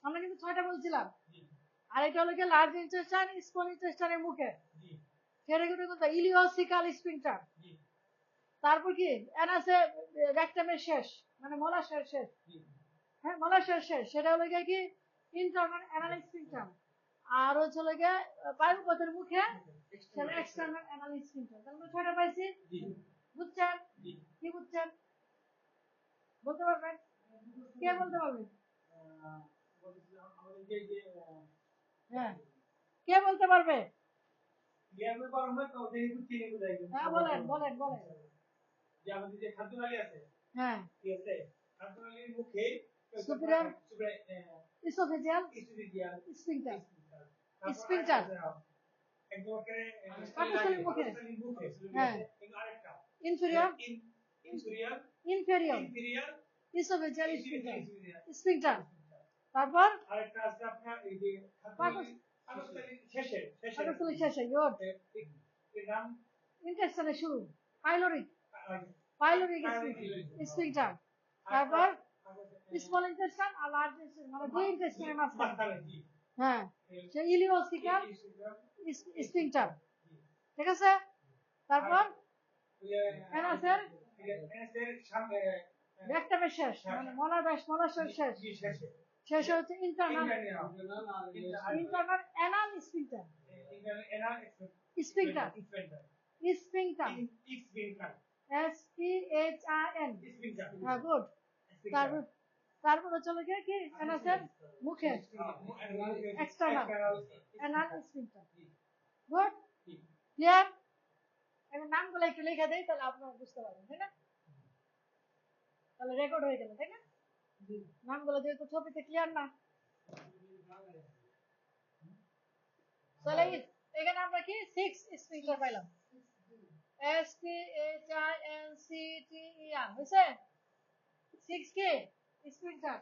আমরা কিন্তু 6টা বলছিলাম। আর এটা হলো লার্জ ইন্টেস্টাইন স্মল ইন্টেস্টাইনের মুখে, সেটা কিন্তু কোনটা, ইলিওসিকাল স্ফিংটার। তারপর কি অ্যানাসে রেকটামের শেষ, মানে মলাশয়ের শেষ, হ্যাঁ, মলাশয়ের শেষ, সেটা হলো কি ইন্টারনাল অ্যানাল স্ফিংটার। আর হচ্ছে পায়ুপথের মুখে সেটা এক্সটার্নাল অ্যানাল স্ফিংটার। তাহলে আমরা 6টা পাইছি, বুঝছেন, কি বুঝছেন বলতে পারবেন, কে বলতে পারবেন, হ্যাঁ, কে বলতে পারবে, হ্যাঁ, বলেন বলেন বলেন, যে আমাদের যে খাদ্যনালী আছে, হ্যাঁ, ঠিক আছে, খাদ্যনালীর মুখে সুপিরিয়র ইসোফেজিয়াল স্ফিংটার, স্ফিংটার একদমকে পাকস্থলীর মুখে, হ্যাঁ, আরেকটা inferior inferior inferior inferior oesophageal sphincter, sphincter. তারপর আরেকটা আছে আপনার এই যে পাকস্থলীর শেষে, পাকস্থলীর শেষে ইয়োর এর নাম ইন্টেস্টাইনের শুরু, পাইলোরিক, পাইলোরিক স্ফিংটার। তারপর স্মল ইন্টেস্টাইন আর লার্জ ইন্টেস্টাইন, মানে দুই ইন্টেস্টাইনের মাঝখানে, হ্যাঁ, সে ইলিওসিকাল স্ফিংটার, ঠিক আছে। তারপর অ্যানাসের ব্যাকটাপের শেষ মানে মলাশয়ের শেষ শেষে হচ্ছে internal anal sphincter sphincter sphincter SPHIN হ্যাঁ গুড তারপর তারপর হচ্ছে কি অ্যানাসের মুখে external anal sphincter good clear এখন নামগুলো একটু লিখে দেই তাহলে আপনারা বুঝতে পারবেন তাই না তাহলে রেকর্ড হয়ে গেল তাই না নামগুলো যেহেতু ছবিতে ক্লিয়ার না তাহলে এখানে আমরা কি 6 স্পিকার পাইলাম SPHINCTER হয়েছে 6 কি স্পিকার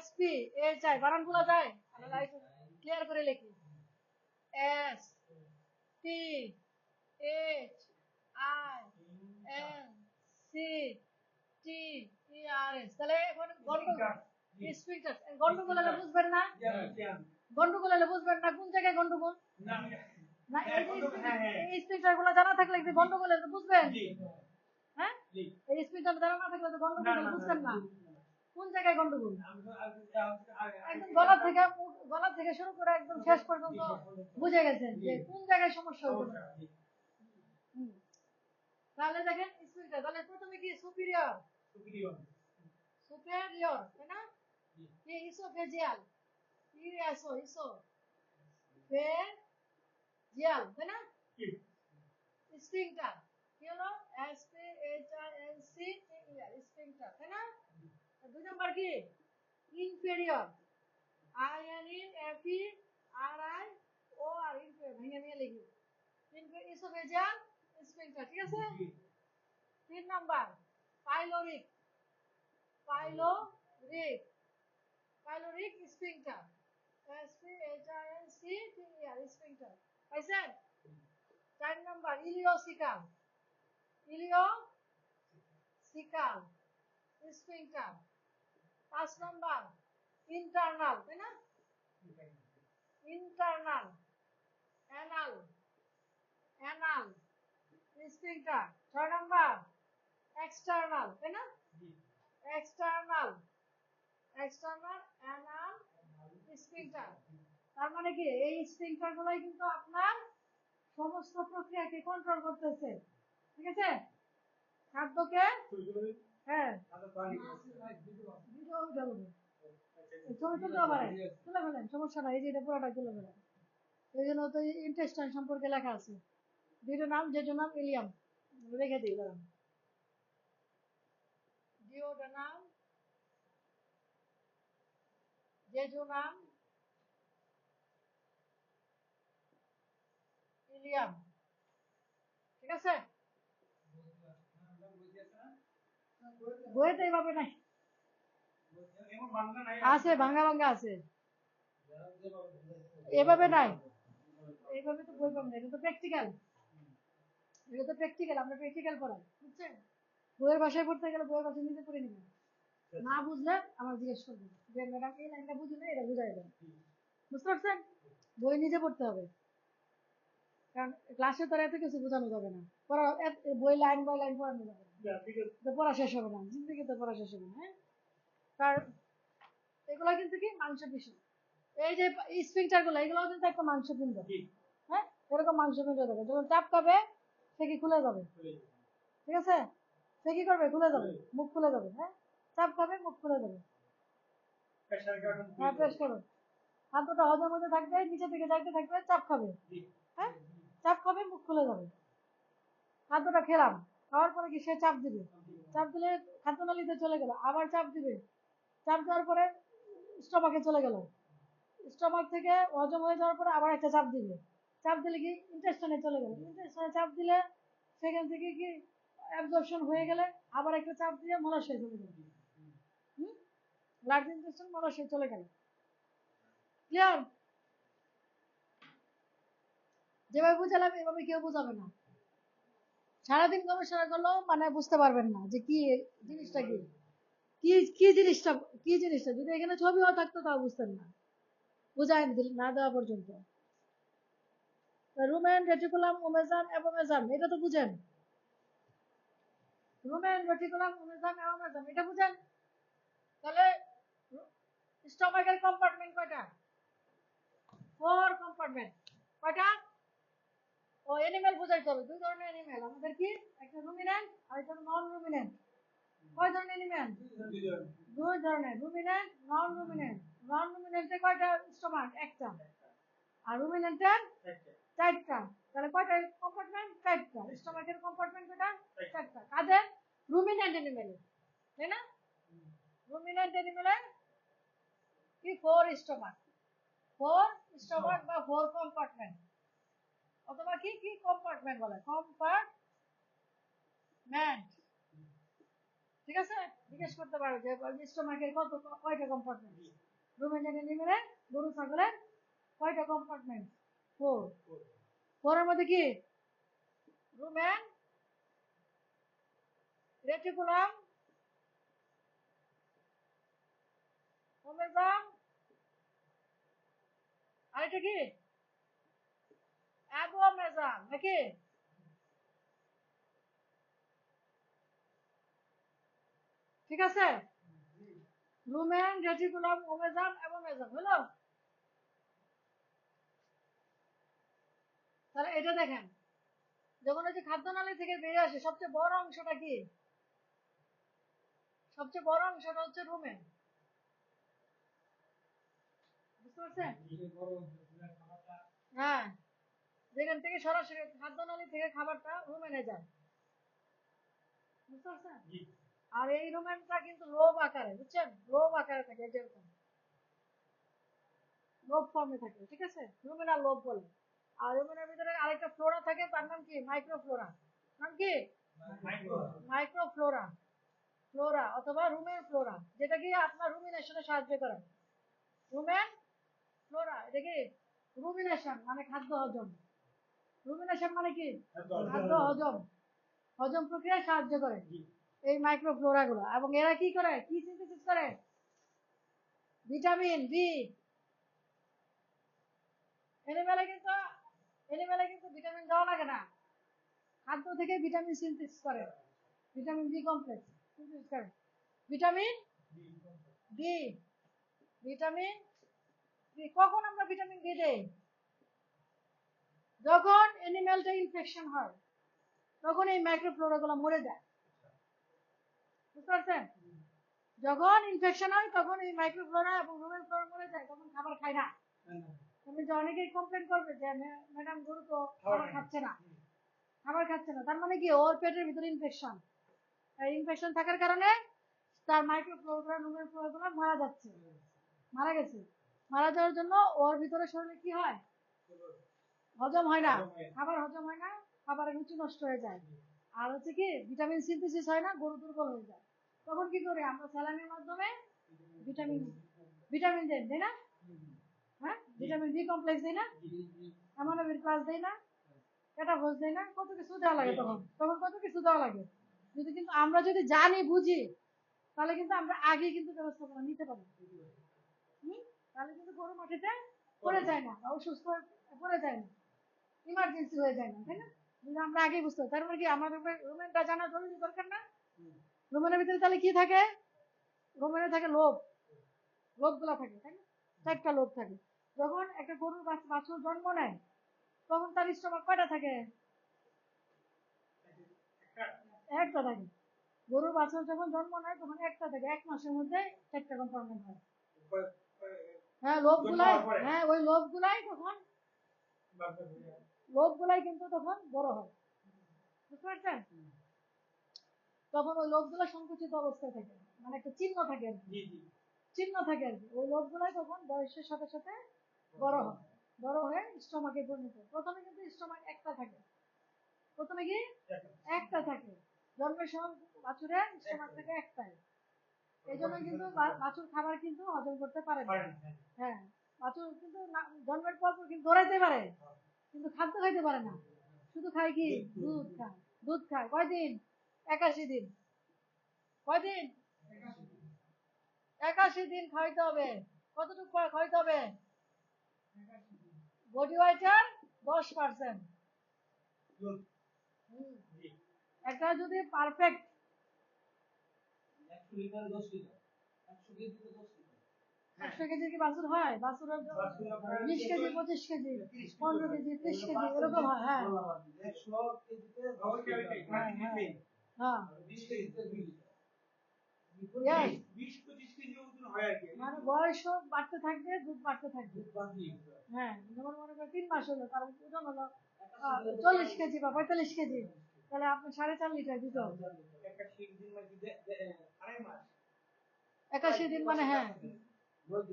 SPHI বানানগুলো যায় আমরা ক্লিয়ার করে লিখি SPHINCTER তাহলে এখন গন্ডগোল হলে বুঝবেন না গন্ডগোল হলে বুঝবেন না কোন জায়গায় গন্ডগোল না এই স্পিকার গুলো জানা থাকলে কি গন্ডগোল হলে বুঝবেন হ্যাঁ এই স্পিকার জানা না থাকলে তো গন্ডগোল বুঝবেন না কোন জায়গায় গন্ডগোল একদম গলা থেকে শুরু করে একদম শেষ পর্যন্ত বুঝে গেছেন যে কোন জায়গায় সমস্যা হতে পারে তাহলে দেখেন স্পিকার তাহলে প্রথমে কি সুপিরিয়র তাই না কি ইসোফেজিয়াল ফেজিয়াল তাই না স্ফিংটার কি হলো SPHINCTER স্ফিংটার তাই না দুই নাম্বার কি ইনফেরিয়র INFERIOR ভেঙে নিয়ে লিখি ইসোফেজিয়াল স্ফিংটার ঠিক আছে 3 number pyloric sphincter SPHINCTER sphincter পাইছেন 4 নাম্বার ইলিওসিকাল স্ফিংটার 5 নাম্বার ইন্টারনাল তাই না internal anal sphincter 6 number external তাই না এক্সটার্নাল অ্যানাল স্ফিংটার তার মানে কি এই স্ফিংটার গুলোই কিন্তু আপনার সমস্ত প্রক্রিয়াকে কন্ট্রোল করতেছে ঠিক আছে খাদ্যকে হ্যাঁ তুলে ফেলেন সমস্যা নাই এই যে এটা পুরোটা তুলে ফেলেন এই জন্য তো ইন্টেস্টাইন সম্পর্কে লেখা আছে দুইটা নাম যেটার নাম ইলিয়াম রেখে দিই বলেন ডিওডানাম জেজুনাম ইলিয়াম ঠিক আছে বইতে এইভাবে নাই আছে ভাঙা আছে এভাবে নাই এইভাবে তো বই পাবেন এটা তো প্র্যাকটিক্যাল আমরা প্র্যাকটিক্যাল পড়াই বুঝছেন বইয়ের ভাষায় পড়তে গেলে বইয়ের ভাষায় নিজে পড়ে নেবেন না বুঝলে আমার জিজ্ঞেস করবেন যে ম্যাডাম এই লাইনটা বুঝি না এটা বুঝাই দেন বুঝতে পারছেন বই নিজে পড়তে হবে কারণ ক্লাসে তো এত কিছু বোঝানো যাবে না বই লাইন বাই লাইন পড়ানো যাবে না পড়া শেষ হবে না জিন্দগি তো পড়া শেষ হবে না হ্যাঁ কারণ এগুলো কিন্তু কি মাংসপেশি এই যে স্ফিংটার গুলো এগুলো কিন্তু একটা মাংসপিণ্ড হ্যাঁ এরকম মাংসপিণ্ড দেবে যখন চাপ খাবে সে কি খুলে যাবে ঠিক আছে সে কি করবে খুলে যাবে মুখ খুলে যাবে হ্যাঁ চাপ খাবে মুখ খুলে যাবে হ্যাঁ প্রেস করো খাদ্যটা হজম হতে থাকবে নিচে থেকে যাইতে থাকবে চাপ খাবে হ্যাঁ চাপ খাবে মুখ খুলে যাবে খাদ্যটা খেলাম খাওয়ার পরে কি সে চাপ দিবে চাপ দিলে খাদ্যনালীতে চলে গেল আবার চাপ দিবে চাপ দেওয়ার পরে স্টমাকে চলে গেল স্টমাক থেকে হজম হয়ে যাওয়ার পরে আবার একটা চাপ দিবে চাপ দিলে কি ইন্টেস্টাইনে চলে গেল ইন্টেস্টাইনে চাপ দিলে সেখান থেকে কি অ্যাবজর্পশন হয়ে গেলে আবার একটা চাপ দিয়ে মলাশয়ে চলে গেল লার্জ ইন্টেস্টাইন মলাশয়ে চলে গেল ক্লিয়ার যেভাবে বুঝালাম এভাবে কেউ বুঝাবে না সারাদিন গবেষণা করলেও মানে বুঝতে পারবেন না যে কি জিনিসটা কি জিনিসটা যদি এখানে ছবিও থাকতো তাও বুঝতেন না বুঝায় না দেওয়া পর্যন্ত রুমেন রেটিকুলাম ওমেজাম অ্যাবোমেজাম এটা তো বুঝেন রুমেন রেটিকুলাম ওমেজাম এবং মেজাম, এটা বুঝেন? তাহলে স্টমাকের কম্পার্টমেন্ট কয়টা? 4 কম্পার্টমেন্ট। কয়টা? ও অ্যানিমেল বুঝাইতে হবে, দুই ধরনের অ্যানিমেল আমাদের, কি একটা রুমিন্যান্ট আর একটা নন রুমিন্যান্ট। কয় ধরনের অ্যানিমেল? দুই ধরনের, রুমিন্যান্ট নন রুমিন্যান্ট। নন রুমিন্যান্টে কয়টা স্টমাক? একটা। আর রুমিন্যান্টের চারটা। তাহলে কয়টা কম্পার্টমেন্ট? চারটা। স্টমাকের কম্পার্টমেন্ট কয়টা? চারটা। কাদের? রুমিন্যান্ট অ্যানিমেলের, তাই না? রুমিন্যান্ট অ্যানিমেলের কি 4 স্টমাক, 4 স্টমাক বা 4 কম্পার্টমেন্ট, অথবা কি কি কম্পার্টমেন্ট বলে, কম্পার্টমেন্ট। ঠিক আছে, জিজ্ঞেস করতে পারো যে স্টমাকের কয়টা কম্পার্টমেন্ট। রুমিন্যান্ট অ্যানিমেলের, গরু ছাগলের কয়টা কম্পার্টমেন্ট? 4। 4 এর মধ্যে কি? রুমেন, রেটিকুলাম, ওমেজাম, আর এটা কি? অ্যাবোমেজাম, নাকি? ঠিক আছে, রুমেন, রেটিকুলাম, ওমেজাম, অ্যাবোমেজাম হলো। তাহলে এটা দেখেন, যখন ওই যে খাদ্যনালী থেকে বেরিয়ে আসে, সবচেয়ে বড় অংশটা কি? সবচেয়ে বড় অংশটা হচ্ছে রুমেন। বুঝতে পারছেন? হ্যাঁ, যেখান থেকে সরাসরি খাদ্যনালী থেকে খাবারটা রুমেনে যায়। বুঝতে পারছেন? আর এই রুমেনটা কিন্তু লোভ আকারে, বুঝছেন? লোভ আকারে থাকে, যেরকম লোভ ফর্মে থাকে। ঠিক আছে, রুমেনাল লোভ বলে। আর রুমেনের ভিতরে আরেকটা ফ্লোরা থাকে, তার নাম কি? মাইক্রোফ্লোরা। নাম কি? মাইক্রোফ্লোরা। ফ্লোরা অথবা রুমেন ফ্লোরা, যেটা কি আপনার রুমিনেশনে সাহায্য করে। রুমেন ফ্লোরা, এটা কি? রুমিনেশন মানে খাদ্য হজম। রুমিনেশন মানে কি? খাদ্য হজম, হজম প্রক্রিয়ায় সাহায্য করে এই মাইক্রোফ্লোরা গুলো। এবং এরা কি করে, কি সিনথেসিস করে? Vitamin B. এনিমেলে কিন্তু ভিটামিন দেওয়া লাগে না, খাদ্য থেকে ভিটামিন সিনথেসিস করে, ভিটামিন বি কমপ্লেক্স সিনথেসিস করে। Vitamin D, vitamin D. কখন আমরা ভিটামিন ডি দেই? যখন এনিমেলটা ইনফেকশন হয়, তখন এই মাইক্রোফ্লোরা গুলো মরে যায়। বুঝতে পারছেন? যখন ইনফেকশন হয় তখন এই মাইক্রোফ্লোরা এবং রুমেন ফ্লোরা মরে যায়, তখন খাবার খায় না। তুমি যে অনেকেই কমপ্লেন করবে যে ম্যাডাম গরু তো খাবার খাচ্ছে না, খাবার খাচ্ছে না, তার মানে কি? ওর পেটের ভিতরে ইনফেকশন। ইনফেকশন থাকার কারণে তার মাইক্রোফ্লোরা, রুমেন ফ্লোরা গুলো মারা যাচ্ছে, মারা গেছে। মারা যাওয়ার জন্য ওর ভিতরে শরীরে কি হয়? হজম হয় না, খাবার হজম হয় না, খাবারের রুচি নষ্ট হয়ে যায়। আর হচ্ছে কি, ভিটামিন সিনথেসিস হয় না, গরু দুর্বল হয়ে যায়। তখন কি করে? আমরা স্যালাইনের মাধ্যমে ভিটামিন ভিটামিন দেন, তাই না? হ্যাঁ, ভিটামিন বি কমপ্লেক্স দেয় না, অ্যামাইনো প্লাস দেয় না, ক্যাটাফোস দেয় না, কত কিছু দেওয়া লাগে। তখন তখন কত কিছু দেওয়া লাগে। যদি কিন্তু আমরা যদি জানি, বুঝি, তাহলে কিন্তু আমরা আগে কিন্তু ব্যবস্থাপনা নিতে পারি। তাহলে কিন্তু গরু মাটিতে পড়ে যায় না, বা অসুস্থ পড়ে যায় না, ইমার্জেন্সি হয়ে যায় না, তাই না? যদি আমরা আগেই বুঝতে পারি। তার মানে কি আমাদের রুমেনটা জানা জরুরি, দরকার না? রুমেনের ভিতরে তাহলে কি থাকে? রুমেনে থাকে লোভ, লোভ গুলা থাকে, তাই না? 4টা লোভ থাকে। যখন একটা গরুর বাছুর জন্ম নেয়, তখন তার স্টমাক কয়টা থাকে? একটা থাকে। গরুর বাছুর যখন জন্ম নেয় তখন একটা থাকে, 1 মাসের মধ্যে 4টা কম্পার্টমেন্ট হয়। হ্যাঁ, লোভ গুলাই, হ্যাঁ ওই লোভ গুলাই তখন, লোভ গুলাই কিন্তু তখন বড় হয়। বুঝতে পারছেন? তখন ওই লোভগুলো সংকুচিত অবস্থায় থাকে, মানে একটা চিহ্ন থাকে আর কি, চিহ্ন থাকে আর কি। ওই লোভগুলাই তখন বয়সের সাথে সাথে বড় হয়, বড় হয়ে স্টমাকে পরিণত হয়। প্রথমে কিন্তু স্টমাক একটা থাকে, প্রথমে কি একটা থাকে, জন্মের সময় বাছুরের স্টমাক থাকে একটাই। এই জন্য কিন্তু বাছুর খাবার কিন্তু হজম করতে পারে না। হ্যাঁ, বাছুর কিন্তু জন্মের পর কিন্তু দৌড়াইতে পারে, কিন্তু খাদ্য খাইতে পারে না, শুধু খায় কি? দুধ খায়। দুধ খায় কয়দিন? 81 দিন। কয়দিন? 81 দিন খাইতে হবে। কতটুকু খাইতে হবে? বডি ওয়েটের 10%। একটা যদি পারফেক্ট লিটার 10 লিটার 100 কেজিতে 10 লিটার 100 কেজি কি বাছুর হয়? বাছুর 20 কেজি, 25 কেজি, 15 কেজি, 30 কেজি এরকম হয়। হ্যাঁ 100 কেজিতে 10 লিটার হ্যাঁ হ্যাঁ 20 কেজিতে 2 লিটার Yes, 20-25 কেজি ওজন হয় আর কি মানে বয়সও বাড়তে থাকবে, দুধ বাড়তে থাকবে। দুধ বাড়বে হ্যাঁ, যেমন মনে করেন 3 মাস হলো, তার ওজন হলো 40 কেজি বা 45 কেজি, তাহলে আপনি 4.5 লিটার দিতে হবে। একটা শীত দিন মানে আড়াই মাস 81 দিন মানে হ্যাঁ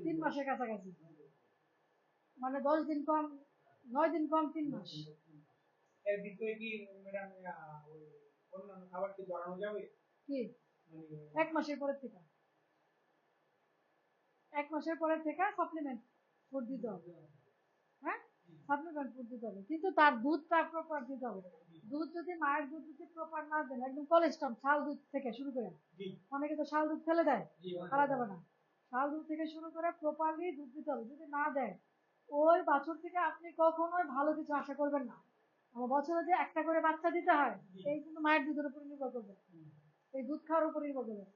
3 মাসের কাছাকাছি, মানে 10 দিন কম, 9 দিন কম 3 মাস। এর ভিতরে কি ম্যাডাম ওই অন্যান্য খাবার কি বাড়ানো যাবে? কি মানে 1 মাসের পরের থেকে, 1 মাসের পরের থেকে সাপ্লিমেন্ট ফুড দিতে হবে। হ্যাঁ, সাপ্লিমেন্ট ফুড দিতে হবে, কিন্তু তার দুধটা প্রপার দিতে হবে। দুধ যদি মায়ের দুধ যদি প্রপার না দেন, একদম কোলেস্ট্রল শাল দুধ থেকে শুরু করে, জি অনেকে তো শাল দুধ ফেলে দেয়, জি ফেলা যাবে না। শাল দুধ থেকে শুরু করে প্রপারলি দুধ দিতে হবে। যদি না দেয়, ওই বাছুর থেকে আপনি কখনোই ভালো কিছু আশা করবেন না। আমার বছরে যে একটা করে বাচ্চা দিতে হয়, এই কিন্তু মায়ের দুধের উপর নির্ভর করবে, এই দুধ খাওয়ার উপর নির্ভর করবে।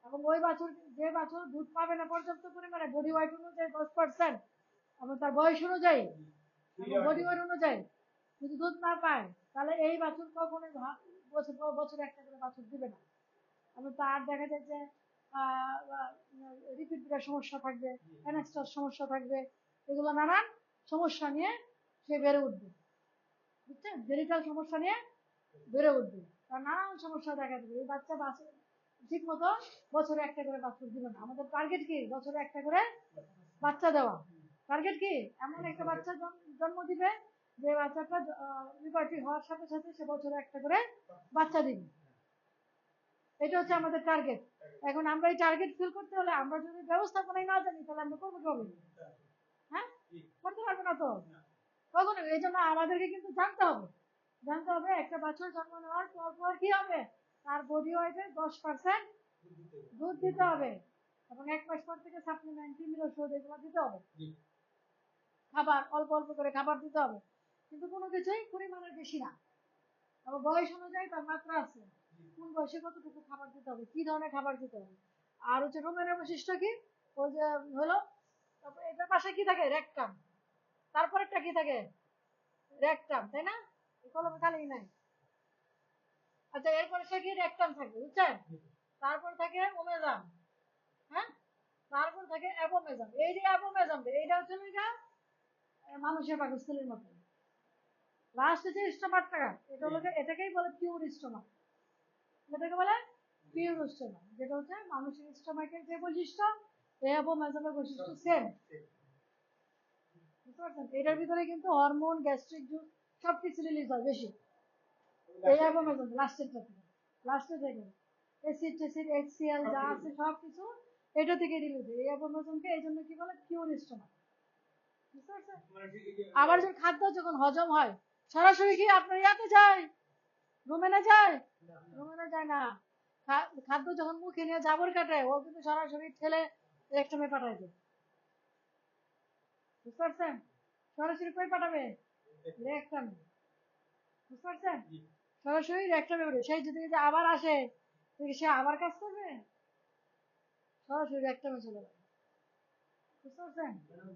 এবং ওই বাছুর, যে বাছুর দুধ পাবে না পর্যাপ্ত পরিমাণে, বডি ওয়েট অনুযায়ী 10% এবং তার বয়স অনুযায়ী এবং বডি ওয়েট অনুযায়ী যদি দুধ না পায়, তাহলে এই বাছুর কখনোই বছরে একটা করে বাছুর দিবে না। এবং তার দেখা যায় যে রিপিট সমস্যা থাকবে, অ্যানেক্সটার সমস্যা থাকবে, এগুলো নানান সমস্যা নিয়ে সে বেড়ে উঠবে, বুঝছেন? জেনিটাল সমস্যা নিয়ে বেড়ে উঠবে, তার নানান সমস্যা দেখা দেবে। এই বাচ্চা ঠিক মতো বছরে একটা করে বাচ্চা দিবে না। আমাদের টার্গেট কি? বছরে একটা করে বাচ্চা দেওয়া। টার্গেট কি? এমন একটা বাচ্চা জন্ম দিবে যে বাচ্চাটা লিবার্টি হওয়ার সাথে সাথে সে বছরে একটা করে বাচ্চা দিবে। এটা হচ্ছে আমাদের টার্গেট। এখন আমরা এই টার্গেট ফিল করতে হলে আমরা যদি ব্যবস্থাপনাই না জানি, তাহলে আমরা করবো কিভাবে? হ্যাঁ, করতে পারবো না তো কখনো। এই জন্য আমাদেরকে কিন্তু জানতে হবে, জানতে হবে একটা বাছুর জন্ম নেওয়ার পর কি হবে, তার বডি ওয়েটের 10% দুধ দিতে হবে, এবং 1 মাস পর থেকে সাপ্লিমেন্ট, কৃমির ওষুধ এগুলো দিতে হবে। খাবার অল্প অল্প করে খাবার দিতে হবে, কিন্তু কোনো কিছুই পরিমাণের বেশি না। আবার বয়স অনুযায়ী তার মাত্রা আছে, কোন বয়সে কতটুকু খাবার দিতে হবে, কি ধরনের খাবার দিতে হবে। আর হচ্ছে রুমেনের বৈশিষ্ট্য কি, ওই যে হলো, তারপর এটার পাশে কি থাকে, রেকটাম, তারপর একটা কি থাকে, রেকটাম, তাই না? কলমে খালি নাই। আচ্ছা, এরপরে সে কি রেকটাম থাকে, বুঝছেন? তারপর থাকে ওমেজাম, হ্যাঁ, তারপর থাকে অ্যাবোমেজাম। এই যে অ্যাবোমেজাম, এইটা হচ্ছে মানুষের পাকস্থলীর মতো লাস্টে যে স্টোমাকটা, এটা হলো, এটাকেই বলে পিওর স্টোমাক। এটাকে বলে পিওর স্টোমাক, যেটা হচ্ছে মানুষের স্টোমাকের যে বৈশিষ্ট্য, অ্যাবোমেজামের বৈশিষ্ট্য সেম। বুঝতে পারছেন? এটার ভিতরে কিন্তু হরমোন, গ্যাস্ট্রিক জুস সবকিছু রিলিজ হয় বেশি এই অ্যাবোমেজাম লাস্টেরটা থেকে। লাস্টে থেকে অ্যাসিড ট্যাসিড HCl যা আছে সবকিছু এটা থেকে রিলিজ হয়। এই অ্যাবোমেজামকে এই জন্য কি বলে, পিওর স্টোমাক। বুঝতে পারছেন? আবার যখন খাদ্য যখন হজম হয়, সরাসরি কি আপনার ইয়াতে যায়, রুমেনে যায়? রুমেনে যায় না। খাদ্য যখন মুখে নিয়ে জাবর কাটে, ও কিন্তু সরাসরি ঠেলে রেকটামে পাঠায় দেয়। বুঝতে পারছেন? সরাসরি কই পাঠাবে, রেকটামে। বুঝতে পারছেন? সরাসরি রেকটামে পাঠাবে। সেই যদি আবার আসে, সে আবার কাজ করবে, সরাসরি রেকটামে চলে যাবে। বুঝতে পারছেন?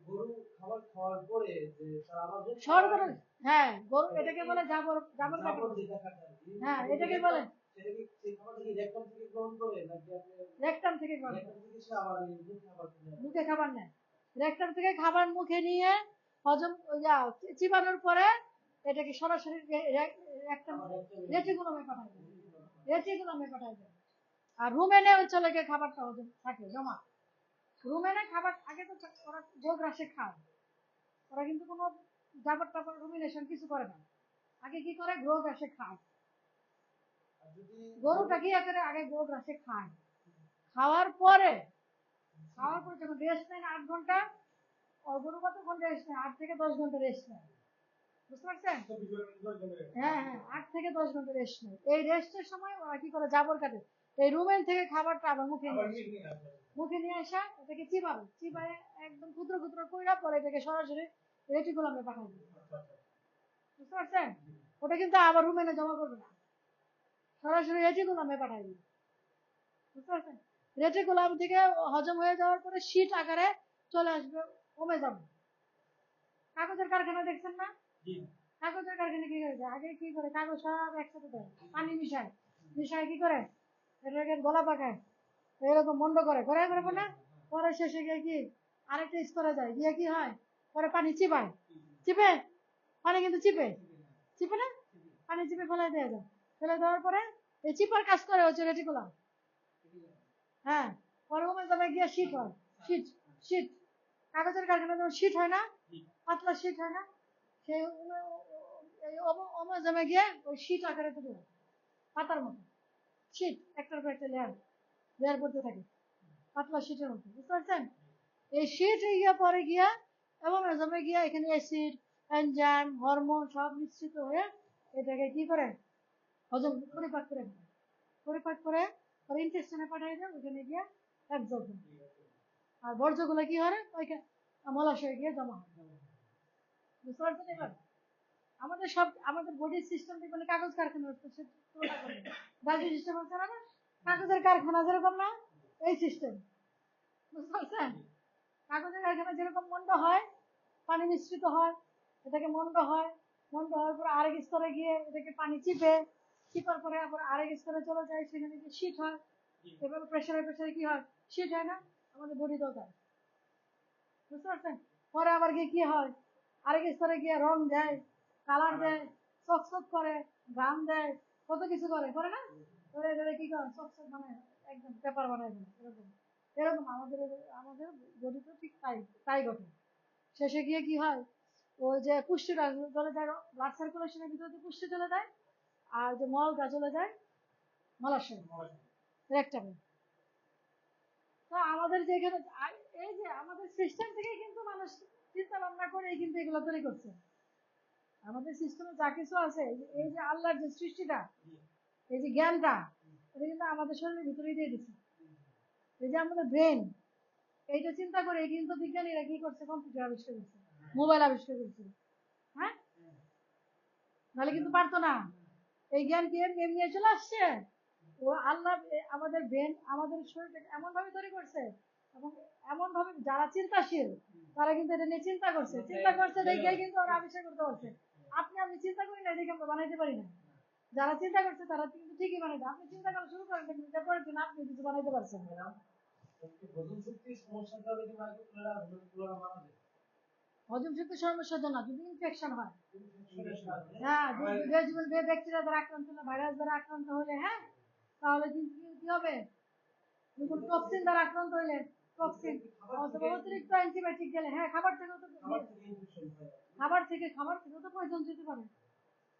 গরু খাবার খাওয়ার পরে যে তার আবার সর্বদা, হ্যাঁ, গরু এটাকে বলে জাবর, জাবর কাটা। হ্যাঁ, এটাকে বলে সেটা কি সেই খাবারটা কি রেকটাম থেকে গ্রহণ করে নাকি আপনি রেকটাম থেকে গ্রহণ করে। রেকটাম থেকে সে আবার মুখে খাবার নেয়, রেকটাম থেকে খাবার মুখে নিয়ে হজম চিবানোর পরে এটাকে সরাসরি রেকটাম, রেটিকুলামে পাঠায় দেয়, রেটিকুলামে পাঠায় দেয়। আর রুমেনে চলে গিয়ে খাবারটা হজম থাকে জমা। রুমেনে খাবার আগে তো ওরা যোগ রাশে খায়, ওরা কিন্তু কোনো জাবর টাবর রুমিনেশন কিছু করে না। আগে কি করে, গ্রোথ রাশে খায়। গরুটা কি করে, আগে গ্রোথ রাশে খায়, খাওয়ার পরে যখন রেস্ট নেয় 8 ঘন্টা, গরু কতক্ষণ রেস্ট নেয়, 8 থেকে 10 ঘন্টা রেস্ট নেয়। বুঝতে পারছেন? হ্যাঁ হ্যাঁ, 8 থেকে 10 ঘন্টা রেস্ট নেয়। এই রেস্টের সময় ওরা কি করে, জাবর কাটে। এই রুমেন থেকে খাবারটা আবার মুখে নিয়ে আসা, এটাকে চিবাবে, চিবায় একদম ক্ষুদ্র ক্ষুদ্র কইরা পরে এটাকে সরাসরি রেটিকুলামে পাঠাবে। বুঝতে পারছেন? ওটা কিন্তু আবার রুমেনে জমা করবে না, সরাসরি রেটিকুলামে পাঠাবে। বুঝতে পারছেন? রেটিকুলাম থেকে হজম হয়ে যাওয়ার পরে শীট আকারে চলে আসবে ওমেজাম। কাগজের কারখানা দেখছেন না? কাগজের কারখানা কি করে আগে কি করে কাগজ সব একসাথে দেয়, পানি মিশায়, মিশায় কি করে এটাকে গলা পাকায়, এরকম মন্ড করে করে করে না, পরে শেষে গিয়ে কি আরেকটা স্তরে যায়, গিয়ে কি হয় পরে পানি চিপায়, চিপে পানি কিন্তু চিপে, চিপে না, পানি চিপে ফেলে দেওয়া যায়, ফেলে দেওয়ার পরে এই চিপার কাজ করে হচ্ছে রেটিকুলাম। হ্যাঁ, পরে ওমেজামে গিয়ে শীট হয়, শীট, শীট কাগজের কারখানা যেমন শীট হয় না, পাতলা শীট হয় না, সেই ওমেজামে গিয়ে ওই শীট আকারে তৈরি হয়, পাতার মতো শীট, একটার পর একটা লেয়ার লেয়ার করতে থাকে পাতলা শীটের মতো, বুঝতে পারছেন? এই শীট গিয়া পরে গিয়া এবং ওমেজামে গিয়া এখানে অ্যাসিড, এনজাইম, হরমোন সব মিশ্রিত হয়ে এটাকে কি করে হজম পরিপাক করে ফেলে, পরিপাক করে পরে ইন্টেস্টাইনে পাঠিয়ে দেয়, ওখানে গিয়ে অ্যাবজর্ব হয়, আর বর্জ্যগুলো কি হয় ওইখানে মলাশয়ে গিয়ে জমা হয়। বুঝতে পারছেন? এবার আমাদের সব আমাদের বডির সিস্টেম দেখবেন কাগজ কারখানা হচ্ছে, সে তুলনা করবে গাড়ি সিস্টেম হচ্ছে না, কাগজের কারখানা যেরকম না এই সিস্টেম, বুঝতে পারছেন? কাগজের কারখানা যেরকম মন্ড হয়, পানি মিশ্রিত হয়, এটাকে মন্ড হয়, মন্ড হওয়ার পর আরেক স্তরে গিয়ে এটাকে পানি চিপে, চিপার পরে আবার আরেক স্তরে চলে যায়, সেখানে গিয়ে শীত হয়, এভাবে প্রেশারে প্রেশারে কি হয় শীত হয় না, আমাদের বডিতেও তাই, বুঝতে পারছেন? পরে আবার গিয়ে কি হয় আরেক স্তরে গিয়ে রং দেয়, কালার দেয়, চকচক করে, গান দেয়, কত কিছু করে করে না, করে এদের কি করে চকচক বানায়, একদম পেপার বানায় দেয়, এরকম এরকম আমাদের আমাদের বডিতে ঠিক তাই তাই ঘটে। শেষে গিয়ে কি হয় ওই যে পুষ্টিটা চলে যায়, ব্লাড সার্কুলেশনের ভিতরে যে পুষ্টি চলে যায়, আর যে মলটা চলে যায় মলাশয় রেকটামে। তো আমাদের যে এখানে এই যে আমাদের সিস্টেম থেকে কিন্তু মানুষ চিন্তা ভাবনা করে কিন্তু এগুলো তৈরি করছে, আমাদের সিস্টেমে যা কিছু আছে এই যে আল্লাহর যে সৃষ্টিটা, এই যে জ্ঞানটা, এটা কিন্তু আমাদের শরীরের ভিতরেই দিয়ে দিচ্ছে। এই যে আমাদের ব্রেন, এইটা চিন্তা করে কিন্তু বিজ্ঞানীরা কি করছে, কম্পিউটার আবিষ্কার করছে, মোবাইল আবিষ্কার করছে, হ্যাঁ, নাহলে কিন্তু পারতো না, এই জ্ঞান কি এমনি চলে আসছে, ও আল্লাহ আমাদের ব্রেন আমাদের শরীরটাকে এমন ভাবে তৈরি করছে, এবং এমন ভাবে যারা চিন্তাশীল তারা কিন্তু এটা নিয়ে চিন্তা করছে, চিন্তা করছে দেখে কিন্তু ওরা আবিষ্কার করতে পারছে। আপনি আমি চিন্তা করি না দেখে আমরা বানাইতে পারি না, যারা চিন্তা করছে তারা কিন্তু ঠিকই বানাইতে, আপনি চিন্তা করা শুরু করেন দেখবেন পরের দিন আপনি কিছু বানাইতে পারছেন। হজম শক্তি সমস্যার জন্য যদি ইনফেকশন হয়, হ্যাঁ, ব্যাকটেরিয়া দ্বারা আক্রান্ত হলে, ভাইরাস দ্বারা আক্রান্ত হলে, হ্যাঁ, তাহলে কিন্তু কি হবে, টক্সিন দ্বারা আক্রান্ত হলে, টক্সিন অথবা অতিরিক্ত অ্যান্টিবায়োটিক গেলে, হ্যাঁ, খাবার থেকেও তো পয়জন যেতে পারে,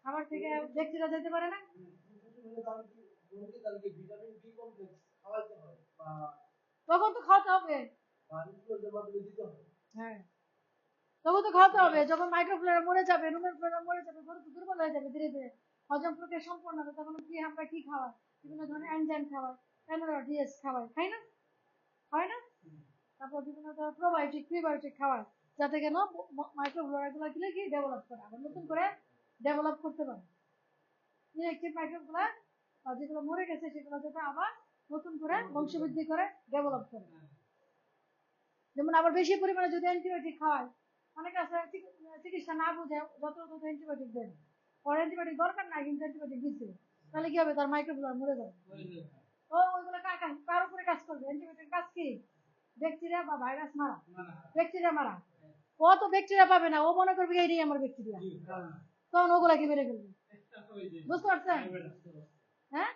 খাবার থেকে ব্যাকটেরিয়া যেতে পারে না, তখন তো খাওয়াতে হবে, হ্যাঁ, তখন তো খাওয়াতে হবে, যখন মাইক্রোফ্লোরা মরে যাবে, রুমের ফ্লোরা মরে যাবে, গরু দুর্বল হয়ে যাবে ধীরে ধীরে, হজম প্রক্রিয়া সম্পন্ন হবে, তখন কি আমরা কি খাওয়াই, বিভিন্ন ধরনের এনজাইম খাওয়াই, এনআরডিএস খাওয়াই, খাই না, হয় না, তারপর বিভিন্ন ধরনের প্রোবায়োটিক প্রিবায়োটিক খাওয়াই, যাতে কেন মাইক্রোফ্লোরা গুলো কি ডেভেলপ করে, আবার নতুন করে ডেভেলপ করতে পারে, ইনঅ্যাক্টিভ মাইক্রোফ্লোরা যেগুলো মরে গেছে সেগুলো যাতে আবার নতুন করে বংশবৃদ্ধি করে ডেভেলপ করে। যেমন আবার বেশি পরিমাণে যদি অ্যান্টিবায়োটিক খাওয়ায়, অনেকে আছে চিকিৎসা না বুঝে যত তত অ্যান্টিবায়োটিক দেন, পরে অ্যান্টিবায়োটিক দরকার নাই কিন্তু অ্যান্টিবায়োটিক দিচ্ছে, তাহলে কি হবে, তার মাইক্রোফ্লোরা মরে যাবে, ওইগুলো কার উপরে কাজ করবে, অ্যান্টিবায়োটিক কাজ কি ব্যাকটেরিয়া বা ভাইরাস মারা, ব্যাকটেরিয়া মারা, ও তো ব্যাকটেরিয়া পাবে না, ও মনে করবে এইটাই আমার ব্যাকটেরিয়া, তখন ওগুলাকে মেরে ফেলবে, বুঝতে পারছেন? হ্যাঁ,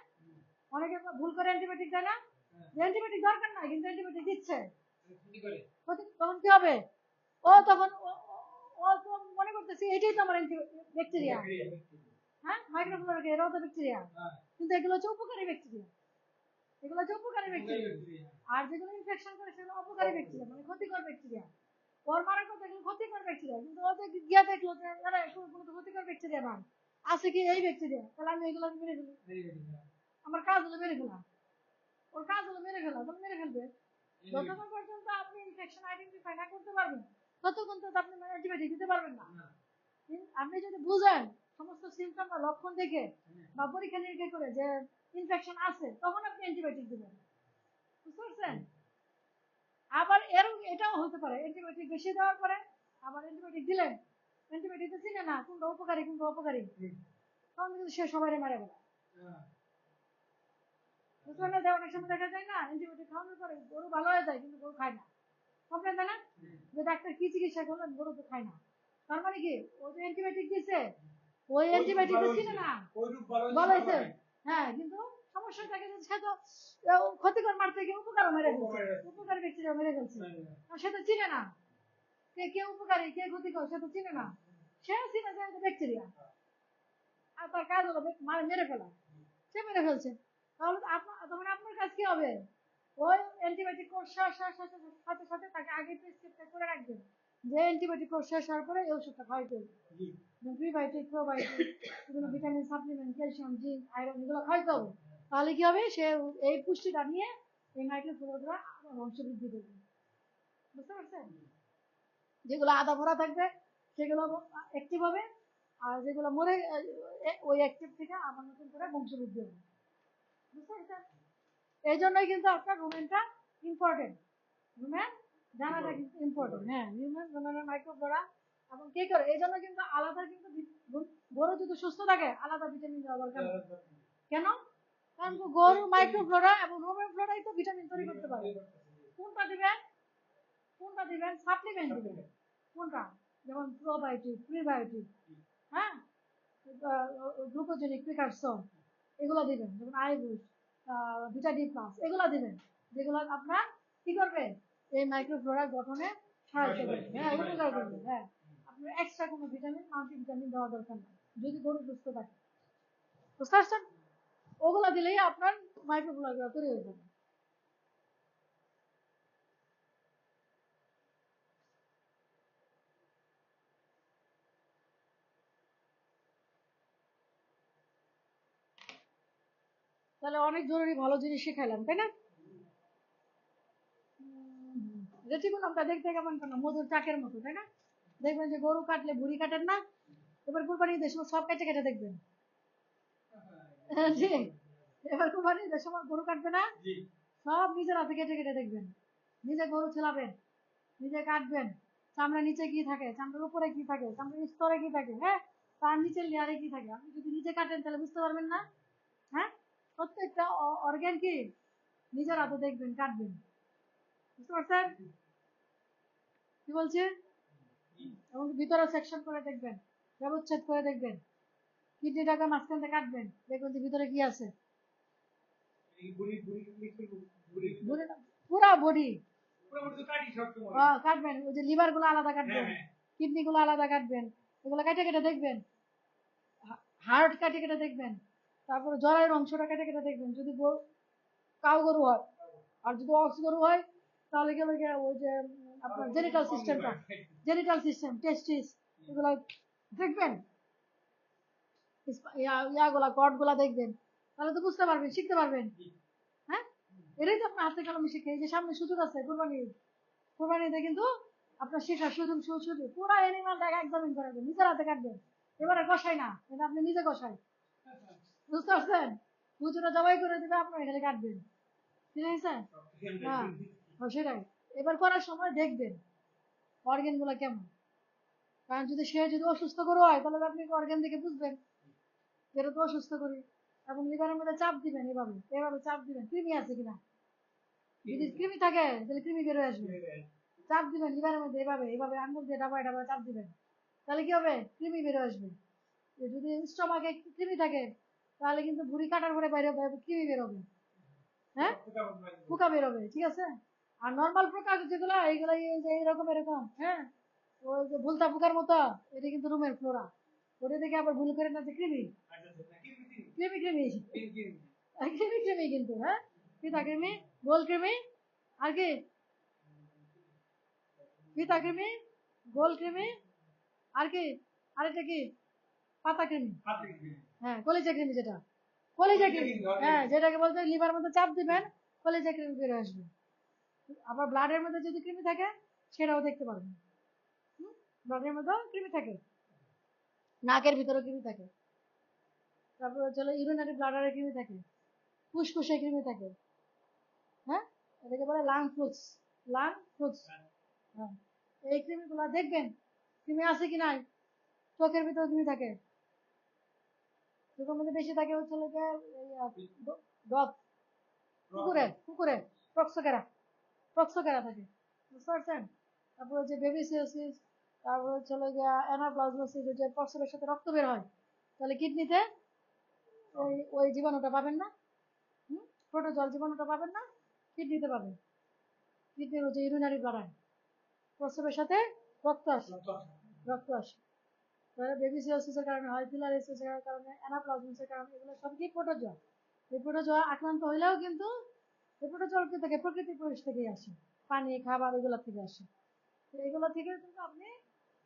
অনেকে ভুল করে অ্যান্টিবায়োটিক দেয় না, অ্যান্টিবায়োটিক দরকার নাই কিন্তু অ্যান্টিবায়োটিক দিচ্ছে, তখন কি হবে, ও তখন ও তো মনে করতেছি এটাই তো আমার ব্যাকটেরিয়া, হ্যাঁ, মাইক্রোফ্লোরা এরাও তো ব্যাকটেরিয়া, কিন্তু এগুলো হচ্ছে উপকারী ব্যাকটেরিয়া, এগুলো হচ্ছে উপকারী ব্যাকটেরিয়া, আর যেগুলো ইনফেকশন করে সেগুলো অপকারী ব্যাকটেরিয়া, মানে ক্ষতিকর ব্যাকটেরিয়া, ওর মারার কথা এগুলো ক্ষতিকর ব্যাকটেরিয়া, কিন্তু ওদের গিয়া দেখলো যে কোনো ক্ষতিকর ব্যাকটেরিয়া না, আছে কি এই ব্যাকটেরিয়া, তাহলে আমি এগুলো মেরে ফেলি, আমার কাজ হলো মেরে ফেলা, ওর কাজ হলো মেরে ফেলা, তখন মেরে ফেলবে, যতক্ষণ পর্যন্ত আপনি ইনফেকশন আইডেন্টিফাই না করতে পারবেন ততক্ষণ তো আপনি অ্যান্টিবায়োটিক দিতে পারবেন না। আপনি যদি বুঝেন সমস্ত সিমটম বা লক্ষণ দেখে বা পরীক্ষা নিরীক্ষা করে যে ইনফেকশন আছে, তখন আপনি অ্যান্টিবায়োটিক দিবেন, বুঝতে পারছেন? আবার এটাও হতে পারে অ্যান্টিবায়োটিক বেশি দেওয়ার পরে আবার অ্যান্টিবায়োটিক দিলেন, অ্যান্টিবায়োটিক তো চিনে না কোনটা উপকারী কোনটা অপকারী, তখন কিন্তু সে সবাই মারা গেল। বুঝলেন না? অনেক সময় দেখা যায় না অ্যান্টিবায়োটিক খাওয়ানোর পরে গরু ভালো হয়ে যায় কিন্তু গরু খায় না, কমপ্লেন দেয় না যে ডাক্তার কি চিকিৎসা করলেন, গরু তো খায় না। তার মানে কি ওই যে অ্যান্টিবায়োটিক দিচ্ছে ওই অ্যান্টিবায়োটিক তো চিনে না ভালো হয়েছে, হ্যাঁ, কিন্তু সমস্যা থাকে যে সে তো ক্ষতিকর মার থেকে উপকার মেরে ফেলছে, উপকারী ব্যাকটেরিয়া মেরে ফেলছে, সে তো চিনে না কে উপকারী কে ক্ষতিকর, সে তো চিনে না, সে চিনে যে ব্যাকটেরিয়া, আর তার কাজ হলো মেরে ফেলা, সে মেরে ফেলছে। তাহলে তখন আপনার কাজ কি হবে? ওই অ্যান্টিবায়োটিক কোর্স সাথে সাথে তাকে আগে প্রেসক্রিপ্ট করে রাখবেন যে অ্যান্টিবায়োটিক কোর্স শেষ হওয়ার পরে এই ওষুধটা খাওয়াইতে হবে, প্রিবায়োটিক প্রোবায়োটিক এগুলো vitamin supplement calcium zinc iron এগুলো খাইতে হবে। তাহলে কি হবে? সে এই পুষ্টিটা নিয়ে এই মাইক্রোফ্লোরা বংশবৃদ্ধি করবে। বুঝতে পারছেন? যেগুলো আদা ভরা থাকবে সেগুলো অ্যাক্টিভ হবে, আর যেগুলো মরে ওই অ্যাক্টিভ থেকে আবার নতুন করে বংশবৃদ্ধি হবে। বুঝতে পারছেন? এই জন্যই কিন্তু আপনার রুমেনটা ইম্পর্টেন্ট, রুমেন জানাটা কিন্তু ইম্পর্টেন্ট। হ্যাঁ, রুমেনের মাইক্রোফ্লোরা এবং কি করে এই জন্য কিন্তু আলাদা কিন্তু গরু যদি সুস্থ থাকে আলাদা ভিটামিন দেওয়া দরকার। কেন? কারণ গরু মাইক্রোফ্লোরা এবং রুমেন ফ্লোরাই তো ভিটামিন তৈরি করতে পারে। কোনটা দিবেন? কোনটা দিবেন? সাপ্লিমেন্ট দিবেন। কোনটা? যেমন প্রোবায়োটিক প্রিবায়োটিক, হ্যাঁ, গ্লুকোজেনিক প্রিকারসন এগুলো দিবেন, যেমন আইবুস ভিটাডি প্লাস এগুলো দিবেন, যেগুলো আপনার কি করবে এই মাইক্রোফ্লোরা গঠনে সাহায্য করবে, হ্যাঁ, উপকার করবে। হ্যাঁ, আপনার এক্সট্রা কোনো ভিটামিন মাল্টিভিটামিন দেওয়া দরকার নেই যদি গরু সুস্থ থাকে। বুঝতে পারছেন? ওগুলো দিলেই আপনার মাইক্রোফ্লোরা তৈরি হয়ে যাবে। তাহলে অনেক জরুরি ভালো জিনিস শিখাইলাম, তাই না? রেটিকুলামটা দেখতে কেমন কেন? মধুর চাকের মতো, তাই না? দেখবেন যে গরু কাটলে ভুঁড়ি কাটেন না, এবার কুরবানি ঈদের সময় সব কেটে কেটে দেখবেন। জি, এবার কুরবানি ঈদের সময় গরু কাটবে না, সব নিজের হাতে কেটে কেটে দেখবেন, নিজে গরু ছেলাবেন, নিজে কাটবেন, চামড়া নিচে কি থাকে, চামড়ার উপরে কি থাকে, চামড়ার স্তরে কি থাকে, হ্যাঁ, তার নিচের লেয়ারে কি থাকে, আপনি যদি নিজে কাটেন তাহলে বুঝতে পারবেন না। হ্যাঁ, প্রত্যেকটা অর্গান কি নিজের হাতে দেখবেন কাটবেন। বুঝতে পারছেন কি বলছি? এবং ভিতরে সেকশন করে দেখবেন, ব্যবচ্ছেদ করে দেখবেন, কিডনিটাকে মাঝখান থেকে কাটবেন, দেখবেন যে ভিতরে কি আছে। পুরা বডি কাটবেন, ওই যে লিভার গুলো আলাদা কাটবেন, কিডনি গুলো আলাদা কাটবেন, এগুলো কেটে কেটে দেখবেন, হার্ট কেটে কেটে দেখবেন, তারপরে জরায়ের অংশটা কেটে কেটে দেখবেন যদি কাউ গরু হয়, আর যদি অক্স গরু হয় তাহলে কি হবে ওই যে আপনার জেনিটাল সিস্টেমটা, জেনিটাল সিস্টেম টেস্টিস এগুলো দেখবেন, ইয়াগুলা কর্ড গুলা দেখবেন, তাহলে তো বুঝতে পারবেন, শিখতে পারবেন। হ্যাঁ, এটাই তো আপনার হাতে কলমে শিখে। এই যে সামনে সুযোগ আছে কোরবানিতে কিন্তু আপনার শেখার সুযোগ পুরো অ্যানিমালটাকে এক্সামিন করাবেন, নিজের হাতে কাটবেন, এবারে কষাই না, এটা আপনি নিজে কষাই। বুঝতে পারছেন? হুজুরা জবাই করে দেবে, আপনার এখানে কাটবেন, ঠিক আছে? হ্যাঁ, সেটাই। এবার করার সময় দেখবেন অর্গান গুলা কেমন, কারণ যদি অসুস্থ করে হয় তাহলে আপনি অর্গান দেখে বুঝবেন যেটা তো অসুস্থ করি, এবং লিভারের মধ্যে চাপ দিবেন, এভাবে এভাবে চাপ দিবেন কৃমি আছে কিনা, যদি কৃমি থাকে তাহলে কৃমি বেরোয় আসবে, চাপ দিবেন লিভারের মধ্যে এভাবে এভাবে আঙুল দিয়ে ডাবায় ডাবায় চাপ দিবেন, তাহলে কি হবে? কৃমি বেরোয় আসবে। যদি স্টমাকে কৃমি থাকে তাহলে কিন্তু ভুঁড়ি কাটার পরে বাইরে কৃমি বেরোবে, হ্যাঁ, পোকা বেরোবে, ঠিক আছে? আর নর্মাল পোকা যেগুলো এইগুলো এইরকম এরকম, হ্যাঁ, ওই যে ভুলতা পোকার মতো, এটা কিন্তু রুমের ফ্লোরা, ওটা দেখে আবার ভুল করে না যে কৃমি কৃমি কৃমি কৃমি কৃমি কিন্তু, হ্যাঁ, পিতা কৃমি, গোল কৃমি, আর কি পিতা কৃমি, গোল কৃমি, আর কি আরেকটা কি পাতা কৃমি, হ্যাঁ, কলিজা কৃমি, যেটা কলিজা কৃমি, হ্যাঁ, যেটাকে বলতে লিভার মধ্যে চাপ দিবেন কলিজা কৃমি বেরো আসবে। আবার ব্লাডের মধ্যে যদি কৃমি থাকে সেটাও দেখতে পারবেন, ব্লাডের মধ্যে কৃমি থাকে, নাকের ভিতরে কৃমি থাকে, তারপরে চলো ইউরিনারি ব্লাডারে কৃমি থাকে, ফুসফুসে কৃমি থাকে, হ্যাঁ, এটাকে বলে লাং ফ্লুক্স। হ্যাঁ, এই কৃমিগুলো দেখবেন কৃমি আছে কি নাই, চোখের ভিতরে কৃমি থাকে, চোখের মধ্যে বেশি থাকে হচ্ছে ডগ, কুকুরে কুকুরে প্রক্সোকেরা থাকে, বুঝতে পারছেন? তারপর হচ্ছে বেবিসিওসিস, তারপর হচ্ছে অ্যানাপ্লাজমোসিস, যে প্রস্রাবের সাথে রক্ত বের হয়, তাহলে কিডনিতে ওই ওই জীবাণুটা পাবেন না, প্রোটোজল জীবাণুটা পাবেন না, কিডনিতে পাবেন। কিডনির হচ্ছে ইউরিনারি ব্লাডার, প্রস্রাবের সাথে রক্ত আসে। তাহলে বেবিসিওসিসের কারণে হয়, ফিলারিসিসের কারণে, অ্যানাপ্লাজমোসের কারণে, এগুলো সব কি প্রোটোজোয়া। এই প্রোটোজোয়া আক্রান্ত হইলেও কিন্তু এই প্রোটোজোয়া থেকে প্রকৃতির পরিবেশ থেকেই আসে, পানি খাবার এগুলো থেকে আসে। তো এগুলো থেকে কিন্তু আপনি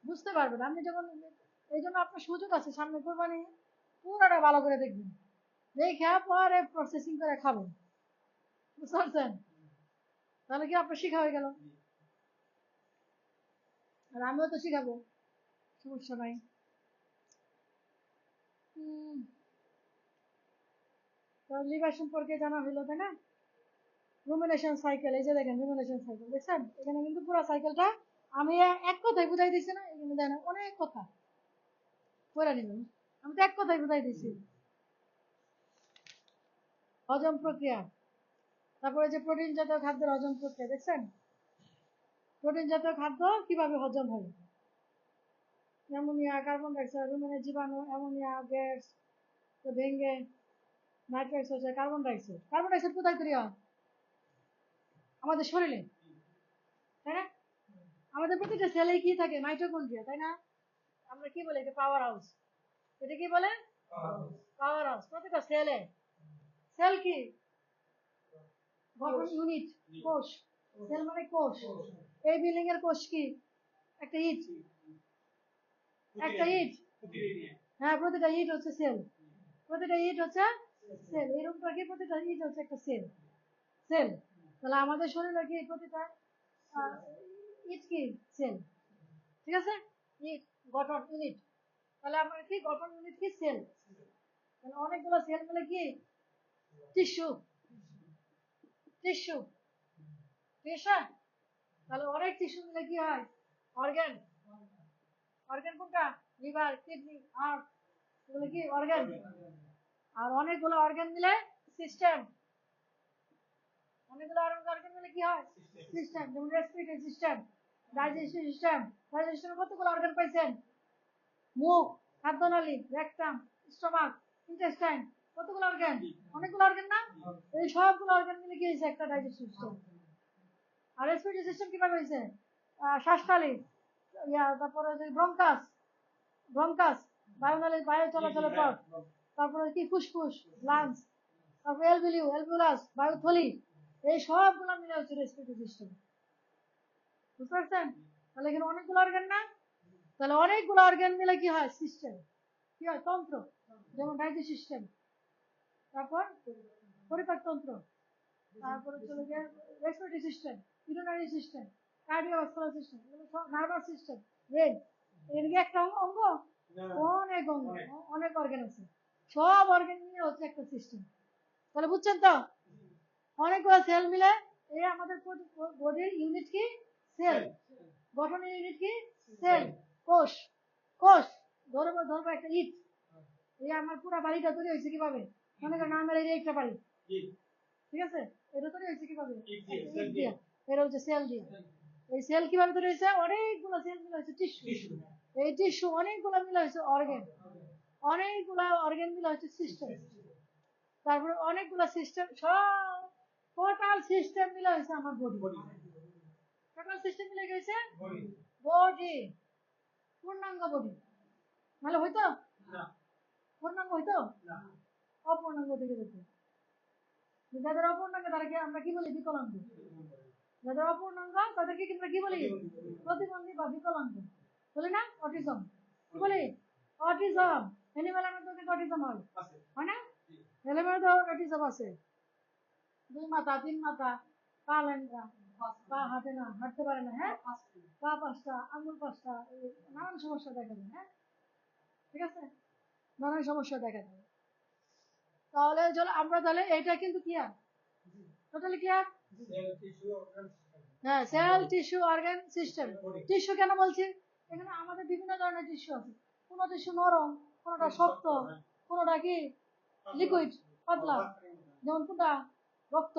বুঝতে পারবেন, আপনি যখন, এই জন্য আপনার সুযোগ আছে সামনে কোরবানি, পুরোটা ভালো করে দেখবেন, দেখে পরে প্রসেসিং করে খাবেন, বুঝতে পারছেন? তাহলে কি আপনার শিখা হয়ে গেল, আর আমিও তো শিখাবো, সমস্যা নাই। লিভার সম্পর্কে জানা হইলো, তাই না? রুমিনেশন সাইকেল, এই যে দেখেন রুমিনেশন সাইকেল, দেখছেন? এখানে কিন্তু পুরো সাইকেলটা আমি এক কথায় বুঝাই দিচ্ছি না, এখানে দেখেন অনেক কথা করে নিবেন, আমি তো এক কথায় বুঝাই দিচ্ছি। হজম প্রক্রিয়া, তারপরে যে প্রোটিন জাতীয় খাদ্যের হজম প্রক্রিয়া, দেখছেন? প্রোটিন জাতীয় খাদ্য কিভাবে হজম হয়, অ্যামোনিয়া, কার্বন ডাইঅক্সাইড, রুমেনের জীবাণু, অ্যামোনিয়া গ্যাস ভেঙে নাইট্রাইটস হচ্ছে কার্বন ডাইঅক্সাইড। কার্বন ডাইঅক্সাইড কোথায় তৈরি হয়? আমাদের শরীরে, তাই না? আমাদের প্রতিটা সেলে কি থাকে? মাইটোকন্ড্রিয়া, তাই না? আমরা কি বলি, এটা পাওয়ার হাউস। এটা কি বলে? Power house. প্রতিটা সেলে, সেল কি গঠন ইউনিট, কোষ। সেল মানে কোষ। এই বিল্ডিং এর কোষ কি? একটা ইট, একটা ইট। হ্যাঁ, প্রতিটা ইট হচ্ছে সেল, প্রতিটা ইট হচ্ছে সেল। এই রূপটা কি? প্রতিটা ইট হচ্ছে একটা সেল, সেল। তাহলে আমাদের শরীরে কি প্রতিটা ইট কি? সেল, ঠিক আছে? ইট গঠন ইউনিট, তাহলে আমার কি গঠন ইউনিট কি? সেল। তাহলে অনেকগুলো সেল মিলে কি? টিস্যু, টিস্যু, ঠিক আছে? তাহলে অনেক টিস্যু মিলে কি হয়? অর্গান। অর্গান কোনটা? লিভার, কিডনি, হার্ট, এগুলো কি অর্গান। আর অনেকগুলো অর্গান মিলে সিস্টেম, অনেকগুলো অর্গান মিলে কি হয়? সিস্টেম। যেমন রেসপিরেটরি সিস্টেম, ডাইজেস্টিভ সিস্টেম। ডাইজেশনের কতগুলো অর্গান পাইছেন? মুখ, খাদ্যনালী, রেকটাম, স্টোমাক, ইন্টেস্টাইন, কতগুলো অর্গান? অনেকগুলো অর্গান না? এই সবগুলো অর্গান মিলে কি হয়েছে? একটা ডাইজেস্টিভ সিস্টেম। আর রেসপিরেটরি সিস্টেম কিভাবে হয়েছে? শ্বাসনালী, তারপরে যে ব্রঙ্কাস, ব্রঙ্কাস বায়ুনালী, বায়ু চলাচলের পথ। তারপরে কি? ফুসফুস, লাংস। তারপরে এলভিলিউ, এলভিউলাস, বায়ুথলি। এই সবগুলো মিলে হচ্ছে রেসপিরেটরি সিস্টেম, বুঝতে পারছেন? তাহলে এখানে অনেকগুলো অর্গান না? তাহলে অনেকগুলো অর্গান মিলে কি হয়? সিস্টেম, কি হয়? তন্ত্র। যেমন ডাইজেস্টিভ সিস্টেম, তারপর পরিপাকতন্ত্র, তারপরে চলে গিয়ে respiratory system, urinary system, cardiovascular system, nervous system, brain. এর কি একটা অঙ্গ? অনেক অঙ্গ, অনেক অর্গান আছে, সব অর্গান মিলে হচ্ছে একটা সিস্টেম। তাহলে বুঝছেন তো? অনেকগুলো সেল মিলে এই আমাদের বডির ইউনিট কি? সেল। গঠনের ইউনিট কি? সেল। কোষ, কোষ। ধরবো একটা ইট, এই আমার পুরো বাড়িটা তৈরি হয়েছে কিভাবে? মনে করেন আমার এই একটা বাড়ি, ঠিক আছে? এটা তৈরি হয়েছে কিভাবে? ইট দিয়ে। এটা হচ্ছে সেল দিয়ে। এই সেল কিভাবে তৈরি হয়েছে? অনেকগুলো সেল মিলে হয়েছে টিস্যু। এই টিস্যু অনেকগুলো মিলে হয়েছে অর্গান, অনেকগুলো অর্গান মিলে হচ্ছে সিস্টেম। তারপরে অনেকগুলো সিস্টেম, সব টোটাল সিস্টেম মিলে হয়েছে আমার বডি। টোটাল সিস্টেম মিলে গেছে বডি, পূর্ণাঙ্গ বডি। নাহলে হইতো? পূর্ণাঙ্গ হইতো? অপূর্ণাঙ্গ থেকে যেত। যাদের অপূর্ণাঙ্গ তাদেরকে আমরা কি বলি? বিকলাঙ্গ। যাদের অপূর্ণাঙ্গ তাদেরকে আমরা কি বলি? প্রতিবন্ধী বা বিকলাঙ্গ বলি না? অটিজম, কি বলি? অটিজম। এনিমেলের মধ্যে অটিজম হয়, হয় না? এনিমেলের অটিজম আছে, 2 মাথা 3 মাথা, পা ল্যাংড়া, পা হাঁটে না, হাঁটতে পারে না, হ্যাঁ, পা 5টা, আঙুল 5টা, নানান সমস্যা দেখা যায়, হ্যাঁ, ঠিক আছে? নানান সমস্যা দেখা যায়। তাহলে আমরা তাহলে এটা কিন্তু ক্লিয়ার, টোটালি ক্লিয়ার। হ্যাঁ, cell, tissue, organ, system. Tissue কেন বলছি? এখানে আমাদের বিভিন্ন ধরনের টিস্যু আছে। কোন টিস্যু নরম, কোনটা শক্ত, কোনটা কি লিকুইড, পাতলা। যেমন কোনটা রক্ত,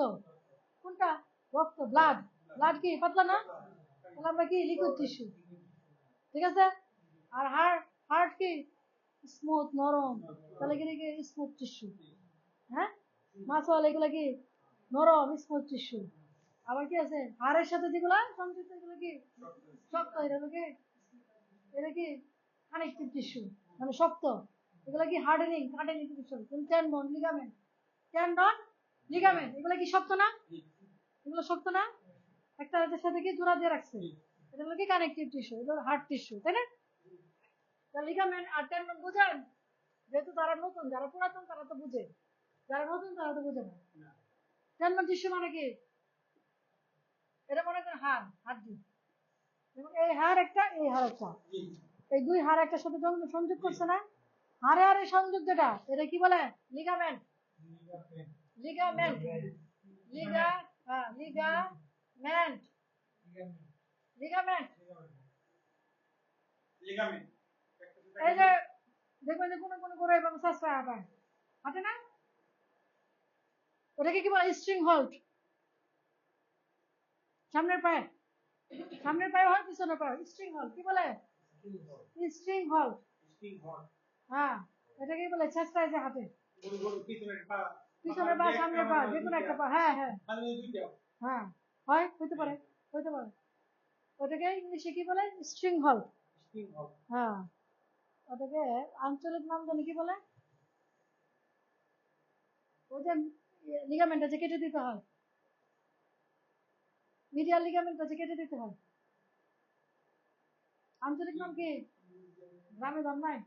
কোনটা রক্ত, ব্লাড। ব্লাড কি পাতলা না? তাহলে আমরা কি লিকুইড টিস্যু। ঠিক আছে। আর হার্ট, হার্ট কি স্মুথ, নরম, তাহলে কি স্মুথ টিস্যু। হ্যাঁ, মাসল এগুলো কি নরম, স্মুথ টিস্যু। আবার কি আছে হাড়ের সাথে যেগুলো সংযুক্ত, এগুলো কি শক্ত, এটা কি কানেকটিভ টিস্যু, মানে শক্ত। এগুলো কি হার্ডেনিং, কাটেনিং tissue. Tendon, ligament, tendon, ligament, এগুলো কি শক্ত না? এগুলো শক্ত না? একটা এটার সাথে কি জোড়া দিয়ে রাখছে, এটা হলো কি কানেকটিভ টিস্যু, এটা হার্ড টিস্যু, তাই না? লিগামেন্ট আর টেন্ডন বুঝেন? যেহেতু তারা নতুন, যারা পুরাতন তারা তো বুঝে, যারা নতুন তারা তো বুঝে না। টেন্ডন টিস্যু মানে কি? এটা মনে করেন হাড়, হাড্ডি। এবং এই হাড় একটা, এই হাড় একটা, এই দুই হাড় একটা সাথে সংযোগ করছে না? হাড়ে হাড়ে সংযোগ যেটা, এটা কি বলে? লিগামেন্ট। Ligament, ligament, ligament. এই যে দেখবেন যে কোনো কোনো করে এবং সাসপা পায়, হাঁটে না? ওটাকে কি বলে? String hold. সামনের পায়ে, সামনের পায়ে হয়, পিছনের পায়ে স্ট্রিং হোল্ড। কি বলে? String hold. হ্যাঁ, এটাকে কি বলে? চেষ্টায় যে হাঁটে, পিছনের পা, সামনের পা, যে কোনো একটা পা। হ্যাঁ হ্যাঁ হ্যাঁ, হয়, হইতে পারে, হইতে পারে। ওটাকে ইংলিশে কি বলে? String hold. হ্যাঁ, ওটাকে আঞ্চলিক নাম জানি কি বলে? ওই যে লিগামেন্টটা যে কেটে দিতে হয়, মিডিয়াল লিগামেন্টটা যে কেটে দিতে হয়, আঞ্চলিক নাম কি? গ্রামে দাম নাই,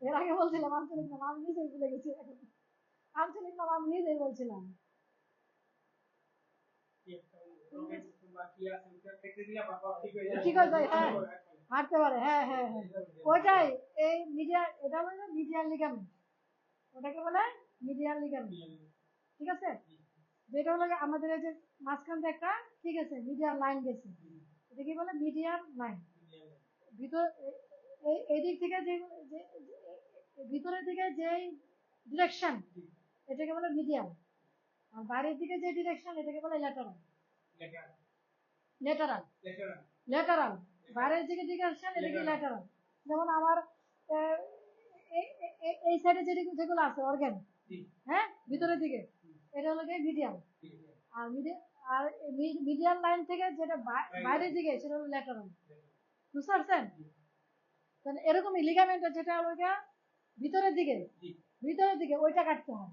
এর আগে বলছিলাম আঞ্চলিক নাম, আমি নিজেই ভুলে গেছি। আঞ্চলিক নাম আমি নিজেই বলছিলাম। ঠিক আছে, হ্যাঁ, হাঁটতে পারে। হ্যাঁ হ্যাঁ হ্যাঁ, ওইটাই এই মিডিয়াল, এটা হলো মিডিয়াল লিগামেন্ট। ওটাকে বলে মিডিয়াল লিগামেন্ট। ঠিক আছে। যেটা হলো আমাদের এই যে মাঝখান থেকে একটা, ঠিক আছে, মিডিয়াল লাইন গেছে, এটা কি বলে? Medial line. ভিতর এই দিক থেকে যে ভিতরের দিকে যে ডিরেকশন, এটাকে বলে মিডিয়াল। আর বাইরের দিকে যে ডিরেকশন, এটাকে বলে ল্যাটারাল। ল্যাটারাল, ল্যাটারাল, বাইরের দিকে ডিরেকশন, এটাকে ল্যাটারাল। যেমন আমার এই সাইডে যেগুলো আছে অর্গান, হ্যাঁ, ভিতরের দিকে, এটা হলো মিডিয়াল। আর মিডিয়াল লাইন থেকে যেটা বাইরের দিকে, সেটা হলো ল্যাটারাল। বুঝতে পারছেন? তাহলে এরকমই লিগামেন্ট যেটা হলো ভিতরের দিকে, ভিতরের দিকে ওইটা কাটতে হয়।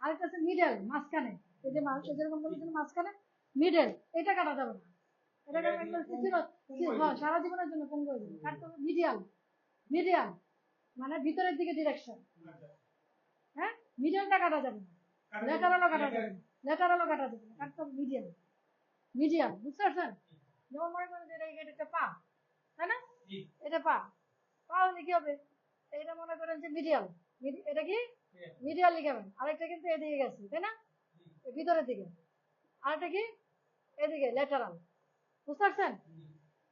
আরেকটা আছে মিডল, মাঝখানে, এই যে যেরকম বলেছেন মাঝখানে, মিডল, এটা কাটা যাবে না। এটা সারা জীবনের জন্য পঙ্গু হয়ে যাবে, কাটতে হবে মিডিয়াল। মিডিয়াল মানে ভিতরের দিকে ডিরেকশন। হ্যাঁ, মিডিয়ালটা কাটা যাবে না, ল্যাটারালও কাটা যাবে না, ল্যাটারালও কাটা যাবে না, কাটতে হবে মিডিয়াল। মিডিয়াল, বুঝতে পারছেন? যেমন মনে করেন যে এটা পা, তাই না? এটা পা, পা হলে কি হবে? এটা মনে করেন যে মিডিয়াল, এটা কি মিডিয়াল লিগামেন্ট। আরেকটা কিন্তু এদিকে গেছে, তাই না? ভিতরের দিকে। আরেকটা কি এদিকে ল্যাটারাল। বুঝতে পারছেন?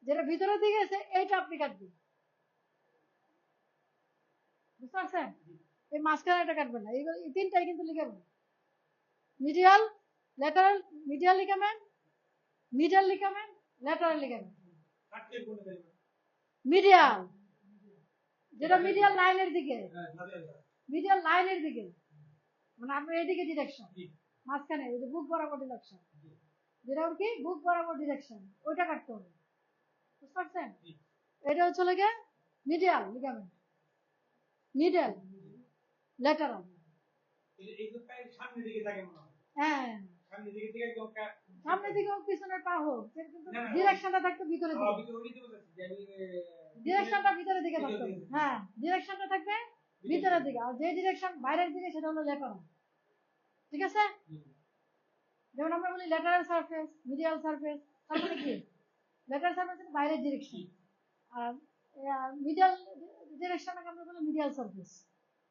যেটা ভিতরের দিকে আছে এইটা আপনি কাটবেন। বুঝতে পারছেন? এই মাঝখানে এটা কাটবেন না। এই তিনটাই কিন্তু ligament: medial, lateral, medial ligament, medial ligament, lateral ligament. Medial যেটা মিডিয়াল লাইনের দিকে, মিডিয়াল লাইনের দিকে, মানে আপনার এইদিকে ডিরেকশন, মাঝখানে ওই যে বুক বরাবর ডিরেকশন, যেটা কি বুক বরাবর ডিরেকশন, ওইটা কাটতে হবে। বুঝতে পারছেন? এটা হচ্ছে লাগে মিডিয়াল লিগামেন্ট, মিডিয়াল, ল্যাটারাল। হ্যাঁ, সামনের দিকে হোক, পিছনের পা হোক, কিন্তু ডিরেকশনটা থাকবে ভিতরের দিকে। ডিরেকশনটা ভিতরের দিকে থাকবে। হ্যাঁ, ডিরেকশনটা থাকবে ভিতরের দিকে, আর যে ডিরেকশন বাইরের দিকে সেটা হলো ল্যাটারাল। ঠিক আছে? যেমন আমরা বলি ল্যাটারাল সারফেস, মিডিয়াল সারফেস, তার মানে কি? ল্যাটারাল সারফেস হচ্ছে বাইরের ডিরেকশন, আর মিডিয়াল ডিরেকশনটাকে আমরা বলি মিডিয়াল সারফেস।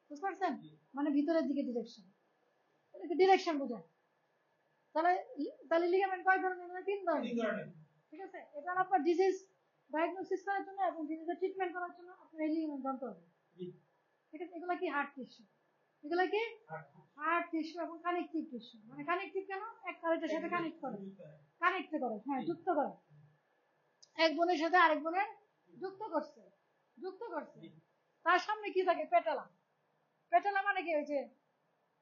বুঝতে পারছেন? মানে ভিতরের দিকে ডিরেকশন, এটাকে ডিরেকশন বোঝায়। তাহলে তাহলে লিগামেন্ট কয় ধরনের? তিন ধরনের। ঠিক আছে, এটা আপনার ডিজিজ ডায়াগনোসিস করার জন্য এবং ডিজিজের ট্রিটমেন্ট করার জন্য আপনার এই লিগামেন্ট জানতে হবে। ঠিক আছে, এগুলা কি হার্ট টিস্যু, এগুলা কি হার্ট টিস্যু এবং কানেকটিভ টিস্যু। মানে কানেকটিভ কেন? এক আরেকটার সাথে কানেক্ট করে, কানেক্ট করে, হ্যাঁ যুক্ত করে, এক বোনের সাথে আরেক বোনের যুক্ত করছে, যুক্ত করছে। তার সামনে কি থাকে? পেটালা। পেটালা মানে কি? ওই যে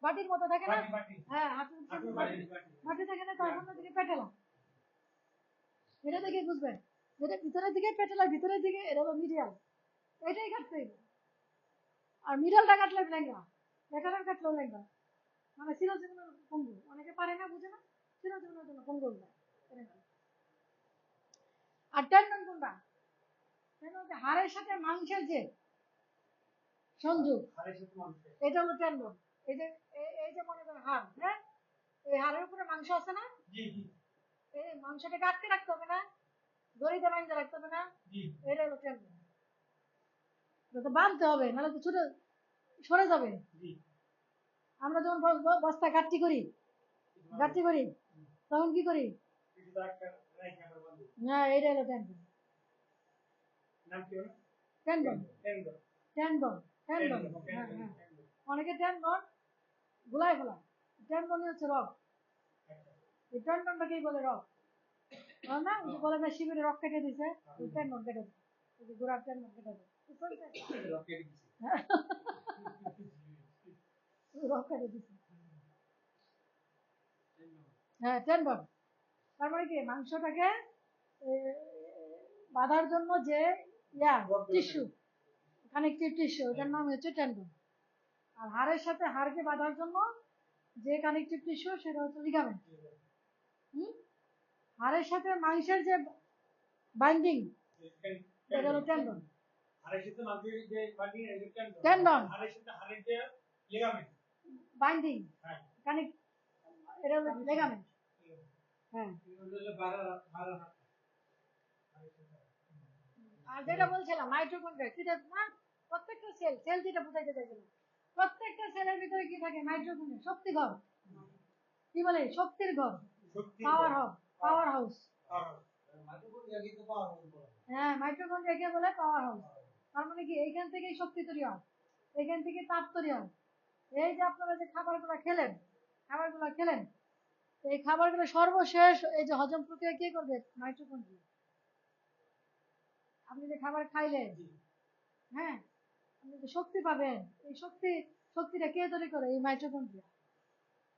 বাটির মতো থাকে না? হ্যাঁ, বাটি থাকে না, তার সামনে থেকে পেটালা। এটা দেখে বুঝবেন যেটা ভিতরের দিকে পেটালা, ভিতরের দিকে এটা হলো মিডিয়াল, এটাই কাটতে হবে। আর মিডলটা কাটলে লেঙ্গা, পেটালার কাটলেও লেঙ্গা, মানে চিরজীবনের পঙ্গু। অনেকে পারে না, বুঝে না, চিরজীবনের জন্য পঙ্গু হয়ে যায়। আর টেন্ডন কোনটা? হাড়ের সাথে মাংসের যে সংযোগ, এটা হলো টেন্ডন। এই যে এই যে মনে করেন হাড়, হ্যাঁ, এই হাড়ের উপরে মাংস আছে না? এই মাংসটাকে আটকে রাখতে হবে না, দড়িতে বাঁধতে রাখতে হবে না, এটা হলো টেন্ডন। এটা বাঁধতে হবে, নাহলে তো ছুটে সরে যাবে। আমরা যখন বস্তা গাঁটটি করি, গাঁটটি করি, তখন কি করি? না, এটা হলো টেন্ডন। টেন্ডন, টেন্ডন, টেন্ডন, হ্যাঁ হ্যাঁ। অনেকে টেন্ডন গুলাই ফেলা, টেন্ডনই হচ্ছে রক। এই টেন্ডনটাকেই বলে রক। না, ওই যে বলে না শিবিরে রক কেটে দিছে, ওই টেন্ডন কেটে দিছে, ওই যে গোড়ার টেন্ডন কেটে দিছে, রক কেটে দিছে, হ্যাঁ টেন্ডন। তার মানে কি? মাংসটাকে বাঁধার জন্য যে টিস্যু, কানেকটিভ টিস্যু, ওটার নাম হচ্ছে টেন্ডন। আর হাড়ের সাথে হাড়কে বাঁধার জন্য যে কানেকটিভ টিস্যু, সেটা হচ্ছে লিগামেন্ট। হাড়ের সাথে মাংসের যে বাইন্ডিং, এটা হলো টেন্ডন। টেন্ডন বাইন্ডিং কানেক্ট, এটা হলো লিগামেন্ট। হ্যাঁ, আর যেটা বলছিলাম মাইটোকন্ড্রিয়া, সেটা না, প্রত্যেকটা সেল, সেল যেটা বুঝাইতে চাইছিলাম, প্রত্যেকটা সেলের ভিতরে কি থাকে? মাইটোকন্ড্রিয়া, শক্তি ঘর। কি বলে? শক্তির ঘর, পাওয়ার হাউস, পাওয়ার হাউস। হ্যাঁ, মাইটোকন্ড্রিয়াকে বলে পাওয়ার হাউস। তার মানে কি? এইখান থেকেই শক্তি তৈরি হয়, এখান থেকে তাপ তৈরি হয়। এই যে আপনারা যে খাবারগুলো খেলেন, খাবারগুলো খেলেন, এই খাবারগুলো সর্বশেষ এই যে হজম প্রক্রিয়া কে করবে? মাইটোকন্ড্রিয়া। আপনি যে খাবার খাইলেন, হ্যাঁ, আপনি যে শক্তি পাবেন, এই শক্তিটা কে তৈরি করে? এই মাইটোকন্ড্রিয়া।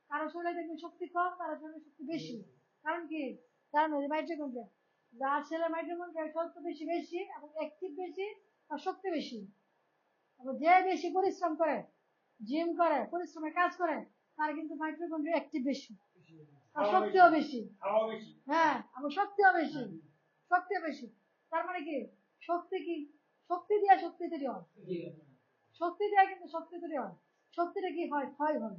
কারো শরীরে দেখবেন শক্তি কম, কারো শরীরে শক্তি বেশি। কারণ কি? কারণ ওই মাইটোকন্ড্রিয়া, যার ছেলে মাইটোকন্ড্রিয়া শক্তি বেশি বেশি এবং অ্যাক্টিভ বেশি আর শক্তি বেশি। যে বেশি পরিশ্রম করে, জিম করে, পরিশ্রমের কাজ করে, তার কিন্তু মাইটোকন্ড্রিয়া অ্যাক্টিভ বেশি আর শক্তিও বেশি। হ্যাঁ, এবং শক্তিও বেশি, শক্তিও বেশি। তার মানে কি? শক্তি কি? শক্তি দিয়ে শক্তি তৈরি হয়, শক্তি দিয়ে কিন্তু শক্তি তৈরি হয়। শক্তিটা কি হয়? ক্ষয় হয়।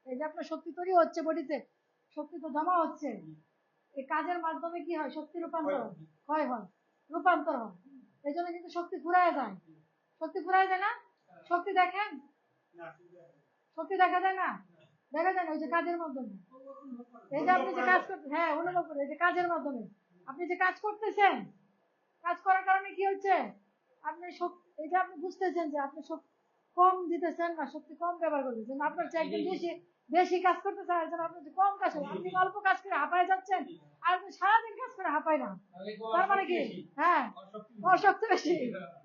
এই যে আপনার শক্তি তৈরি হচ্ছে বডিতে, শক্তি তো জমা হচ্ছে, এই কাজের মাধ্যমে কি হয়? শক্তি রূপান্তর, ক্ষয় হয়, রূপান্তর হয়। এই জন্য কিন্তু শক্তি ফুরায় যায়। শক্তি ফুরায় যায় না? শক্তি দেখেন, শক্তি দেখা যায় না? দেখা যায় না? ওই যে কাজের মাধ্যমে, এই যে আপনি যে কাজ করতে, হ্যাঁ অনুভব করে, এই যে কাজের মাধ্যমে আপনি যে কাজ করতেছেন, কাজ করার কারণে কি হচ্ছে? আপনি এই যে আপনি বুঝতেছেন যে আপনি কম দিতেছেন না, শক্তি কম ব্যবহার করতেছেন। আপনার চেয়ে একজন বেশি বেশি কাজ করতেছে, আর একজন আপনি কম কাজ করেন, আপনি অল্প কাজ করে হাঁপায় যাচ্ছেন, আর আপনি সারাদিন কাজ করে হাঁপায় না। তার মানে কি? হ্যাঁ, ওর শক্তি বেশি,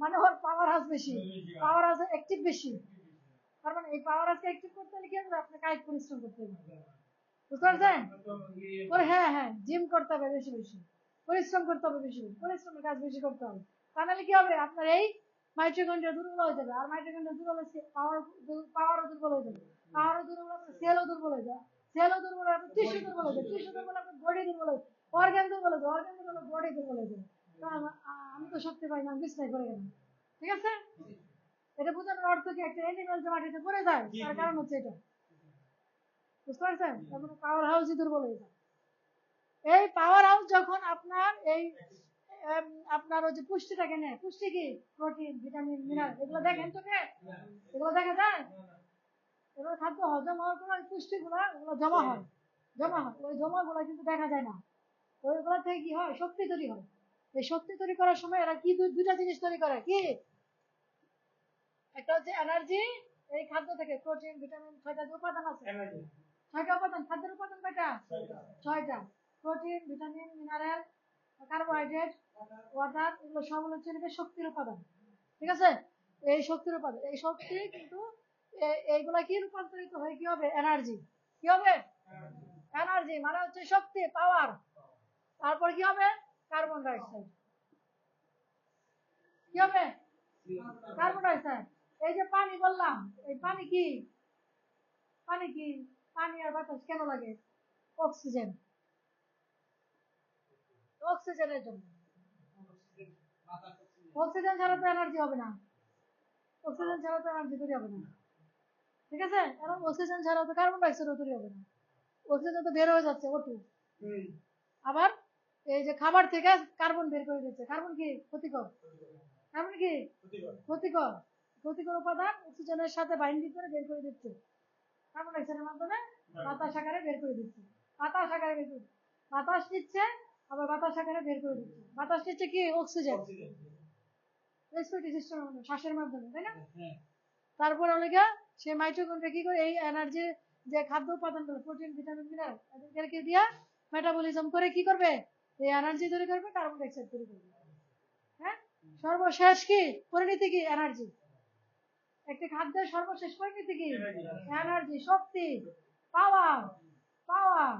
মানে ওর পাওয়ার হাউস বেশি, পাওয়ার হাউস অ্যাক্টিভ বেশি। তার মানে এই পাওয়ার হাউসকে অ্যাক্টিভ করতে হলে কি হবে? আপনার কায়িক পরিশ্রম করতে হবে, বুঝতে পারছেন? হ্যাঁ হ্যাঁ, জিম করতে হবে বেশি বেশি, পরিশ্রম করতে হবে বেশি বেশি, পরিশ্রমের কাজ বেশি করতে হবে। তা নাহলে কি হবে? আপনার এই মাইটোকন্ড্রিয়া দুর্বল হয়ে যাবে, আর মাইটোকন্ড্রিয়া দুর্বল হচ্ছে পাওয়ারও দুর্বল হয়ে যাবে, পাওয়ারও দুর্বল, আপনার সেলও দুর্বল হয়ে যায়, সেলও দুর্বল, আপনার টিস্যু দুর্বল হয়ে যায়, টিস্যু দুর্বল, আপনার বডি দুর্বল হয়ে যায়, অর্গান দুর্বল হয়ে যায়, অর্গান দুর্বল, বডি দুর্বল হয়ে যায়। আমি তো শক্তি পাই না, বিছনায় করে গেলাম। ঠিক আছে, এটা বোঝানোর অর্থ কি? একটা অ্যানিমাল যে মাটিতে পড়ে যায়, তার কারণ হচ্ছে এটা, বুঝতে পারছেন? তারপরে পাওয়ার হাউসই দুর্বল হয়ে যায়। এই পাওয়ার হাউস যখন আপনার এই আপনার ওই যে পুষ্টিটাকে নেয়, পুষ্টি কি? প্রোটিন, ভিটামিন, মিনারেল, এগুলো দেখেন চোখে? এগুলো দেখা যায়? এগুলো খাদ্য হজম হওয়ার পর পুষ্টিগুলো, এগুলো জমা হয়, জমা হয়, ওই জমাগুলো কিন্তু দেখা যায় না। ওইগুলো থেকে কি হয়, শক্তি তৈরি হয়। এই শক্তি তৈরি করার সময় এরা কি দুইটা জিনিস তৈরি করে, কি একটা হচ্ছে এনার্জি, এই খাদ্য থেকে প্রোটিন ভিটামিন 6টা যে উপাদান আছে, 6টা উপাদান, খাদ্যের উপাদান কয়টা, 6টা, protein vitamin mineral carbohydrate water, এগুলো সব হচ্ছে শক্তির উপাদান। ঠিক আছে, এই শক্তির উপাদান, এই শক্তি কিন্তু এইগুলা কি রূপান্তরিত হয়ে কি হবে, এনার্জি। কি হবে, এনার্জি মানে হচ্ছে শক্তি, পাওয়ার। তারপর কি হবে, কার্বন ডাইঅক্সাইড। কি হবে, কার্বন ডাইঅক্সাইড। এই যে পানি বললাম, এই পানি কি, পানি কি, পানি আর বাতাস কেন লাগে, অক্সিজেন, অক্সিজেনের জন্য। অক্সিজেন ছাড়া তো এনার্জি হবে না, অক্সিজেন ছাড়া তো এনার্জি তৈরি হবে না। ঠিক আছে, এবং অক্সিজেন ছাড়া তো কার্বন ডাইঅক্সাইডও তৈরি হবে না, অক্সিজেন তো বের হয়ে যাচ্ছে O2। আবার এই যে খাবার থেকে কার্বন বের করে দিচ্ছে, কার্বন কি ক্ষতিকর, কার্বন কি ক্ষতিকর, ক্ষতিকর উপাদান অক্সিজেনের সাথে বাইন্ডিং করে বের করে দিচ্ছে কার্বন ডাইঅক্সাইডের মাধ্যমে, বাতাস আকারে বের করে দিচ্ছে, বাতাস আকারে বের করে, বাতাস নিচ্ছে আবার বাতাস আকারে বের করে দিচ্ছে। বাতাস নিচ্ছে কি, অক্সিজেন, রেসপিরেটরি সিস্টেমের মাধ্যমে, শ্বাসের মাধ্যমে, তাই না। তারপর হলো গিয়ে সে মাইটোকন্ড্রিয়া কি করে, এই এনার্জি যে খাদ্য উপাদানগুলো প্রোটিন ভিটামিন মিনারেল এদেরকে দিয়ে মেটাবলিজম করে কি করবে, এই এনার্জি তৈরি করবে, কার্বন ডাইঅক্সাইড তৈরি করবে। হ্যাঁ, সর্বশেষ কি পরিণতি, কি এনার্জি। একটি খাদ্যের সর্বশেষ পরিণতি কি, এনার্জি, শক্তি, পাওয়ার, পাওয়ার।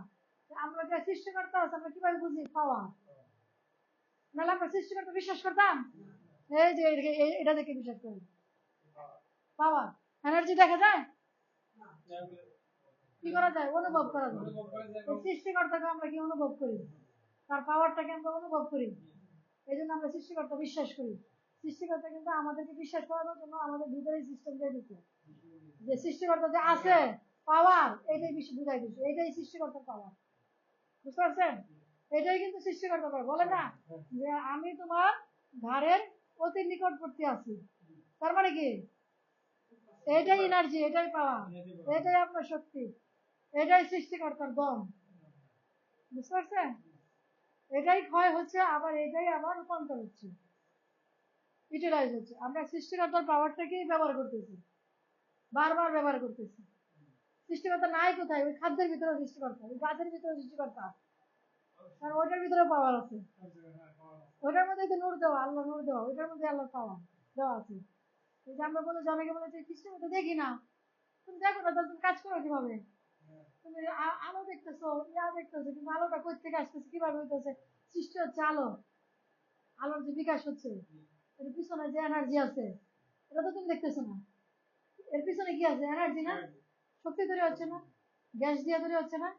আমরা যে সৃষ্টিকর্তা আছে আমরা কিভাবে বুঝি, পাওয়ার। নাহলে আমরা সৃষ্টিকর্তা বিশ্বাস করতাম, এই যে এটা দেখে বিশ্বাস করি, পাওয়ার, এনার্জি দেখা যায়, কি করা যায়, অনুভব করা যায়। সৃষ্টিকর্তাকে আমরা কি অনুভব করি, তার পাওয়ারটাকে আমরা অনুভব করি, এই জন্য আমরা সৃষ্টিকর্তা বিশ্বাস করি। সৃষ্টিকর্তা কিন্তু আমাদেরকে বিশ্বাস করানোর জন্য আমাদের ভিতরে সিস্টেম দিয়ে দিচ্ছে, যে সৃষ্টিকর্তা যে আছে, পাওয়ার, এটাই বেশি বুঝাই দিচ্ছে, এটাই সৃষ্টিকর্তার পাওয়ার। বুঝতে পারছেন, এটাই কিন্তু সৃষ্টিকর্তা পাওয়ার। বলে না যে আমি তোমার ঘরের অতি নিকটবর্তী আছি, তার মানে কি, এটাই এনার্জি, এটাই পাওয়ার, এটাই আপনার শক্তি, এটাই সৃষ্টিকর্তার দম। বুঝতে পারছেন, এটাই ক্ষয় হচ্ছে, আবার এটাই আবার রূপান্তর হচ্ছে, ইউটিলাইজ হচ্ছে। আমরা সৃষ্টিকর্তার পাওয়ারটাকেই ব্যবহার করতেছি, বারবার ব্যবহার করতেছি। সৃষ্টিকর্তা নাই কোথায়, ওই খাদ্যের ভিতরে সৃষ্টিকর্তা, ওই গাছের ভিতরে সৃষ্টিকর্তা, কারণ ওইটার ভিতরে পাওয়ার আছে, ওইটার মধ্যে তো নূর দেওয়া, আল্লাহ নূর দেওয়া, ওইটার মধ্যে আল্লাহ পাওয়ার দেওয়া আছে। এই যে আমরা বলে অনেকে বলে যে সৃষ্টিকর্তা দেখি না, তুমি দেখো না তাহলে তুমি কাজ করো কিভাবে, তুমি আলো দেখতেছো, ইয়া দেখতেছো, কিন্তু আলোটা কই থেকে আসতেছে, কিভাবে হইতেছে, সৃষ্টি হচ্ছে আলো, আলোর যে বিকাশ হচ্ছে, এর পিছনে যে এনার্জি আছে এটা তো তুমি দেখতেছো না, এর পিছনে কি আছে, এনার্জি না, শক্তি তৈরি হচ্ছে না, গ্যাস দিয়ে তৈরি হচ্ছে না,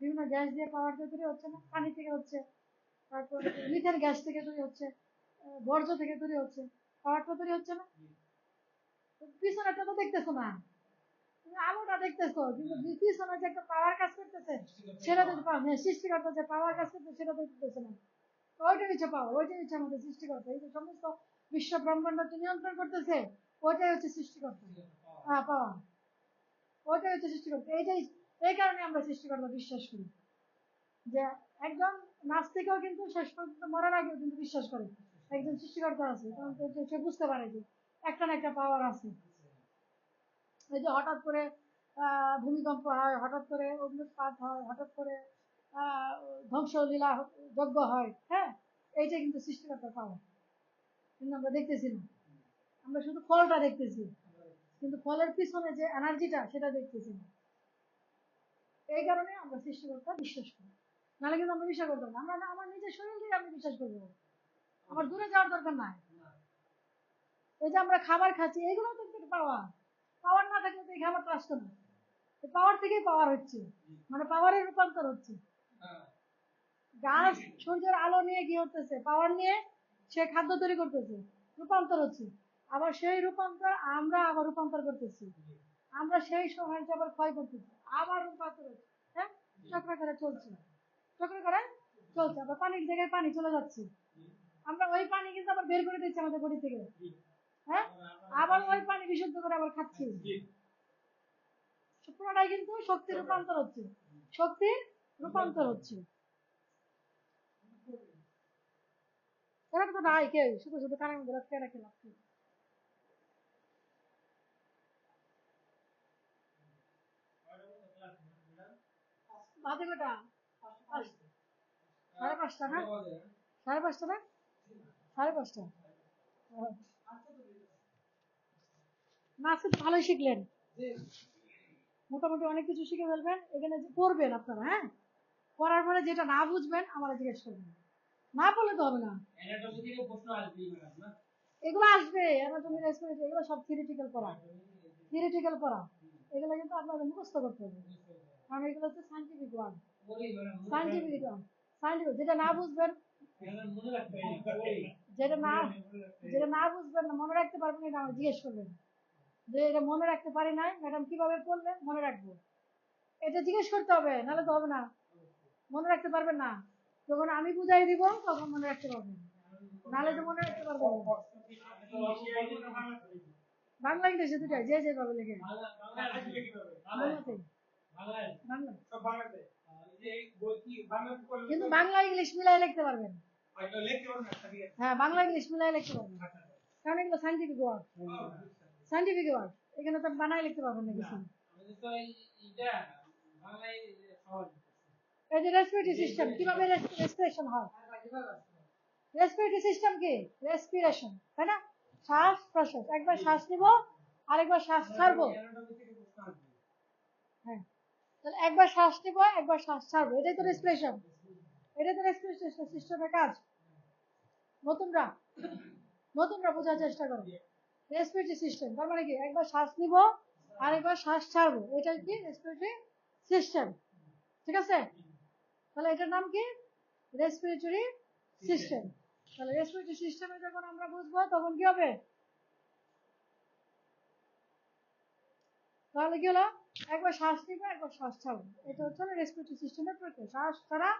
বিভিন্ন গ্যাস দিয়ে পাওয়ার দিয়ে তৈরি হচ্ছে না, পানি থেকে হচ্ছে, তারপর মিথেন গ্যাস থেকে তৈরি হচ্ছে, বর্জ্য থেকে তৈরি হচ্ছে, পাওয়ারটা তৈরি হচ্ছে না, পিছনেটা তো দেখতেছো না, তুমি আলোটা দেখতেছো, কিন্তু পিছনে যে একটা পাওয়ার কাজ করতেছে সেটা তো সৃষ্টিকর্তা যে পাওয়ার কাজ করতেছে সেটা তো দেখতেছে না। ওইটা হচ্ছে পাওয়ার, ওইটাই হচ্ছে আমাদের সৃষ্টিকর্তা, এই যে সমস্ত বিশ্ব ব্রহ্মাণ্ডকে নিয়ন্ত্রণ করতেছে ওইটাই হচ্ছে সৃষ্টিকর্তা, পাওয়ার, ওইটাই হচ্ছে সৃষ্টিকর্তা। এইটাই, এই কারণে আমরা সৃষ্টিকর্তা বিশ্বাস করি, যে একজন নাস্তিকও কিন্তু শেষ পর্যন্ত মরার আগেও কিন্তু বিশ্বাস করে একজন সৃষ্টিকর্তা আছে, কারণ সে বুঝতে পারে যে একটা না একটা পাওয়ার আছে। এই যে হঠাৎ করে ভূমিকম্প হয়, হঠাৎ করে অগ্নুৎপাত হয়, হঠাৎ করে আহ ধ্বংসলীলা যজ্ঞ হয়, হ্যাঁ, এইটা কিন্তু সৃষ্টিকর্তার পাওয়ার, কিন্তু আমরা দেখতেছি না, আমরা শুধু ফলটা দেখতেছি, কিন্তু ফলের পিছনে যে এনার্জিটা সেটা দেখতেছি না। এই কারণে আমরা সৃষ্টিকর্তা বিশ্বাস করি, নাহলে কিন্তু আমরা বিশ্বাস করতাম না। আমরা আমার নিজের শরীর দিয়ে আমি বিশ্বাস করবো, আমার দূরে যাওয়ার দরকার নাই। এই যে আমরা খাবার খাচ্ছি এগুলো তো পাওয়ার, পাওয়ার না থাকলে তো এই খাবারটা আসতো না, পাওয়ার থেকেই পাওয়ার হচ্ছে, মানে পাওয়ারের রূপান্তর হচ্ছে। গাছ সূর্যের আলো নিয়ে কি হতেছে, পাওয়ার নিয়ে সে খাদ্য তৈরি করতেছে, রূপান্তর হচ্ছে, আবার সেই রূপান্তর আমরা আবার রূপান্তর করতেছি, আমরা সেই সময় আবার ক্ষয় করতেছি, আবার রূপান্তর হচ্ছে, হ্যাঁ, চক্র করে চলছে, চক্র করে চলছে, আবার পানির জায়গায় পানি চলে যাচ্ছে, আমরা ওই পানি কিন্তু আবার বের করে দিচ্ছি আমাদের বডি থেকে, হ্যাঁ, আবার ওই পানি বিশুদ্ধ করে আবার খাচ্ছি। পুরোটাই কিন্তু শক্তির রূপান্তর হচ্ছে, শক্তির রূপান্তর হচ্ছে। এরকম তো নাই কেউ, শুধু শুধু কানের মধ্যে রাখতে রাখে লাগছে। বাদে কটা? 5:30 না? 5:30 না? 5:30। না আজকে তো ভালোই শিখলেন, মোটামুটি অনেক কিছু শিখে ফেলবেন। এখানে যে করবেন আপনারা, হ্যাঁ, করার পরে যেটা না বুঝবেন আমার জিজ্ঞেস করবেন, না বললে তো হবে না। এগুলো আসবে, অ্যানাটমি রেসপিরেটরি এগুলো সব থিওরিটিক্যাল পড়া, থিওরিটিক্যাল পড়া। এগুলো কিন্তু আপনাদের মুখস্থ করতে হবে, কারণ এগুলো হচ্ছে scientific word, scientific word, scientific. যেটা না বুঝবেন, যেটা না যেটা না বুঝবেন না, মনে রাখতে পারবেন, এটা আমার জিজ্ঞেস করবেন যে এটা মনে রাখতে পারি নাই ম্যাডাম, কিভাবে পড়লে মনে রাখবো, এটা জিজ্ঞেস করতে হবে, নাহলে তো হবে না, মনে রাখতে পারবেন না। যখন আমি বুঝাই দিব তখন মনে রাখতে পারবেন, নাহলে তো মনে রাখতে পারবেন না। বাংলা ইংলিশে দুটাই, যে যেভাবে লেখে। বাংলাতে, কিন্তু বাংলা ইংলিশ মিলাই লিখতে পারবেন। হ্যাঁ, বাংলা ইংলিশ মিলাই লিখতে পারবেন, কারণ এগুলো সায়েন্টিফিক ওয়ার্ড, সায়েন্টিফিক ওয়ার্ড। এখানে তো বানাই লিখতে পারবেন না কিছু। এই যে রেসপিরেটরি সিস্টেম, কিভাবে রেসপিরেশন হয়, রেসপিরেটরি সিস্টেম কি রেসপিরেশন, তাই না? শ্বাস প্রশ্বাস, একবার শ্বাস নিব আরেকবার শ্বাস ছাড়বো। হ্যাঁ, তাহলে একবার শ্বাস নিব একবার শ্বাস ছাড়বো, এটাই তো রেসপিরেশন, এটাই তো রেসপিরেটরি সিস্টেমের কাজ। নতুনরা নতুনরা বোঝার চেষ্টা করো, রেসপিরেটরি সিস্টেম তার মানে কি একবার শ্বাস নিব আরেকবার শ্বাস ছাড়বো, এটাই কি রেসপিরেটরি সিস্টেম, ঠিক আছে? তাহলে এটার নাম কি রেসপিরেটরি সিস্টেম। তাহলে রেসপিরেটরি সিস্টেমে যখন আমরা বুঝবো তখন কি হবে, তাহলে কি হলো, একবার শ্বাস নিবো একবার শ্বাস ছাড়বো, এটা হচ্ছে রেসপিরেটরি সিস্টেমের প্রক্রিয়া। শ্বাস ছাড়া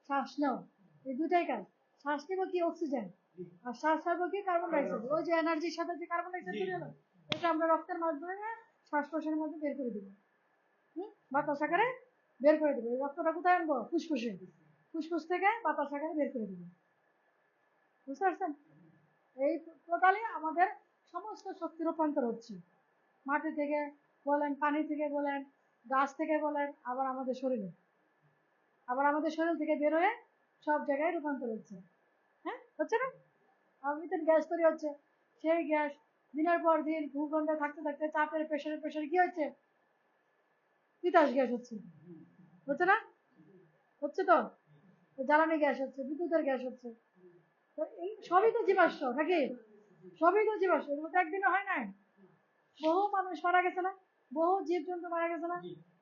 শ্বাস নেওয়া, এই দুটাই কাজ। শ্বাস নিব কি অক্সিজেন, আর শ্বাস ছাড়বো কি কার্বন ডাইঅক্সাইড। ওই যে এনার্জির সাথে যে কার্বন ডাইঅক্সাইড তৈরি হলো, এটা আমরা রক্তের মাধ্যমে শ্বাস প্রশ্বাসের মধ্যে বের করে দিব, বাতাস আকারে বের করে দেবো। এই রক্তটা কোথায় আনবো, ফুসফুসে, ফুসফুস থেকে বাতাস আকারে বের করে দেবো, বুঝতে পারছেন? এই টোটালি আমাদের সমস্ত শক্তি রূপান্তর হচ্ছে, মাটি থেকে বলেন, পানি থেকে বলেন, গাছ থেকে বলেন, আবার আমাদের শরীরে, আবার আমাদের শরীর থেকে বের হয়ে সব জায়গায় রূপান্তর হচ্ছে। হ্যাঁ, হচ্ছে না? মিথেন গ্যাস তৈরি হচ্ছে, সেই গ্যাস দিনের পর দিন ভূখণ্ডে থাকতে থাকতে চাপের প্রেশারে কি হচ্ছে, তিতাস গ্যাস হচ্ছে, হচ্ছে না? হচ্ছে তো, জ্বালানি গ্যাস হচ্ছে, বিদ্যুতের গ্যাস হচ্ছে। তো এই সবই তো জীবাশ্ম নাকি, সবই তো জীবাশ্ম, এগুলো তো একদিনে হয় নাই। বহু মানুষ মারা গেছে না, বহু জীবজন্তু মারা গেছে না,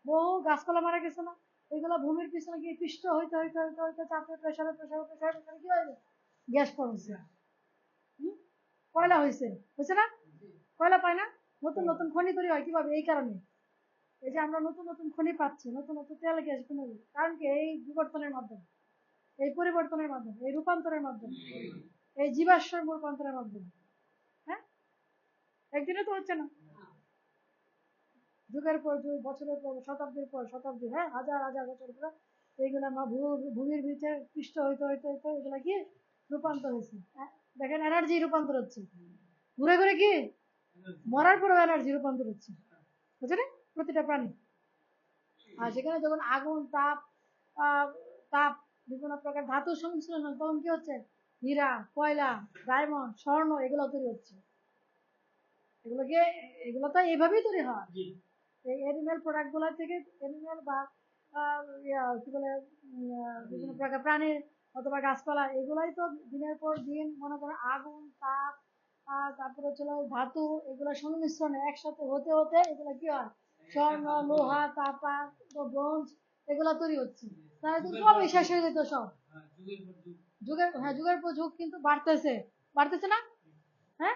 বহু গাছপালা মারা গেছে না, এগুলো ভূমির পিছনে গিয়ে পিষ্ট হইতে হইতে হইতে হইতে চাপে প্রেশারে কি হয়েছে, গ্যাস পড়ছে, কয়লা হয়েছে, হয়েছে না? কয়লা পায় না, নতুন নতুন খনি তৈরি হয় কিভাবে, এই কারণে। এই যে আমরা নতুন নতুন খনি পাচ্ছি, নতুন নতুন তেল গ্যাস, কারণ কি এই বিবর্তনের মাধ্যমে, এই পরিবর্তনের মাধ্যমে, এই রূপান্তরের মাধ্যমে, এই জীবাশ্ম রূপান্তরের মাধ্যমে। হ্যাঁ, একদিনে তো হচ্ছে না, যুগের পর যুগ, বছরের পর শতাব্দীর পর শতাব্দী, হ্যাঁ, হাজার হাজার বছর পর এইগুলো ভূমির ভিতরে পিষ্ট হইতে হইতে হইতে এগুলা কি রূপান্তর হয়েছে। দেখেন এনার্জি রূপান্তর হচ্ছে, ঘুরে ঘুরে কি মরার পরেও এনার্জি রূপান্তর হচ্ছে, বুঝছে না? প্রতিটা প্রাণী। আর যেখানে যখন আগুন, তাপ, তাপ, বিভিন্ন প্রকার ধাতু সংমিশ্রণ হয়, তখন কি হচ্ছে, হীরা, কয়লা, ডায়মন্ড, স্বর্ণ এগুলো তৈরি হচ্ছে। এগুলো তো এইভাবেই তৈরি হয়, এই অ্যানিমেল প্রোডাক্ট গুলা থেকে, অ্যানিমেল বা কি বলে বিভিন্ন প্রকার প্রাণীর অথবা গাছপালা, এগুলাই তো দিনের পর দিন মনে করো আগুন, তাপ, তারপরে হচ্ছে ধাতু, এগুলো সংমিশ্রণে একসাথে হতে হতে এগুলো কি হয়, স্বর্ণ, লোহা, তাপা, ব্রোঞ্জ এগুলা তৈরি হচ্ছে। তাহলে তো সবই শেষ হয়ে যেত সব, যুগের পর যুগ কিন্তু বাড়তেছে, বাড়তেছে না? হ্যাঁ,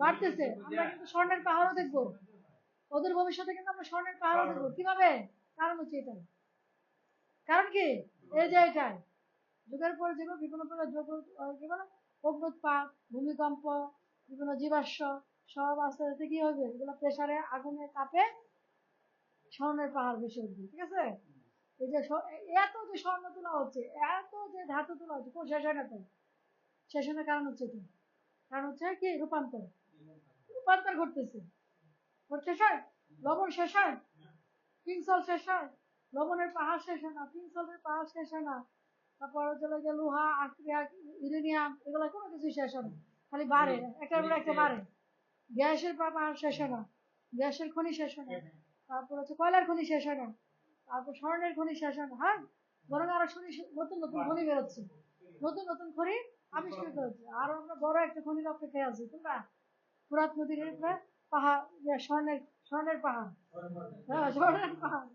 বাড়তেছে। আমরা কিন্তু স্বর্ণের পাহাড়ও দেখবো, ওদের ভবিষ্যতে কিন্তু আমরা স্বর্ণের পাহাড়ও দেখবো। কিভাবে? কারণ হচ্ছে এটাই, কারণ কি এই যে এটাই, যুগের পর যুগ বিভিন্ন প্রকার কি বলে অগ্নুৎপাত, ভূমিকম্প, বিভিন্ন জীবাশ্ম সব আস্তে আস্তে কি হবে, এগুলো প্রেসারে, আগুনে, তাপে স্বর্ণের পাহাড় বেশি উঠবে, ঠিক আছে? এই যে এত যে স্বর্ণ তোলা হচ্ছে, এত যে ধাতু তোলা হচ্ছে, কোন শেষ হয় না তো। শেষ হয় না কারণ হচ্ছে কি? কারণ হচ্ছে কি? রূপান্তর। রূপান্তর ঘটতেছে। শেষ হয়? লবণ শেষ হয়? পিংসল শেষ হয়? লবণের পাহাড় শেষ হয় না, পিংসলের পাহাড় শেষ হয় না, তারপর চলে গেল লোহা, ইউরেনিয়াম, এগুলো কোনো কিছু শেষ হয় না, খালি বাড়ে, একটার পর একটা বাড়ে। গ্যাসের পাহাড় শেষ হয় না, গ্যাসের খনি শেষ হয় না, তারপর হচ্ছে কয়লার খনি শেষ হয় না, তারপর স্বর্ণের খনি শেষ হয় না, হ্যাঁ, বরং আরো নতুন নতুন খনি বেরোচ্ছে, নতুন নতুন খনি আবিষ্কৃত হচ্ছে। আর আমরা বড় একটা খনির অপেক্ষায় আছি, তোমরা ফুরাত নদীর পাহাড়, স্বর্ণের স্বর্ণের পাহাড়, হ্যাঁ স্বর্ণের পাহাড়।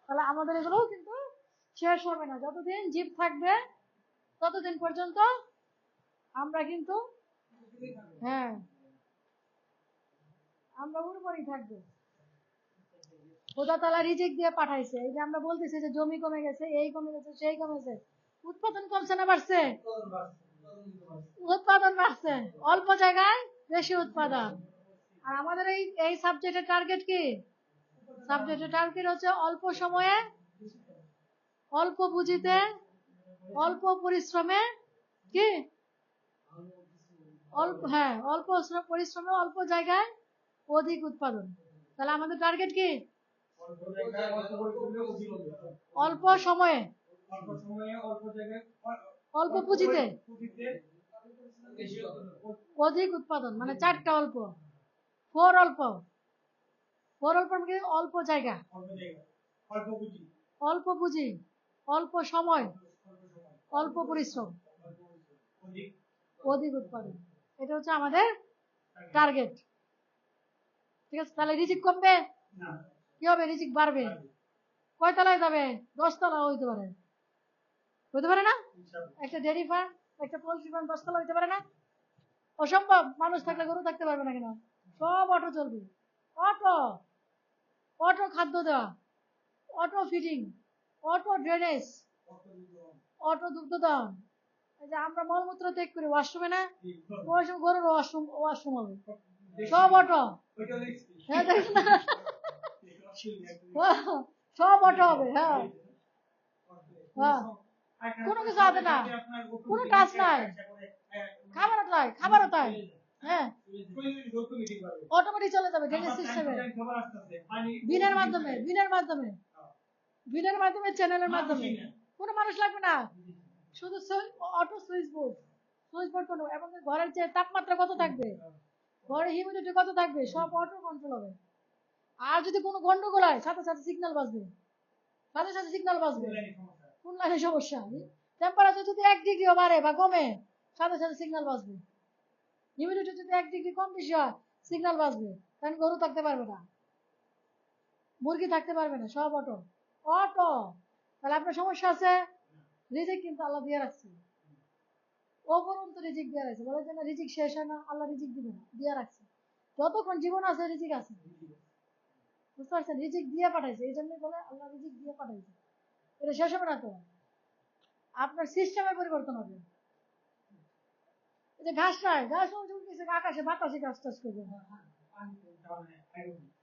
তাহলে আমাদের এগুলোও কিন্তু শেষ হবে না, যতদিন জীব থাকবে ততদিন পর্যন্ত আমরা কিন্তু, হ্যাঁ, আমরা উর্বরই থাকবো। খোদা তাআলা রিজিক দিয়ে পাঠাইছে। এই যে আমরা বলতেছি যে জমি কমে গেছে, এই কমে গেছে, সেই কমেছে, উৎপাদন কমছে না বাড়ছে? উৎপাদন বাড়ছে, অল্প জায়গায় বেশি উৎপাদন। আর আমাদের এই সাবজেক্টের টার্গেট কি? সাবজেক্টের টার্গেট হচ্ছে অল্প সময়ে, অল্প পুঁজিতে, অল্প পরিশ্রমে, কি অল্প, হ্যাঁ, অল্প পরিশ্রমে অল্প জায়গায় অধিক উৎপাদন। তাহলে আমাদের টার্গেট কি? অল্প সময়ে, অল্প পুঁজিতে অধিক উৎপাদন, মানে চারটা অল্প, ফোর অল্প, ফোর অল্প মানে অল্প জায়গা, অল্প পুঁজি, অল্প সময়, অল্প পরিশ্রম, অধিক উৎপাদন। এটা হচ্ছে আমাদের টার্গেট, ঠিক আছে? তাহলে রিজিক কমবে? কি হবে? রিজিক বাড়বে। কয় তলায় যাবে? 10 তলা হইতে পারে, হইতে পারে না? একটা ডেয়ারি ফার্ম, একটা পোল্ট্রি ফার্ম 10 তলা হইতে পারে না? অসম্ভব। মানুষ থাকলে গরু থাকতে পারবে না কেন? সব অটো চলবে, অটো, অটো খাদ্য দেওয়া, auto feeding, auto drainage, auto দুগ্ধ দান। এই যে আমরা মলমূত্র ত্যাগ করি ওয়াশরুমে না, ওই সময় গরুর ওয়াশরুম হবে, সব অটো, হ্যাঁ দেখেন না? সব অটো হবে, হ্যাঁ, হ্যাঁ, কোনো কিছু হবে না, কোনো কাজ নাই, খাবারও তাই, খাবারও তাই, হ্যাঁ, অটোমেটিক চলে যাবে ড্রেনেজ সিস্টেমে, বিনের মাধ্যমে, বিনের মাধ্যমে, বিনের মাধ্যমে, চ্যানেলের মাধ্যমে, কোনো মানুষ লাগবে না, শুধু auto switch board, switch board করবো। এবং ঘরের যে তাপমাত্রা কত থাকবে, ঘরের হিউমিডিটি কত থাকবে, সব অটো কন্ট্রোল হবে। আর যদি কোনো গন্ডগোল হয়, সাথে সাথে সিগন্যাল বাজবে, সাথে সাথে সিগন্যাল বাজবে, কোন লাইনে সমস্যা, টেম্পারেচার যদি 1 ডিগ্রিও বাড়ে বা কমে, সাথে সাথে সিগন্যাল বাজবে, হিউমিডিটি যদি 1 ডিগ্রি কম বেশি হয়, সিগন্যাল বাজবে, কারণ গরু থাকতে পারবে না, মুরগি থাকতে পারবে না, সব অটো, অটো। তাহলে আপনার সমস্যা আছে? রিজিক কিন্তু আল্লাহ দিয়ে রাখছে, অপরন্ত রিজিক দিয়ে রাখছে, বলে যে না রিজিক শেষ হয় না, আল্লাহ রিজিক দিবে না, দিয়ে রাখছে, যতক্ষণ জীবন আছে রিজিক আছে, বুঝতে পারছেন? রিজিক দিয়ে পাঠাইছে, এই জন্যই বলে আল্লাহ রিজিক দিয়ে পাঠাইছে। এটা শেষ হবে না তো, আপনার সিস্টেমের পরিবর্তন হবে। এই যে ঘাস নাই, ঘাস উঠতেছে আকাশে, বাতাসে ঘাস টাস করবে,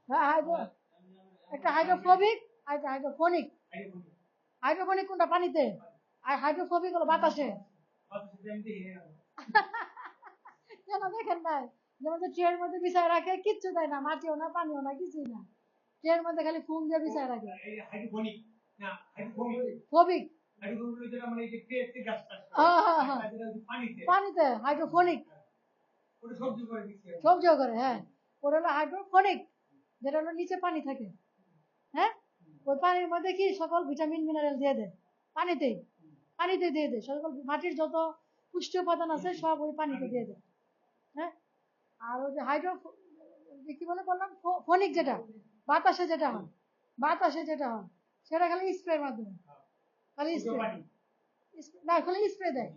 হ্যাঁ, একটা হাইড্রোফোবিক, একটা হাইড্রোফোনিক। হাইড্রোফোনিক কোনটা? পানিতে। আর হাইড্রোফোবিক হলো বাতাসে। কেন দেখেন নাই? যেমন ট্রের মধ্যে বিছায় রাখে, কিচ্ছু দেয় না, মাটিও না, পানিও না, কিছুই না, ট্রের মধ্যে খালি ফুম দিয়ে বিছায় রাখে। ফোবিক, পানিতে হাইড্রোফোনিক, সবজিও করে, হ্যাঁ, ওটা হলো হাইড্রোফোনিক, যেটা হলো নিচে পানি থাকে, হ্যাঁ, ওই পানির মধ্যে কি সকল ভিটামিন মিনারেল দিয়ে দেয়, পানিতেই, পানিতে দিয়ে দেয়, সকল মাটির যত পুষ্টি উপাদান আছে সব ওই পানিতে দিয়ে দেয়, হ্যাঁ। আর ওই যে হাইড্রো, কি বলে বললাম, ফোনিক, যেটা বাতাসে যেটা হয়, বাতাসে যেটা হয় সেটা খালি স্প্রের মাধ্যমে, খালি স্প্রে, না খালি স্প্রে দেয়,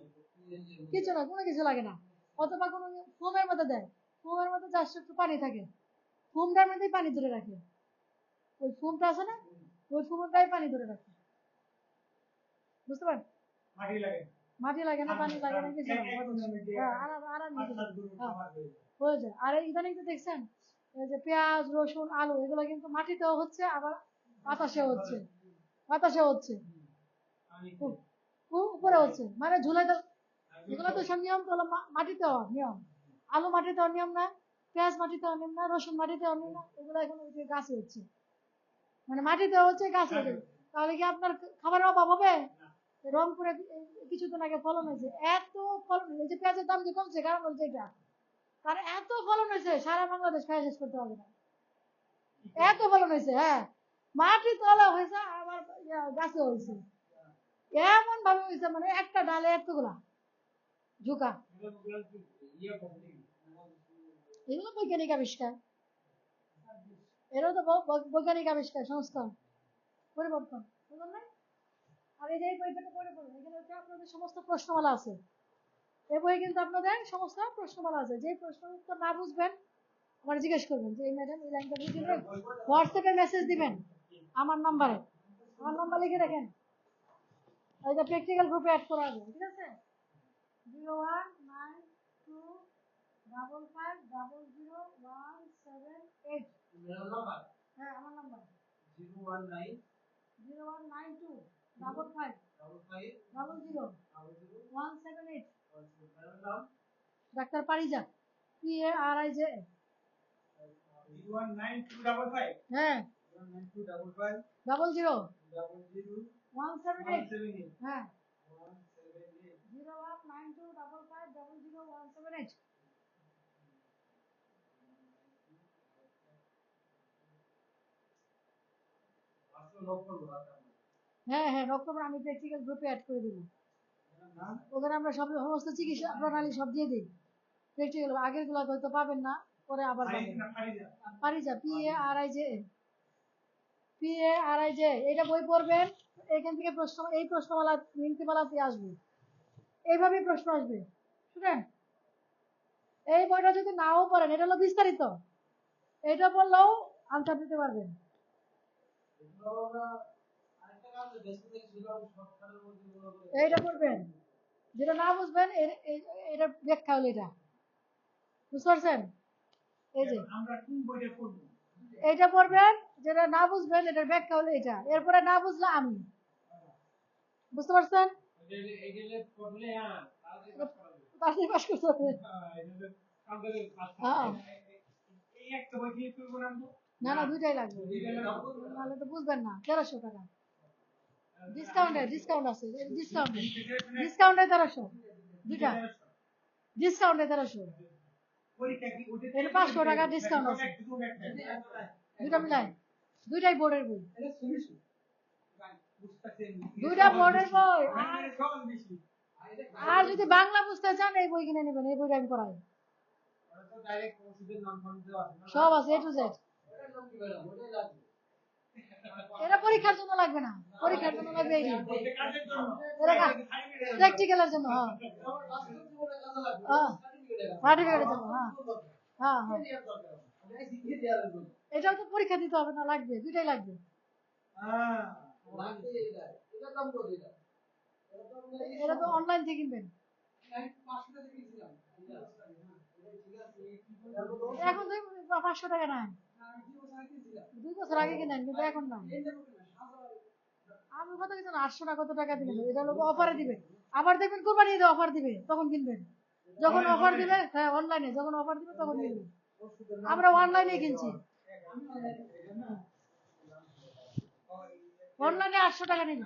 কিছু না, কোনো কিছু লাগে না, অথবা কোনো ফোমের মধ্যে দেয়, ফোমের মধ্যে জাস্ট একটু পানি থাকে, ফোমটার মধ্যেই পানি ধরে রাখে, ওই ফোমটা আছে না, ওই ফোমটাই পানি ধরে রাখে, বুঝতে পারেন? মাটি লাগে না, পানি লাগে না, কিছু না, আরাম হয়ে যায়। আর ইদানিং তো দেখছেন এই যে পেঁয়াজ রসুন আলু এগুলো কিন্তু মাটিতেও হচ্ছে আবার বাতাসে হচ্ছে হচ্ছে উপরে হচ্ছে মানে ঝুলে এগুলো তো সব নিয়ম তো হলো মাটিতে হওয়ার নিয়ম। আলু মাটিতে হওয়ার নিয়ম না, পেঁয়াজ মাটিতে হওয়ার নিয়ম না, রসুন মাটিতে হওয়ার নিয়ম না, এগুলো এখন ওই যে গাছে হচ্ছে, মানে মাটিতে হচ্ছে গাছে হচ্ছে। তাহলে কি আপনার খাবারের অভাব হবে? রংপুরে কিছুদিন আগে ফলন হয়েছে, এত ফলন হয়েছে, পেঁয়াজের দাম যে কমছে কারণ হচ্ছে এটা, তার এত ফলন হয়েছে সারা বাংলাদেশ খাই শেষ করতে হবে না, এত ফলন হয়েছে। হ্যাঁ, মাটি তলা হয়েছে আবার গাছে হয়েছে, এমন ভাবে হয়েছে মানে একটা ডালে এতগুলা ঝুঁকা। এগুলো বৈজ্ঞানিক আবিষ্কার, এরা তো বৈজ্ঞানিক আবিষ্কার, সংস্কার, পরিবর্তন, বুঝলেন না? আর এই যে এই বইটা পড়ে পড়ুন, এখানে হচ্ছে আপনাদের সমস্ত প্রশ্নমালা আছে, এই বই কিন্তু আপনাদের সমস্ত প্রশ্নমালা আছে, যে প্রশ্নের উত্তর না বুঝবেন আমার জিজ্ঞেস করবেন যে এই ম্যাডাম এই লাইনটা বুঝলেন, হোয়াটসঅ্যাপে মেসেজ দিবেন আমার নাম্বারে, আমার নাম্বার লিখে রাখেন, এই যে প্র্যাকটিক্যাল গ্রুপে অ্যাড করা হবে, ঠিক আছে? 01925500178। হ্যাঁ আমার নাম্বার 0192555000178। Doctor পারিজা, PARIJ। হ্যাঁ 000178। হ্যাঁ 01925500178। হ্যাঁ হ্যাঁ অক্টোবর আমি প্র্যাকটিক্যাল গ্রুপে অ্যাড করে দিব, ওখানে আমরা সব সমস্ত চিকিৎসা প্রণালী সব দিয়ে দিই, প্র্যাকটিক্যাল আগের গুলো হয়তো পাবেন না, পরে আবার পাবেন। পারিজা, PARIJ, এটা বই পড়বেন, এখান থেকে প্রশ্ন, এই প্রশ্নমালা নীতিমালাতে আসবে, এইভাবেই প্রশ্ন আসবে, শুনেন? এই বইটা যদি নাও পড়েন, এটা হলো বিস্তারিত, এটা পড়লেও আনসার দিতে পারবেন। এইটা পড়বেন, যেটা না বুঝবেন এটা ব্যাখ্যা হলো এটা, বুঝতে পারছেন? এই যে আমরা কোন বইটা পড়ব? এইটা পড়বেন, যেটা না বুঝবেন এটার ব্যাখ্যা হলো এটা, এরপরে না বুঝলে আমি, বুঝতে পারছেন? তাড়াতাড়ি পাস করতে হবে। হ্যাঁ এই একটা বই দিয়ে পড়ব না? না না দুইটাই লাগবে, নাহলে তো বুঝবেন না। 1300 টাকা ডিসকাউন্ট আছে, ডিসকাউন্টে 1300, দুইটা ডিসকাউন্টে 1300, এর 500 টাকা ডিসকাউন্ট আছে, দুইটা মিলাই, দুইটাই বোর্ডের বই, দুইটা বোর্ডের বই। আর যদি বাংলা বুঝতে চান এই বই কিনে নেবেন, এই বইটা আমি পড়াই, সব আছে A to Z। এটা পরীক্ষার জন্য লাগবে না, পরীক্ষার জন্য লাগবে এই প্র্যাকটিক্যালের জন্য। হ্যাঁ সার্টিফিকেটের জন্য। হ্যাঁ হ্যাঁ হ্যাঁ এটাও তো পরীক্ষা দিতে হবে না, লাগবে, দুইটাই লাগবে। এটা তো অনলাইন থেকে কিনবেন, এখন তো 500 টাকা নাই, 2 বছর আগে কিনেন, কিন্তু এখন না। আমি কত কিছু 800 না কত টাকা দিবেন, এটা লোক অফারে দিবে, আবার দেখবেন কোরবানি ঈদে অফার দিবে, তখন কিনবেন, যখন অফার দিবে। হ্যাঁ অনলাইনে যখন অফার দিবে তখন কিনবেন, আমরা অনলাইনে কিনছি, অনলাইনে 800 টাকা নিবে।